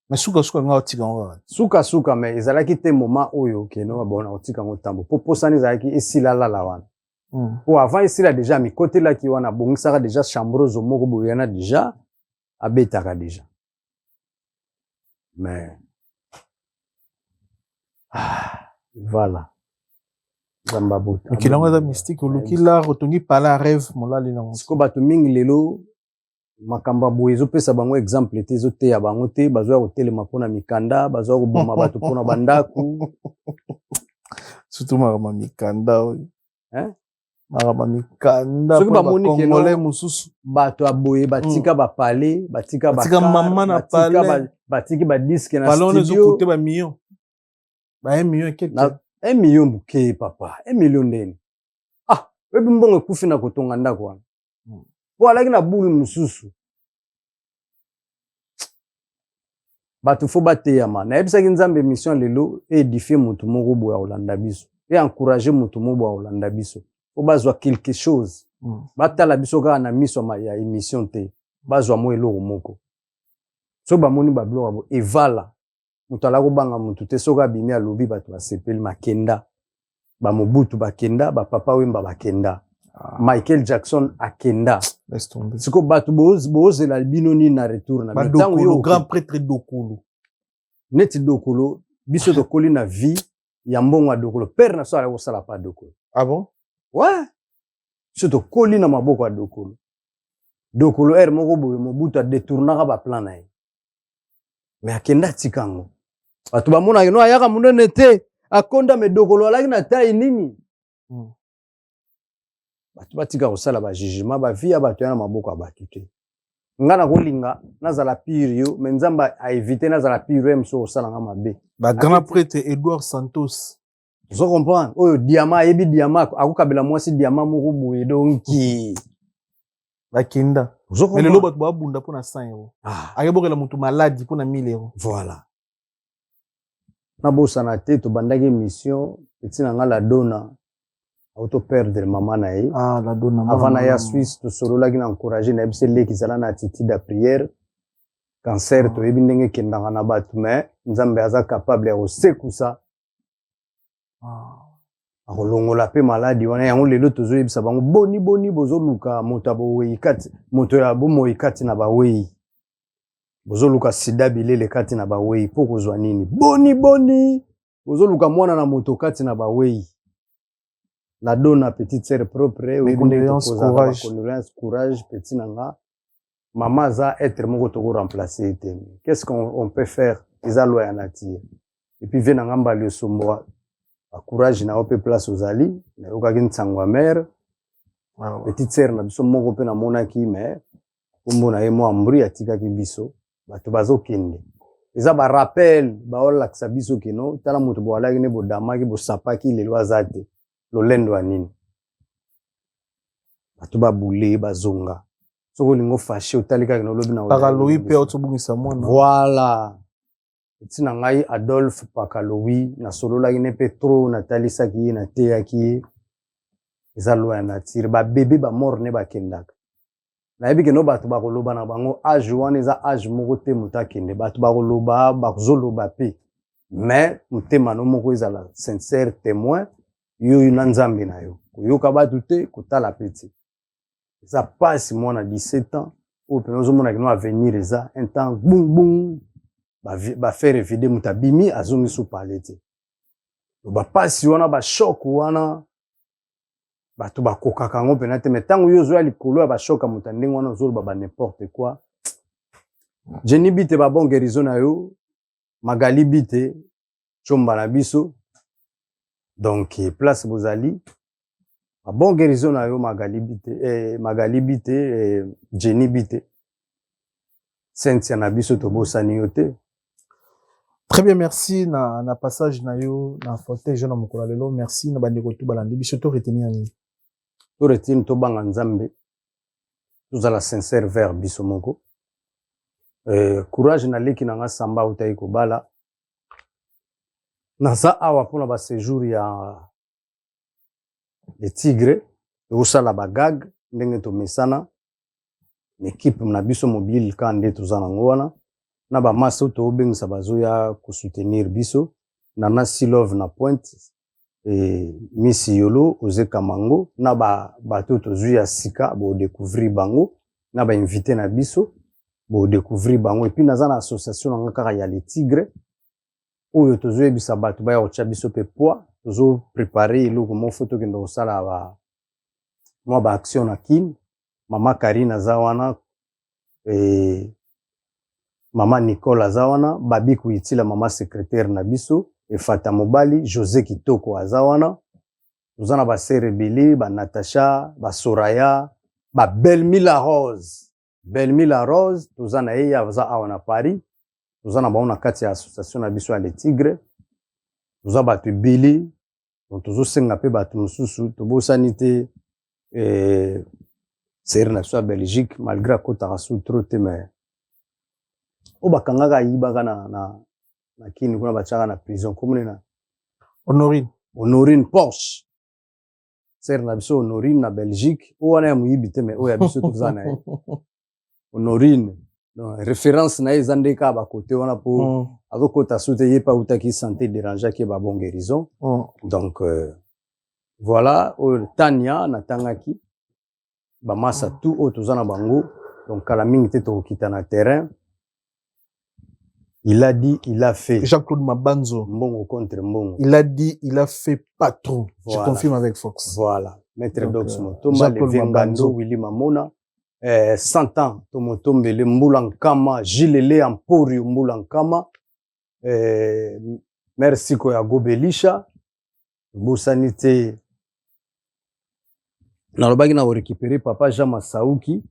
mais suka nga otikango suka mais ezalaki te moment oyo keno bona otikango tambo po posane ezalaki esila lala wana po avant esila déjà mi côté là ki wana bongisaka déjà chambrozo moko boyana déjà abetaka déjà mais voilà zambabuta kilango za mystique olukila rotongi pala rêve molali na siko bato mingi lelo makamba boye ezopesa bango exemple te ezoteya bango te bazwa kotelema mpona mikanda bazwa koboma bato mpona bandaku surtout makamba mikanda oyo makamba mikanda soki bamoni keno mosusu bato aboye batika bapale batika mama na pale batiki badiske na studio ezokote ba million ba 1 million quelque 1 million bouquet papa 1 million ndeni webi mbongo ekufi na kotonga ndako wana po alaki na bulu mosusu bato fo bateyama nayebisaki nzambe mission lelo édifie motu moko boya kolanda biso encourage motu moko boya kolanda biso po bazwa quelque chose batala biso kaka na miso ya émission te bazwa mo eloko moko so bamoni babiloko bo evala moto ala kobanga motu te soki abimi alobi bato basepeli makenda bamobutu bakenda bapapa wemba bakenda Michael Jackson akenda siko bato bozela bino nini na retour na Dokolo grand prêtre Dokolo neti Dokolo biso tokoli na vie ya mbongo ya Dokolo père na so ala kosala pa Dokolo bon ouais biso tokoli na maboko ya Dokolo ere moko boye mobutu adetournaka baplan na ye mais akenda tikango bato bamonaki no ayaka monene te akonda me Dokolo alaki na taille nini bato batika kosala bajugement bavie ya bato ya na maboko ya bato te nga na kolinga nazala pire yo me nzambe aevite nazala pire ye moso kosalanga mabe grand prêtre Edouard Santos ozo comprendre oyo diama ayebi diama akokabela mwasi diama moko boye donki bakenda mais lelo bato babunda mpona 100 euro akebokela motu maladi mpona 1000 euro voilà nabosana te tobandaki émission etina nga la dona auto perdre mama na ye la dona avant na ya Suisse tosololaki na encourager na yebise leki zala na attitude ya prière cancer toyebi ndenge kendanga na bato mais nzambe aza capable ya kosekusa akolongola pe maladi wana yango lelo tozoyebisa bango boni bozoluka moto aboweyi kati moto ya bomoyi kati na baweyi bozoluka sida bilele kati na baweyi po kozwa nini boni bozoluka mwana na moto kati na baweyi la donna petite sœur propre condoléances courage petit nanga maman za être moko toko remplacer te qu'est-ce qu'on peut faire eza loi ya nature et puis vient nanga mbali sombo courage na ope place ozali na yokaki nsango ya mère petite sœur na biso moko pe na monaki mais kombo na ye mo ambri atikaki biso bato bazokende eza ba rappel baolakisa biso kino tala moto boalaki ne bodamaki bosapaki lelo aza te lolendo ya nini bato babule bazonga soki olingo fashe otali kaka nolobi na pakalowi mpe otobungisa mwana voilà ntina ngai Adolphe pakalowi nasololaki ne mpe tro natalisaki ye nateyaki ye eza loi ya nature babebe bamor ne bakendaka nayebi keno bato bakoloba na bango age wana eza age moko te moto akende bato bakoloba bazoloba pe mais motema no moko ezala sincère témoin yo na nzambe na yo koyoka bato te kotala pe te eza pasi mwana 17 ans oyo pene ozomona kino avenir eza un temps bung bafere vide moto abimi azongi so pale te bapasi wana bashok wana bato bakokaka yango mpena te me ntango yo ozoya likolo ya bashoka moto ndenge wana ozoloba ba n'importe quoi jeni bite babon guérison na yo magali bite chomba na biso Donc place bozali bon guérison na yo Magali Bite Jenny Bite Cynthia na biso to bosani yo te. Très bien, merci na passage na yo na fauteuil jeune mokolo lelo. Merci na bandeko tout balandi biso to retenir ni. To retenir to banga nzambe. Tous à la sincère vers biso moko. Courage na leki na nga samba utai ko bala. Naza awa pona ba séjour ya les Tigres, usala bagag ndenge to mesana. L'équipe na biso mobile kande tozana ngwana. Na ba maso to bengisa bazoya ko soutenir biso na Silove na Pointe Miss Yolo Oze Kamango na bato tozuya sika bo découvrir bango na ba invité na biso bo découvrir bango et puis naza na association na kaka ya les Tigres oyo tozuya bisa bato ba ya ocha biso pe poids tozo préparer eloko mo photo kendo osala ba action na kin mama Karina zawana Mama Nicole Azawana, Babi Kuitila mama secrétaire na biso, et Fata Mobali, José Kitoko Azawana, Tuzana ba Serebili, ba Natasha, ba Soraya, ba Belmila Rose. Belmila Rose, Tuzana eya aza awana Paris, Tuzana ba ona kati ya association na biso ya les Tigres, Tuzana ba Billy, Tuzo senga pe ba tumususu, tobosani te ser na biso ya Belgique, malgré kota rasu trop te mais o bakangaka yibaka na kini kuna bachaka na prison komune na Honorine Porsche ser na biso Honorine na Belgique o wana ya muyibi te mais o ya biso tozana Honorine référence na ezandeka ba côté wana po azokota sute yepa utaki santé déranger ki ba bon guérison donc voilà Tania na tangaki ba masa tout o tozana bango donc kala mingi te to kita na terrain. Il a dit, il a fait. Jean-Claude Mabanzo. Mbongo contre Mbongo. Il a dit, il a fait patron. Voilà. Je confirme avec Fox. Voilà. Maître Dox Motomba, le Vengando, Willy Mamona. 100 ans, Tomotombe, le Mbulankama, Gilele Emporio Mbulankama. Merci Koya Gobelisha. Bosanité. Na lobaki na récupérer papa Jean Masauki.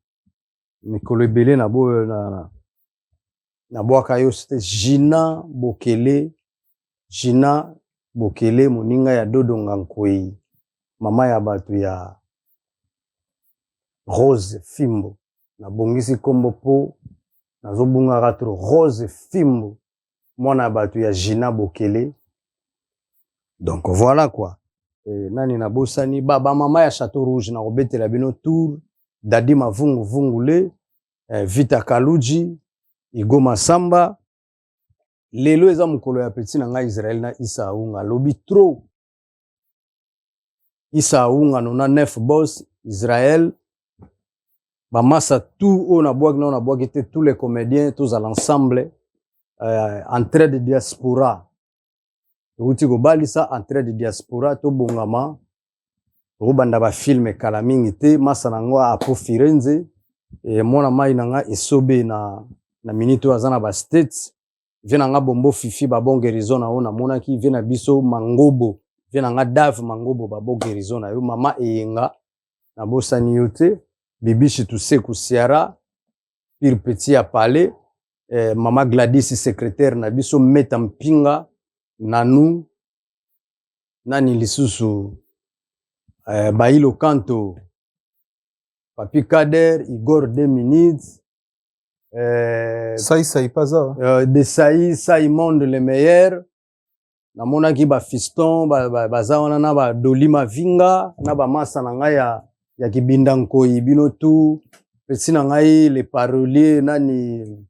Mikolo ebele na bo na boaka yo c'était Gina Bokele moninga ya Dodonga Nkoi mama ya batu ya Rose Fimbo na bongisi kombo po nazobunga ratro Rose Fimbo mwana ya batu ya Gina Bokele donc voilà quoi nani na bosani baba mama ya Château Rouge na robetela bino tour Dadi Mavungu Vungule Vita Kaluji Igo Masamba lelo eza mukolo ya petit na nga Israël na Isa Aunga lobi trop Isa Aunga nona 9 boss Israël ba massa tout on a bois tous les comédiens tous à l'ensemble entrée de diaspora uti go balisa entrée de diaspora to bongama to banda ba film kala mingi te massa nango apo Firenze et mona mai nanga esobe na minito azana ba states vena nga bombo fifi ba bon guérison na ona mona ki vena biso mangobo vena nga Dave mangobo ba bon guérison na yo mama eyenga na bosani yote bibishi tuseku siara pire petit a parler mama Gladys secrétaire na biso meta mpinga nanu nani lisusu Bailo Kanto Papi Kader Igor 2 minutes Saï Paza de Saï monde le meilleur na mona ki ba fiston baza wana na ba Dolima Vinga na ba masa na ngai ya kibinda nkoi bino tu pesi na ngai les paroliers nani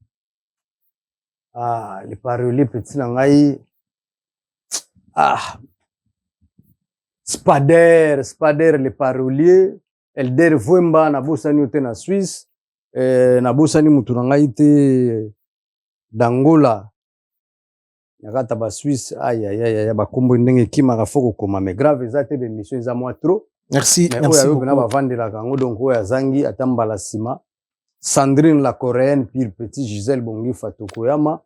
les paroliers pesi na ngai Spader les paroliers Elder Vwemba na bosani ote na Suisse na bosani mutu na ngai te Dangola yakata ba Suisse ya ba kombo ndenge kimaka foko koma mais grave eza te be mission eza moi trop merci beaucoup na ba vandela kango donc oya zangi atambala sima Sandrine la coréenne pire petit Gisèle Bongi Fatokoyama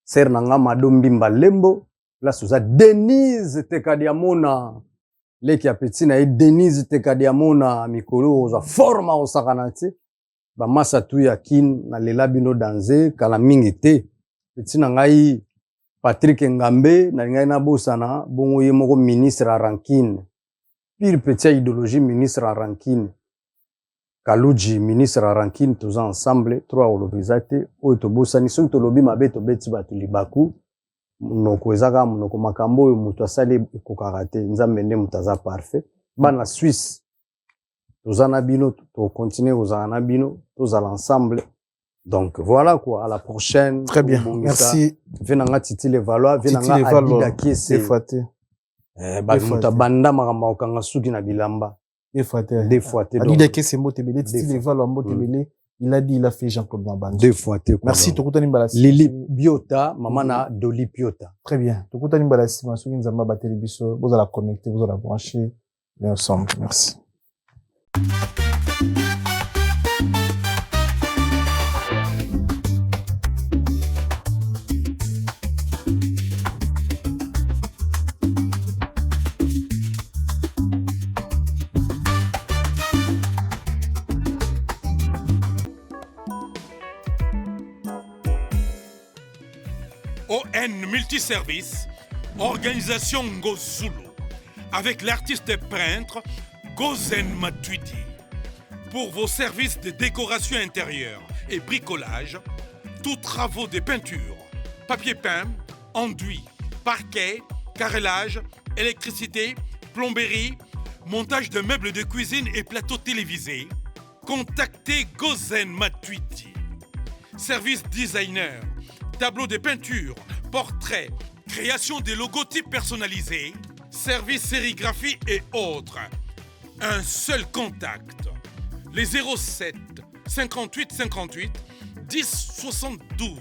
ser nanga Madombi Mbalembo place oza Denise Tekadiamona leki ya petit na ye Denise Tekadiamona mikolo oza forma osakana te bamasa tu ya kin na lela bino danse kala mingi te petit na ngai Patrick Ngambe na ngai na bosana bongo ye moko ministre à Rankine pire petit idéologie ministre à Rankine Kaluji ministre à Rankine tous ensemble trois olobizate oyo tobosani soki tolobi mabe tobeti bato libaku monoko ezaka monoko makambo oyo moto asali ekokaka te nzambe nde moto aza parfait bana Suisse toza na bino tokontinue kozala na bino tozala ensemble donc voilà quoi à la prochaine très bien merci venanga Titi le Valois venanga Adida Kiese moto abanda makambo okanga suki na bilamba des fois Adida Kiese mbotebele Titi le Valois mbotebele il a dit il a fait Jean-Claude Mabanda deux fois merci tokutani mbalasi Lili Biota mama na Doli Piota très bien tokutani mbalasi masuki nzamba ba télévision vous allez connecter vous allez brancher ensemble merci. ON Multiservice, organisation Ngozulu, avec l'artiste peintre Gozen Matuidi. Pour vos services de décoration intérieure et bricolage, tous travaux de peinture, papier peint, enduit, parquet, carrelage, électricité, plomberie, montage de meubles de cuisine et plateaux télévisés, contactez Gozen Matuidi. Service designer, tableau de peinture, portrait, création de logotypes personnalisés, service sérigraphie et autres. Un seul contact. Les 07 58 58 10 72.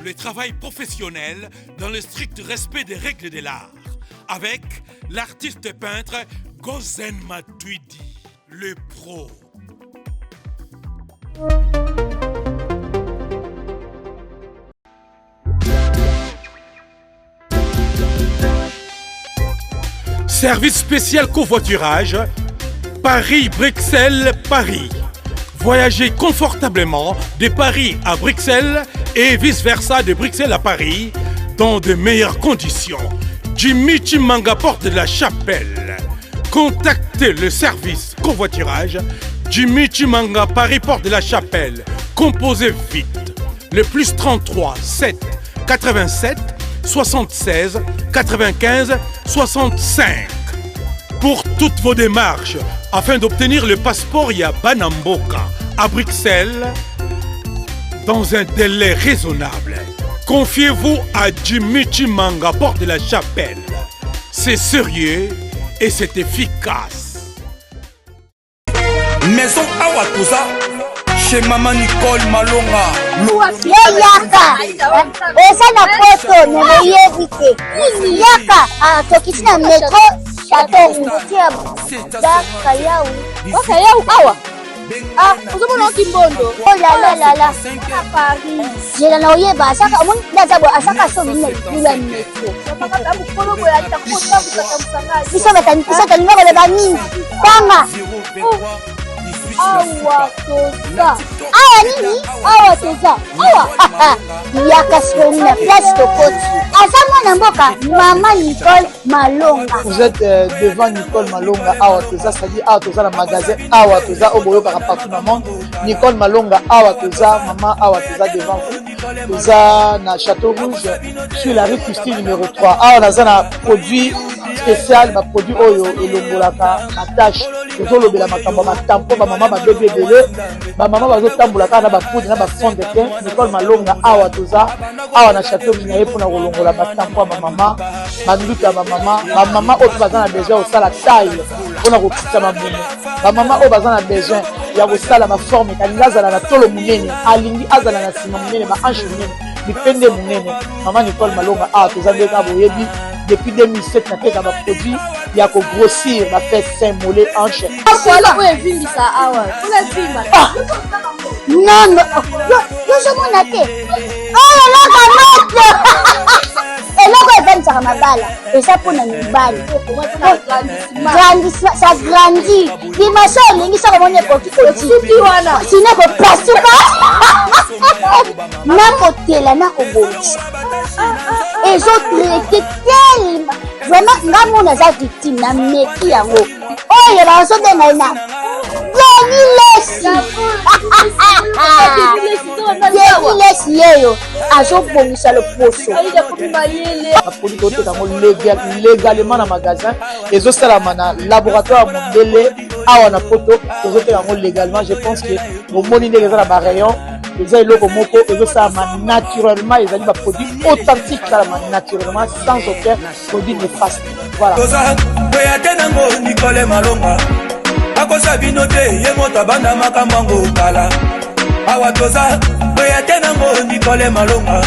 Le travail professionnel dans le strict respect des règles de l'art. Avec l'artiste peintre Gozen Matuidi, le pro. Service spécial covoiturage, Paris-Bruxelles-Paris. Voyagez confortablement de Paris à Bruxelles et vice-versa de Bruxelles à Paris dans de meilleures conditions. Jimmy Chimanga, porte de la Chapelle. Contactez le service covoiturage Jimmy Chimanga, Paris, porte de la Chapelle. Composez vite. Le plus 33 7 87 76 95 65. Pour toutes vos démarches, afin d'obtenir le passeport Yabanamboka à Bruxelles, dans un délai raisonnable, confiez-vous à Jimmy Chimanga, porte de la Chapelle. C'est sérieux et c'est efficace. Maison Awatusa, chez Maman Nicole Malonga. Yaka, eza na poto nemoyebite. Yaka, tokisi na metro, chateau ngutia daka yau. Oka yau awa. Ah, uzomona kimbondo. Oh la la la. À Paris. Jela na oyeba asaka mon ndazabo asaka so mina dula metro. Saka tabu kolo boya takota musaka. Biso batani ngaba ba mingi. Tanga. Awa toza. Awa nini? Awa toza. Awa. Yaka soni na place tokoti. Azama na mboka Maman Nicole Malonga. Vous êtes devant Nicole Malonga. Awa toza, c'est-à-dire Awa toza na magasin. Awa toza oboyo kaka partout dans le monde. Nicole Malonga. Awa toza, maman Awa toza devant vous. Toza na Château Rouge sur la rue Custine numéro 3. Awa naza na produit spécial, ma produit oyo elongolaka na tâche. Tozolobela makambo matampo ba mama ba bébé belé ba mama bazotambola kaka na ba poudre na ba fond de teint. Nicole Malonga Awa toza awa na Château Minaye pour na kolongola matampo ba mama banduka ba mama oyo baza na besoin osala taille mpona kokita mamumu ba mama oyo baza na besoin ya kosala maforme kalingi azala na tolo monene alingi azala na nsima monene mahanche monene mipende monene. Maman Nicole Malonga Awa toza nde kaka boyebi depuis 2007 nateka baproduit ya kogrossir bafait sein mollet hanche. Non, yozomona te. Oh eloko moto eloko ebongisaka mabala eza mpona mibali grandissement ça grandit dimension olingi soko moni ekoki koti wana sino kopasuka nakotela nakobongisa ezotraite telema vraiment nga mona aza victime na meki yango oyo bazobenga ye na Lesi yeyo azobongisa loposo baproduit toteka yango légalement na magasin ezosalama na laboratoire ya mondele awa na poto tozoteka yango légalement. Je pense que omoni ndenge eza na barayon eza eloko moko ezosalama naturellement, ezali baproduit authentique esalama naturellement sans aucun produit néfaste. Voilà. oya te nango Nicole Malonga akosa bino te ye moto abanda makambo yango kala awa toza oya te nango Nicole Malonga